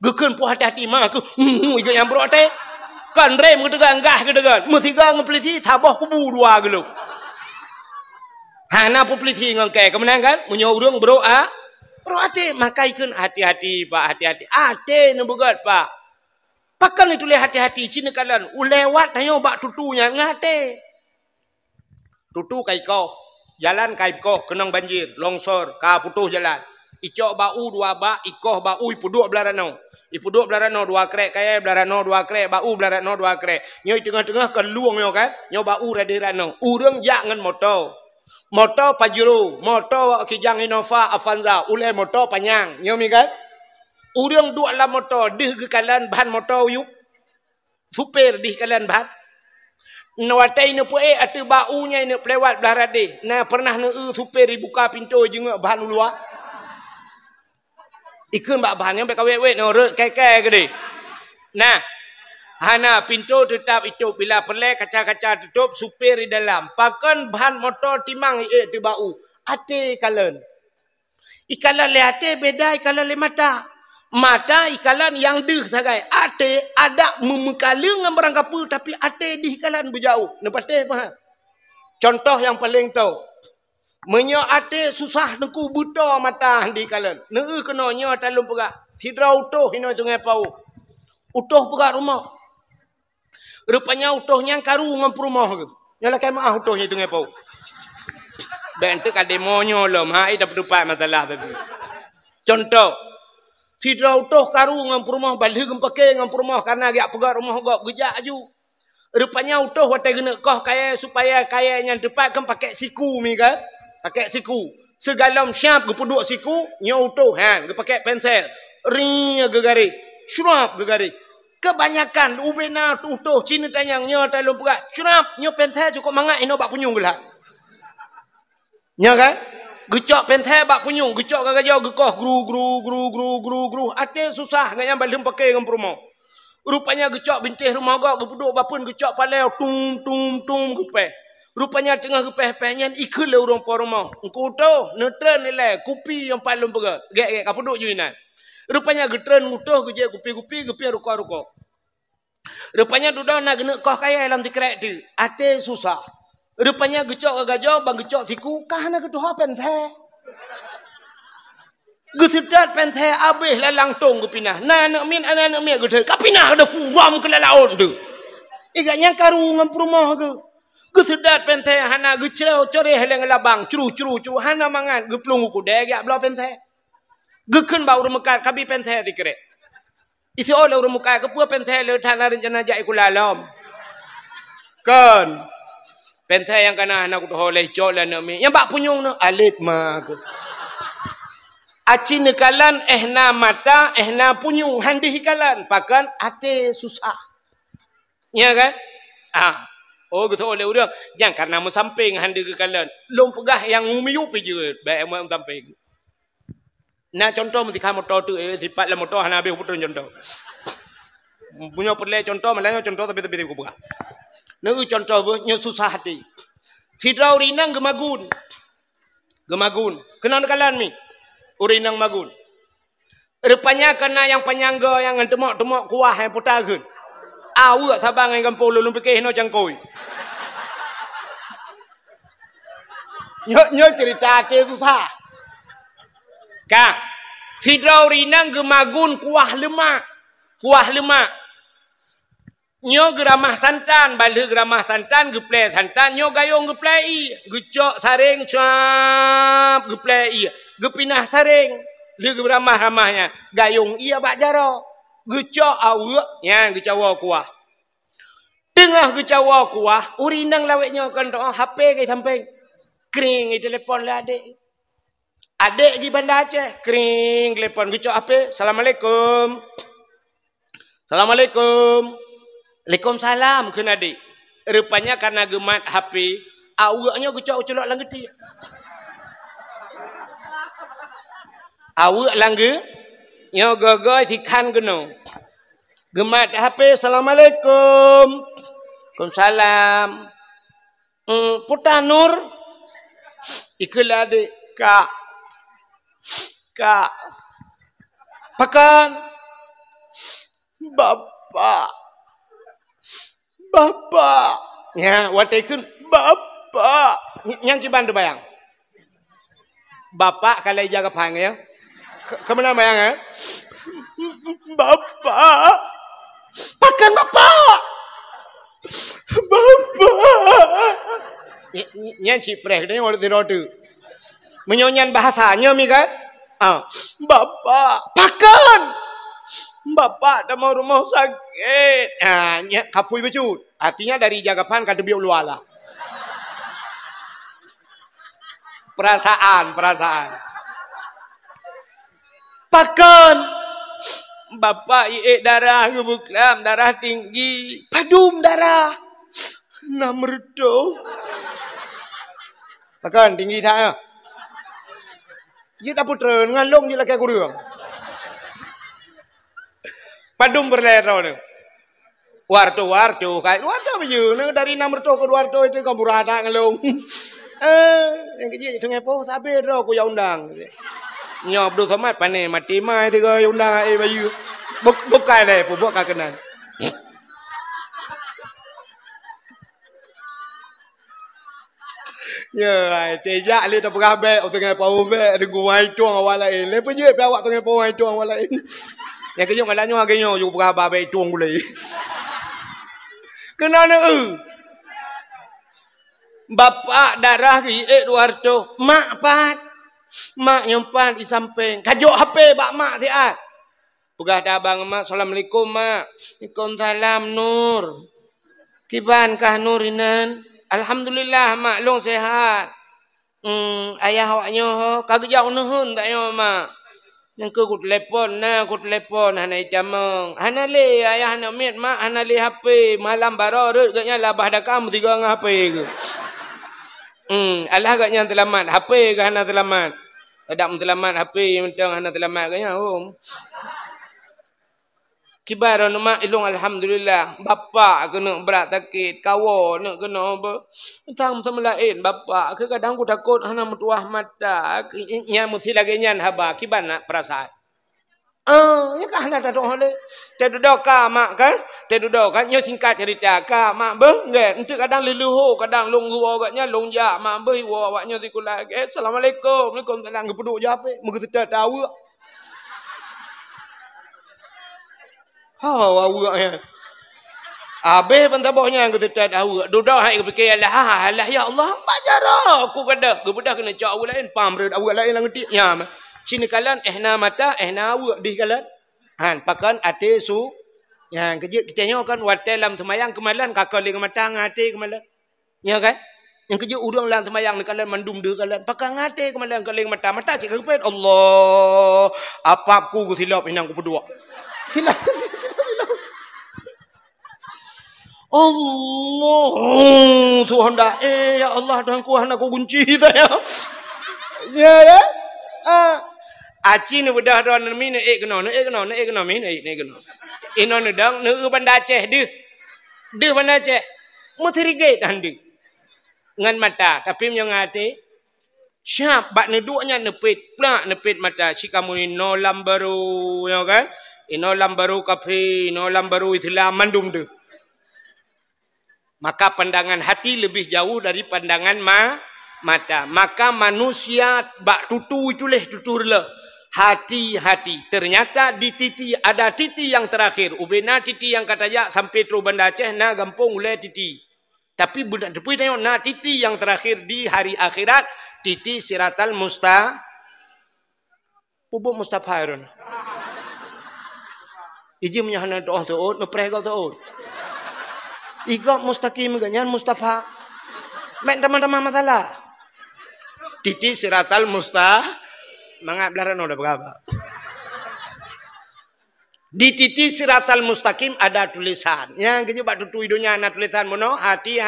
Gekun pu hati-hati mah aku. Ikut yang bro ate. Kan rem ketegan gah ketegan. Mestiga ngepolisi sabah kubu 2 geluk. Hana pu polisi ngengke kemenang kan? Munya urang bro bro ate maka ikun hati-hati pak hati-hati. Ate nembegat pak. Pakan itu lihat hati-hati cina kalan. Ulewat tanya bak tutunya ngate. Tutu kai kau. Jalan kai kau kenang banjir, longsor, ka putuh jalan. Icok bau dua bak, ikoh bau ipuduk belarano. Ipuduk belarano dua krek kaya belarano dua krek, bau belarano dua krek. Nyo tengah-tengah ke luang nyo kan. Nyo bau radirano. Urang jak ngan motor. Motor Pajero, motor Kijang Innova Avanza, ulai motor panjang. Nyo mi kan. Urang duk dalam motor, dih ke kalan bahan motor yuk. Supir dih kalan bahan. Nawatai ni puai atu baunya ni pelewat belah radih. Nah pernah ne supir dibuka pintu jenguk bahan luar. Ikun bak bahan yang berkawet-wet no kai-kai ke dia. Nah, hana pintu tetap itu bila pelai kaca-kaca tutup supir di dalam. Pakan bahan motor timang tu bau. Ate kalan. Ikalan le ate beda ikalan le mata. Mata ikalan yang deh sagai. Ate ada memekala dengan barang kapu tapi ate di ikalan berjauh. Nampak te faham? Contoh yang paling tahu. Menyo ate susah nengku buta mata di kalan. Neu kena nyo talung perak. Sidra utuh hino sungai pau. Utuh perak rumah. Rupanya utuhnya karu ngam rumah ke. Nyala kai maah utuhnya sungai pau. Dan tu kan demonyo lom. Ha ida berdepan masalah tadi. Contoh. Sidra utuh karu ngam rumah balih gem pakai ngam rumah karena agak perak rumah gak gejak aju. Rupanya utuh watai kena koh kaya supaya kaya yang depan kan pakai siku mi kan. Pakai siku. Segalam siap ke puduk siku. Nyo utuh. Ha, ke pakai pensel. Ring ke garis. Syurap ke garis. Kebanyakan ubena utuh. Cina tanyang. Nyo talung perak. Syurap. Nyo pensel cukup mangat. Ino bak punyung gelah. Nyo kan? Gecok pensel bak punyung. Gecok gajau gekoh. Gru. Ate susah. Ngayang balim pakai dengan perumah. Rupanya gecok bintih rumah gak. Gepuduk bapun gecok paleo. Tum. Gepeh. Rupanya tengah gepeh-pehnya ikut le urang po rumah. Engko tu neutron nilai kopi yang paling berat. Gek kapu duk juinan. Rupanya getren ngutuh gejek kopi gepi ruko-ruko. Rupanya duduk nak gena koh kaya dalam tikrek tu. Ate susah. Rupanya gecok gajau bang gecok siku kahana ketuha pensel. Gesedat pensel abih lalang tong kepinah. Nah nak min anak min gedet. Kapinah ada kuram ke laun tu. Igaknya karu ngam rumah ke. Gesedat pensel hana gecau coreh leng labang curu hana mangan geplung ku deg ya blau pensel. Geken bau remekat kabi pensel tikrek. Isi oleh remekat ke pua pensel le thana rencana jai ku lalom. Kan. Pensel yang kana hana ku holeh cok la nak mi. Yang bak punyung no alit ma ke. Aci nekalan ehna mata ehna punyung handi hikalan pakan ate susah. Ya kan? Ah. Oh gitu oleh urang. Jangan karena mu samping handi ke kalan. Long pegah yang umiu pi je baik mu samping. Nah contoh mesti kamu motor tu sifat la motor hana habis putun contoh. Punya perle contoh malahnya contoh tapi ku pegah. Nah contoh bu nyo susah hati. Sidrau rinang gemagun. Kena kalan mi. Urinang magun. Rupanya kena yang penyangga yang temok kuah yang putagun. Awak sabang yang kampung lulung fikir no jangkoi. Nyo cerita ke susah. Kak, sidrau rinang gemagun kuah lemak. Nyo geramah santan, balik geramah santan, geplay santan, nyo gayung geplay, gecok saring cap, geplay, gepinah saring, le geramah-ramahnya, gayung iya bak jaro, gecok awak, ya gecawa kuah. Tengah gecawa kuah, urinang laweknya kan HP ke samping, kering telepon lah adik. Adik di Banda Aceh, kering telepon gecok HP, Assalamualaikum. Waalaikumsalam kena adik. Rupanya karena gemat HP, awaknya gecok celok langgeti. Awak langge, nyo gogoy sikan geno. Gemat HP, Assalamualaikum. Waalaikumsalam. Putar Nur. Ikulah adik, Kak. Pakan. Bapak. Ya, watakun bapak. Yang kiban tu bayang. Bapak kalau jaga pang ya. Kemana bayang ya? Bapak. Pakan bapak. Yang cipreh ni orang tirodu. Menyonyan bahasanya mi kan? Bapak, pakan. Bapak dah mau rumah sakit. Kapui becut. Artinya dari jagapan kata biar luar lah. Perasaan. Pakan. Bapak darah ke buklam, darah tinggi. Padum darah. Namrdo. Pakan tinggi tak ya? Dia tak putra, ngalung je lah kayak kurang. Padum berlero ni. Warto kayak warto baju. Dari Namrdo ke Warto itu kamu rata ngalung. Yang kecil sungai po tapi ro aku ya undang. Nyop du somat pane mati mai tu ke undang baju. Bukai le pubuk kakenan. Ya, tejak le tak berabe sungai po be dengu wai tuang awal lain. Le je pe awak sungai po wai tuang awal lain. Yang kecil malanyo agenyo ju berabe tuang gulai. Kenana Bapak darah ki Warto, mak pat. Mak nyempan di samping. Kajuk HP bak mak siat. Pegah dah abang mak, Assalamualaikum mak. Waalaikumsalam Nur. Kibankah Nur inan? Alhamdulillah mak long sehat. Ayah awaknya kagak jauh nuhun tak yo mak. Yang ku telefon hana itamang. Hana le ayah hana mit mak hana le HP malam baro rut gaknya labah dah kamu tiga ngah HP ke. Allah agaknya selamat. HP ke hana selamat? Tak selamat HP mentang hana selamat agaknya. Kibar mak ilung alhamdulillah. Bapak kena berat sakit, kawan nak kena apa? Entang sama lain bapak. Kadang aku takut hana metuah mata. Nya mesti lagi nyan haba kibar nak perasaan. Ya kan hana tak doh le. Tak duduk ka mak kan? Tak duduk kan nyo singkat cerita ka mak be ngan entu kadang leluhu kadang lunggu agaknya longjak mak be wa awaknya tikula. Assalamualaikum. Waalaikumsalam gepeduk je apa? Muka tak tahu. Awaknya. Habis pentabahnya aku tak tahu. Duduk hai fikir Allah ya Allah bajara aku kada. Gebedah kena cak awak lain pam red awak lain lang ngetik nya. Sini kalan ehna mata ehna awak di kalan. Han pakan ate su. Yang kejik kitanya kan watel dalam semayang kemalan kakak ling mata ngate kemalan. Ya kan? Yang kejik urang lang semayang ni kalan mandum de kalan. Pakan ngate kemalan kaling mata cik kepet Allah. Apa aku silap inang ku berdua. Silap. Allah Tuhan dah ya Allah dan ku hana ku kunci saya. Ya. Aci ni bedah don mi ne kena mi ne kena. Ino ne dang ne banda Aceh de banda Aceh. Mutirige dan de. Ngan mata tapi menyangate siap bak ne duanya nepit plak nepit mata si kamu ni no lambaru ya kan? Ino lambaru kafe, no lambaru Islam mandum de. Maka pandangan hati lebih jauh dari pandangan mata. Maka manusia bak tutu ituleh tutur le. Hati-hati. Ternyata di titi ada titi yang terakhir. Ubena titi yang kata ya sampai tru banda Aceh na gampung oleh titi. Tapi budak depui tengok na titi yang terakhir di hari akhirat titi siratal pubuk mustafharun. Iji menyahana doa tuut, nupreh kau tuut. Igak mustaqim ganyan Mustafa. Mek teman-teman masalah. Titi siratal mangat belaran udah berapa? Di titi siratal mustaqim ada tulisan. Yang kejebak tutu hidungnya ada tulisan mono hati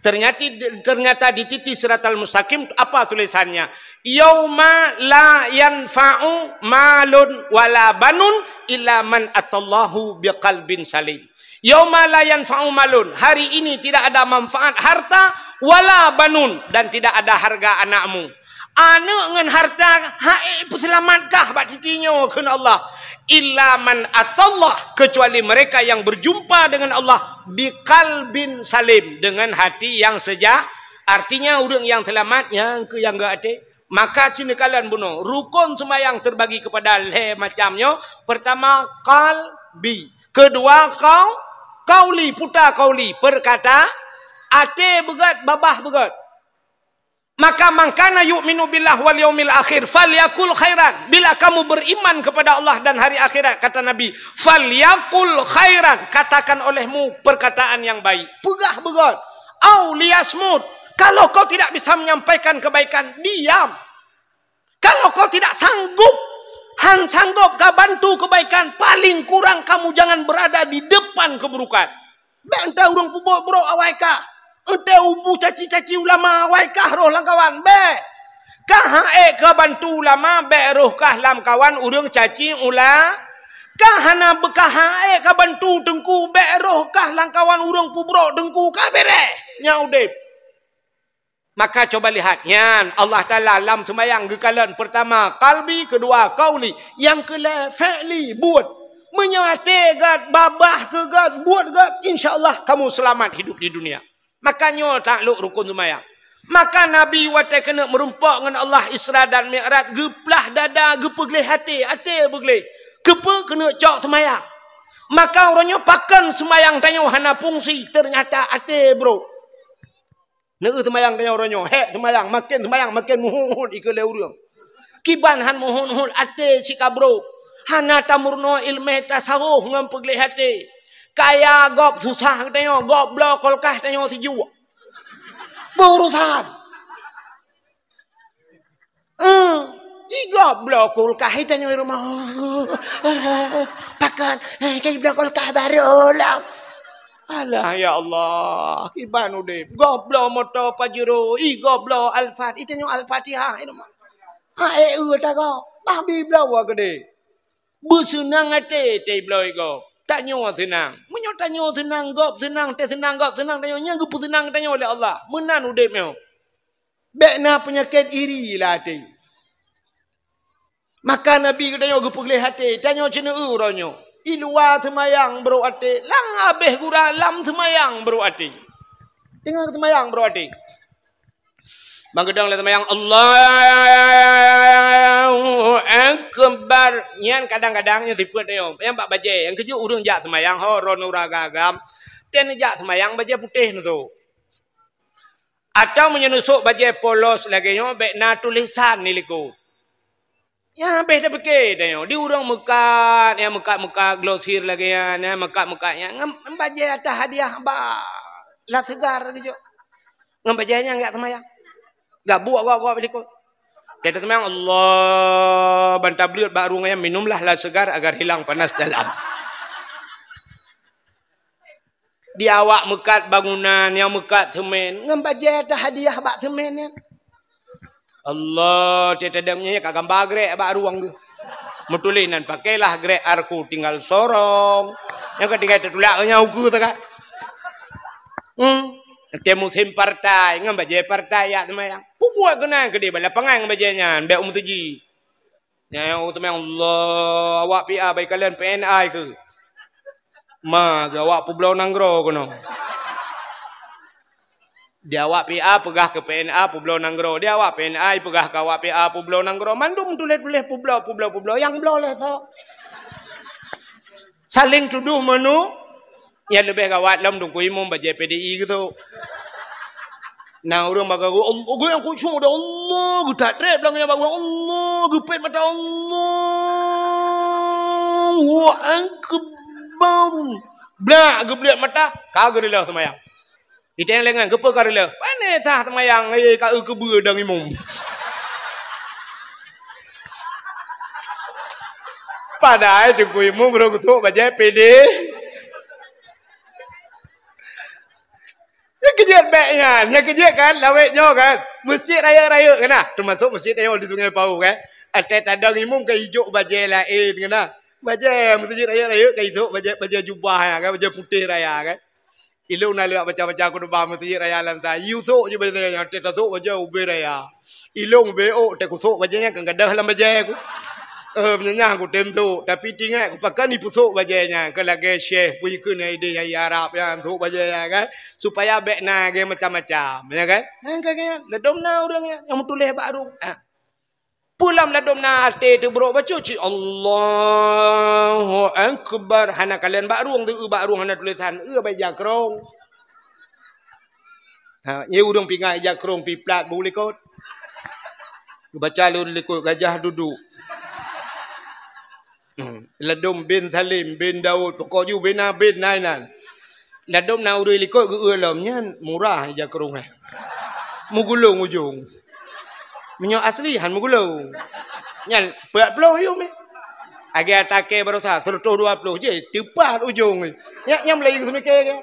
Ternyata di titi siratal mustaqim apa tulisannya? Yauma la yanfa'u malun wala banun illa man atallahu biqalbin salim. Yauma la yanfa'u malun. Hari ini tidak ada manfaat harta wala banun dan tidak ada harga anakmu. Anak dengan harta hae selamatkah bak titinya kepada Allah? Illa man atallah kecuali mereka yang berjumpa dengan Allah biqalbin salim dengan hati yang seja. Artinya orang yang selamat yang enggak ada. Maka sini kalian bunuh. Rukun sembahyang terbagi kepada le macamnya. Pertama qalbi. Kedua kauli puta kauli perkata ate begat babah begat. Maka mangkana yu'minu billah wal yaumil akhir falyakul khairan. Bila kamu beriman kepada Allah dan hari akhirat, kata Nabi, falyakul khairan, katakan olehmu perkataan yang baik. Pegah begot. Au liyasmut. Kalau kau tidak bisa menyampaikan kebaikan, diam. Kalau kau tidak sanggup, sanggup kau bantu kebaikan, paling kurang kamu jangan berada di depan keburukan. Bentang urang pubuk bro awai ka. Ente ubu caci-caci ulama awai kah roh lang kawan. Be. Kah ke bantu ulama be roh kah lam kawan urang caci ula. Kah hana bekah ka bantu dengku be roh kah lang kawan urang pubro dengku ka bere. Nya udip. Maka coba lihat, yan Allah Ta'ala dalam sembahyang gekalan pertama kalbi, kedua kauli, yang kelima fi'li, buat. Menyate gad, babah ke gad, buat gad, insya-Allah kamu selamat hidup di dunia. Makanya takluk rukun sembahyang. Maka Nabi watai kena merumpak dengan Allah Isra dan Mi'raj, geplah dada, gepegleh hati begleh. Gepe kena cok sembahyang. Maka orangnya pakan sembahyang tanya hana fungsi, ternyata hati bro. Neu sembahyang tanya orangnya, hek sembahyang, makin muhun ikele urang. Kiban han muhun ate cika bro. Hana tamurno ilmu tasawuf ngam pegleh hati. Kaya gop susah tanya, gop blok kolkah tanya siju. Berurusan. Igop blok kolkah tanya rumah. Pakan kaya blok kolkah baru lah. Alah ya Allah, kiban udip. Goblok motor Pajero, goblok Alfat. Itanya Al-Fatihah itu mah. Ta go. Babi blawa gede. Bersenang ate te bloi go. Tanya senang. Menyo tanya senang gop senang te senang gop senang tanya nya gupu senang tanya oleh Allah. Menan udip meo. Bekna penyakit iri lah ate. Maka Nabi katanya gupu leh hati, tanya cina uronyo. Iluwa semayang bro ate, lang abeh gura lam semayang bro ate. Tengah semayang bro ate. Bang gedang le semayang Allahu Akbar. Nyan kadang-kadang yang siput yo. Yang bak baje, yang keju urang jak semayang ho ron uraga gam. Ten jak semayang baje putih tu. Atau menyenusuk baje polos lagi yo bek na tulisan ni liku. Ya habis dah fikir tanya. Di orang Mekah, ya Mekah glosir lagi ya, Mekah ya. Ngam baje atas hadiah ba la segar gitu. Ngam bajenya enggak semayang. Enggak buat gua belikut. Dia semayang Allah bantah beliut baru ngaya minumlah la segar agar hilang panas dalam. Di awak mekat bangunan yang mekat semen, ngam baje atas hadiah bak semen ya. Allah tiada damnya kagak gambar grek bak ruang ke. Metulinan pakailah grek arku tinggal sorong. Yang ketiga tertulaknya uku tu kan. Nanti musim partai, ngam baje partai ya temayang. Pubuat kena ke dia lapangan bajanya, bek umtuji. Ya temayang Allah, awak PA baik kalian PNI ke. Ma, awak Pulau Nanggro kono. Dia awak PA pegah ke PNA Pulau Nanggro. Dia awak PNA pegah ke awak PA Pulau Nanggro. Mandum tulis-tulis Pulau yang boleh so. Saling tuduh menu yang lebih gawat dalam dungku imam baje PDI gitu. Nah orang bagagu gue yang kucung udah Allah gue tak trep bilangnya bagu Allah gepet mata Allah wa akbar blak gebliat mata kagak rela semayang. Itang lengan gepa karela. Pane sah semayang ka kebe dang imam. Padahal dengku imam bro kutuk baca PD. Yang kejut baiknya, yang kejut kan laweknya kan. Masjid raya-raya kan ah. Termasuk masjid yang di Sungai Pau kan. Atas tadang imam ke hijau baca lain kan ah. Baca masjid raya-raya ke hijau baca jubah kan, baca putih raya kan. Ilung nak lihat baca-baca aku dubah masjid raya alam ta. Yusuk je baca yang tak tasuk baca ubi raya. Ilung beo tak kusuk bacanya kan gadah dalam baca aku. Menyanyi aku tem tu. Tapi tinggal aku pakai ni pusuk bacanya. Kalau lagi syekh punya kena ide yang Arab yang tu baca kan. Supaya bekna ke macam-macam. Ya kan? Kan ledom na orangnya yang tulis baru. Pulang ladom na ate tu bro baca ci Allahu Akbar. Hana kalian baruang tu baruang hana tulisan baik jakrong. Ye urang pingai jakrong pi plat boleh kot. Baca lu likut gajah duduk. Ladum bin Salim bin Daud pokok ju bin Nainan. Ladum na urui likut ge lamnya murah je kerung. Mugulung ujung. Minyak asli han mugulung. Nyan 40 you me. Agi atake baru sah 120 je tepat ujung ni. Yang Melayu semikir ke.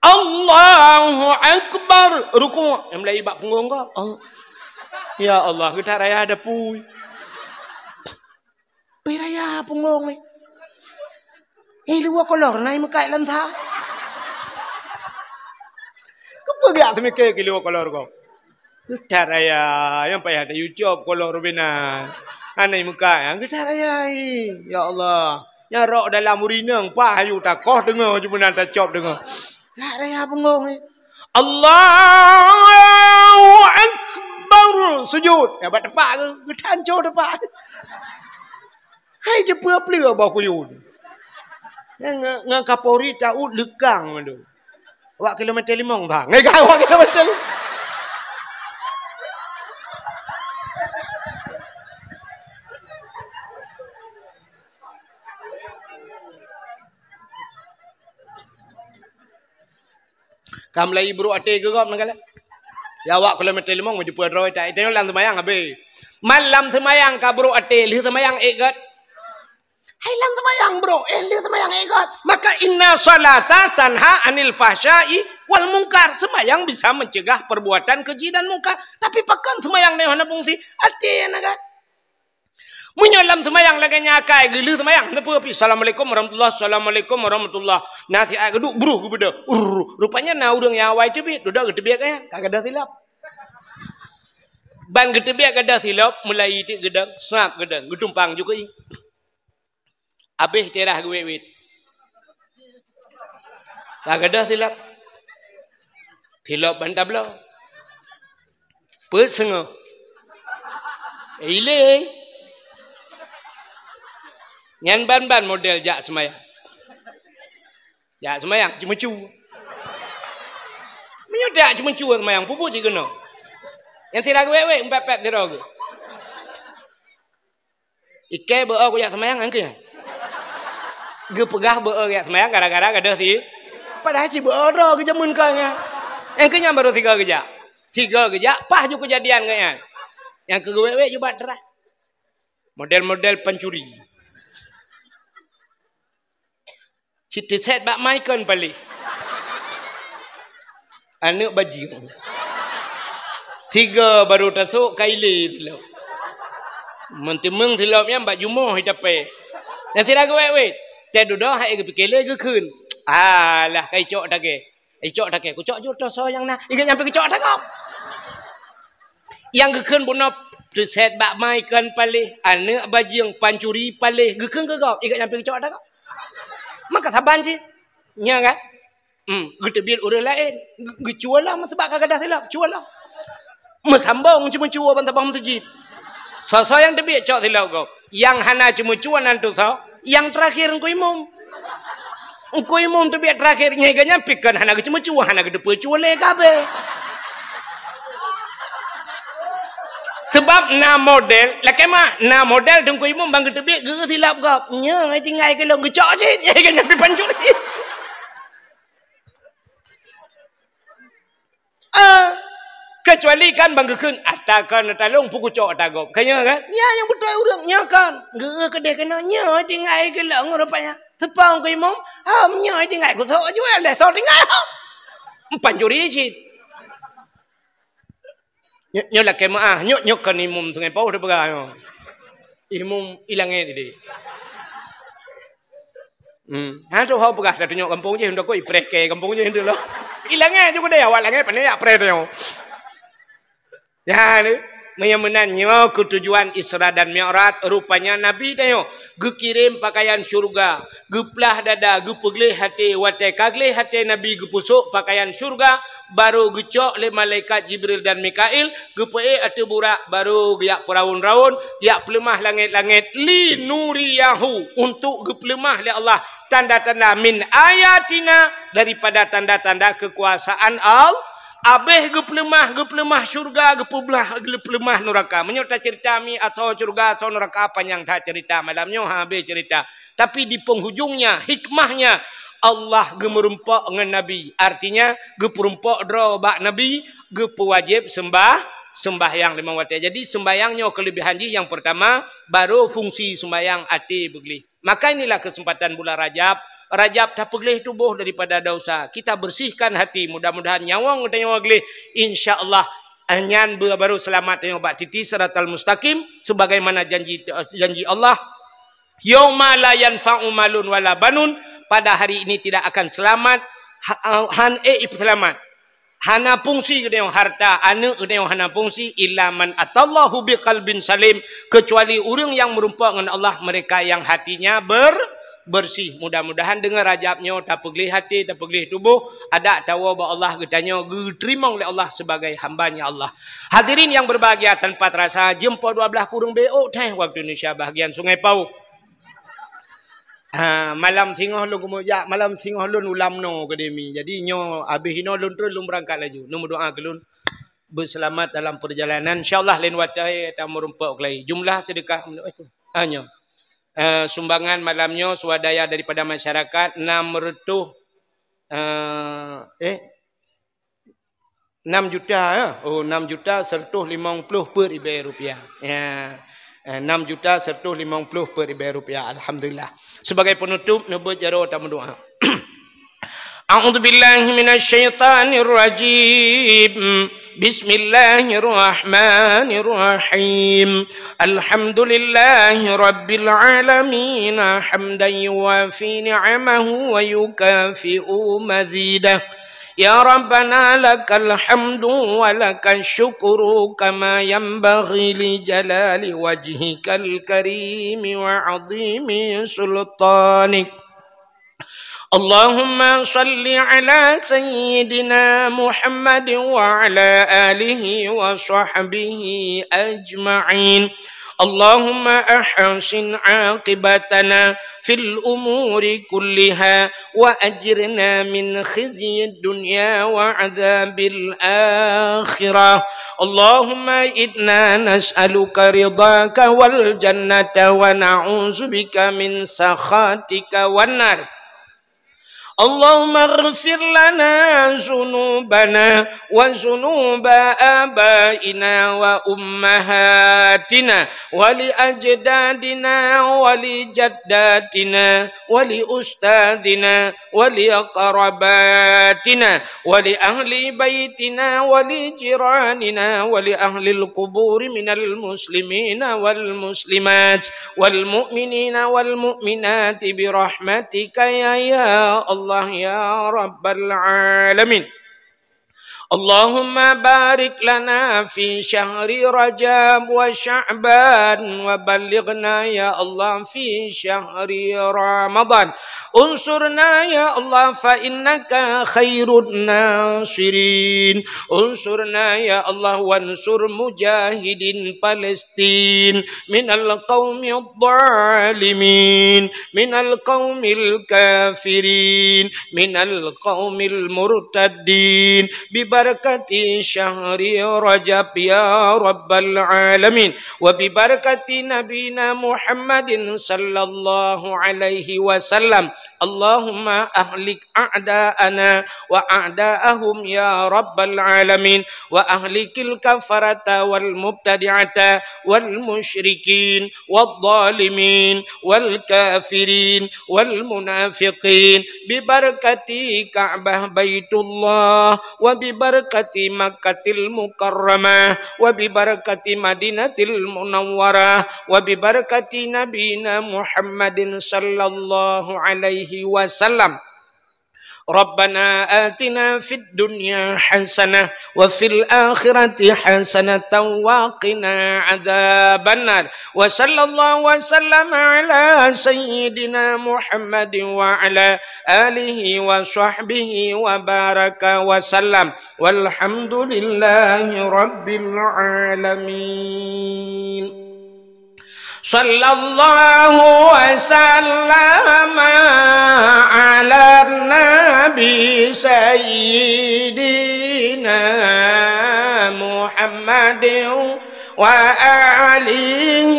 Allahu Akbar ruku' yang Melayu bak punggung kau. Ya Allah kita raya ada pui. Peraya punggung ni. Luar kolor naik mekai lantah. Kau gak semikir ke luar kolor kau. Kita raya yang payah ada YouTube kolor bina. Anai mekai yang kita raya. Ya Allah. Yang rok dalam murinang pah you tak koh dengar cuma nak cop dengar. Lah raya punggung ni. Allahu Akbar sujud. Ya bat tepak ke? Kita hancur tepak. Hai je pua-pua bawa kuyun. Yang Kapolri tahu lekang tu. Wak kilometer 5 bang. Ngai kau wak kilometer 5. Kam lai bro ate ke kau nangkala. Ya wak kilometer 5 mau jumpa droi tak. Tengok lam semayang abe. Malam semayang ka bro ate, li semayang egat. Hai lang semayang bro, li semayang egat. Maka inna salata tanha anil fahsya'i wal munkar. Semayang bisa mencegah perbuatan keji dan munkar. Tapi pakan semayang ni mana fungsi? Ate nagat. Menyolam semayang lagi nyakai gelu semayang apa pi assalamualaikum warahmatullahi assalamualaikum warahmatullahi nanti ai geduk bro gebeda rupanya na urang yang awai tebit dudak getebek kan kagak ada silap ban getebek kada silap mulai ti gedang snap gedang getumpang juga i abeh terah gewewit kagak ada silap bantabla pe sengo ile nyan ban model jak semayang. Jak semayang cuma cu. Menyodak cuma cu semayang pupu je kena. Yang sirah we empat sirah ke. Ikai beo ku jak semayang angke. Ge pegah beo jak semayang gara-gara kada si. Padahal ci beo ro ke jamun ka nya. Yang kenya baru 3 gejak. 3 gejak pah ju kejadian kaya. Yang ke we juga terah. Model-model pencuri. Kita set bak maikon balik. Anak bajing. 3 baru tasuk kaili tilap. Mentemeng tilapnya bak jumuh hitape. Yang tidak we. Teh dudah hai ke pikele ke kun. Alah kai cok take. Cok take ku cok ju dosa yang na. Ikan nyampe ke cok tak. Yang ke kun bunop set bak maikon balik. Anak bajing pancuri balik. Ke kun ke kau. Ikan nyampe ke cok tak. Maka saban sih, nya kan? Kita biar orang lain, jual lah, sebab kagak ada silap, jual lah. Mesambung cuma jual bantabang masjid. So yang terbiak cok silap kau, yang hana cuma jual nanti so, yang terakhir engkau imum terbiak terakhirnya ganya pikir hana cuma jual, hana kedepan jual leh kabe. Sebab na model, laki mah na model dengku imum bang ketebik ge silap gap. Nya ngai tinggal ke long gecok je, nya kan nyampe pancuri. Kecuali kan bang gekun atakan talung puku cok atagop. Kanya kan? Ya yang betul urang nya kan. Ge kedai kena nya tinggal ke long rupanya. Sepang ku imum, nya tinggal ku sok jual dah sok tinggal. Pancuri je. Nyok lah kemah nyok kan imum sungai pau dah pegang imum ilangnya ni deh. Ada hal pegang dah nyok kampung je hendak kau ipreh ke kampung je hendak lo ilangnya juga deh awal lagi pandai ya preh deh. Ya ni menyamenannya ketujuan Isra dan Mi'raj rupanya Nabi tayo gekirim pakaian syurga geplah dada gepegleh hati wate kagleh hati Nabi gepusuk pakaian syurga baru gecok le malaikat Jibril dan Mikail gepee atu burak baru giak peraun-raun giak pelemah langit-langit li nuriyahu untuk gepelemah le Allah tanda-tanda min ayatina daripada tanda-tanda kekuasaan Abeh gepelemah syurga, gepelemah neraka. Menyo tak cerita mi asal syurga, asal neraka panjang tak cerita malamnya habis cerita. Tapi di penghujungnya, hikmahnya Allah gemerumpak dengan Nabi. Artinya geperumpak drobak Nabi, gepewajib sembahyang 5 waktu. Jadi sembahyangnya kelebihan yang pertama, baru fungsi sembahyang hati begli. Maka inilah kesempatan bulan Rajab. Rajab tak pelih tubuh daripada dosa. Kita bersihkan hati. Mudah-mudahan nyawang kita nyawa gelih. InsyaAllah anyan baru selamat yang bak titi siratal mustaqim. Sebagaimana janji Allah. Yauma la yanfa'u malun wala banun. Pada hari ini tidak akan selamat. Selamat. Hana fungsi kita yang harta. Anak kita yang hana fungsi. Illa man atallahu biqalbin salim. Kecuali orang yang merumpak dengan Allah. Mereka yang hatinya bersih. Mudah-mudahan dengan Rajabnya tak pergi hati, tak pergi tubuh, ada tahu bahawa Allah katanya diterima oleh Allah sebagai hambanya Allah. Hadirin yang berbahagia, tanpa terasa jumpa 12 kurung BO teh waktu Indonesia bahagian Sungai Pau. Malam singoh lu kemuja, malam singoh lun ulam no akademi. Jadi nyo habis ino lun terus lun berangkat laju. Nu doa ke lun berselamat dalam perjalanan. Insyaallah lain watai ta merumpak lagi. Jumlah sedekah hanya sumbangan malamnya swadaya daripada masyarakat 6 juta ya. Oh 6 juta 150 per rupiah. Ya. 6 juta 150 per rupiah. Alhamdulillah. Sebagai penutup nebut jaro tamu doa. A'udzu billahi minasyaitonir rajim. Bismillahirrahmanirrahim. Alhamdulillahi rabbil alamin hamdan yuwafi ni'amahu wa yukafi'u mazidah. Ya Rabbana lakal hamdu wa lakal syukru kama yanbaghi li jalali wajhikal karim wa 'azimi sultanik. Allahumma salli ala sayyidina Muhammad wa ala alihi wa sahbihi ajma'in. Allahumma ahsin aqibatana fil umuri kulliha wa ajirna min khizyid dunya wa adzabil akhirah. Allahumma inna nas'aluka ridhaka wal jannata wa na'udzubika min sakhatika wan nar. Allahumma ighfir lana zunubana wa zunuba abaina wa ummahatina wa li ajdadina wa li jaddatina wa li ustadina wa li aqrabatina wa li ahli baitina wa li jiranina wa li ahli al-qubur minal muslimina wal muslimat wal mu'minina wal mu'minati bi rahmatika ya Allah ya Rabbal Alamin. Allahumma barik lana fi syahri Rajab wa Sya'ban wa ballighna ya Allah fi syahri Ramadan. Unsurna ya Allah fa innaka khairun nasirin. Unsurna ya Allah wansur mujahidin Palestin minal qaumil zalimin minal qaumil kafirin minal qaumil murtaddin bibarakati syahri Rajab ya Rabbal Alamin wa bibarakati nabina Muhammadin sallallahu alaihi wasallam. Allahumma ahlik a'da'ana wa a'da'ahum ya Rabbal Alamin wa ahlikil kafarata wal mubtadi'ata wal musyrikin wal zalimin wal kafirin wal munafiqin bibarakati Ka'bah Baitullah wa bibarakati Makkatil Mukarramah wa bibarakati Madinatil Munawwarah wa bibarakati nabina Muhammadin sallallahu alaihi wasallam. Rabbana atina fid dunya hasanah wa fil akhirati hasanatan wa qina adzabannar. Wa sallallahu wa sallama ala sayyidina Muhammadin wa ala alihi wa sahbihi wa baraka wa sallam. Walhamdulillahi rabbil alamin. Sallallahu wa sallama ala nabi sayyidina محمد وآله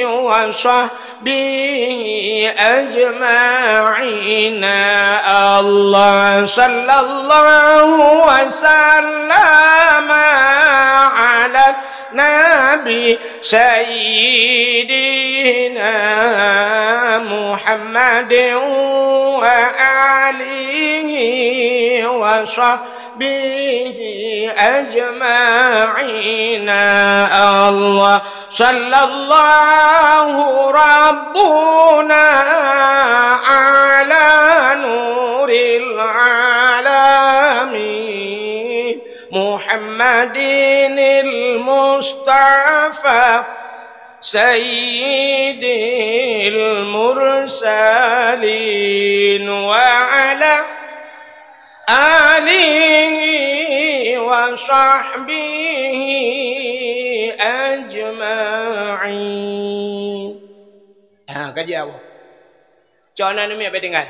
وصحبه أجمعين الله صلى الله وسلم على النبي سيدنا محمد وآله وصحبه أجمعين الله صلى الله ربنا على نور العالمين محمد المصطفى سيد المرسلين وعلى آله وصحبه أجمعين. Kaji apa? Jangan ni apa tinggal?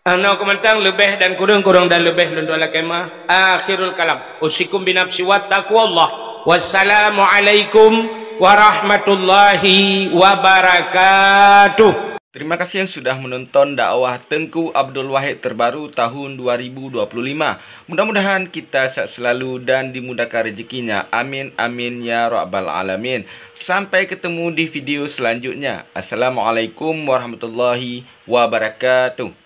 Ana komentang lebih dan kurang dan lebih lundula kemah. Akhirul kalam. Usikum binafsi wa taqwallah. Wassalamualaikum warahmatullahi wabarakatuh. Terima kasih yang sudah menonton dakwah Tengku Abdul Wahid terbaru tahun 2025. Mudah-mudahan kita sehat selalu dan dimudahkan rezekinya. Amin amin ya rabbal alamin. Sampai ketemu di video selanjutnya. Assalamualaikum warahmatullahi wabarakatuh.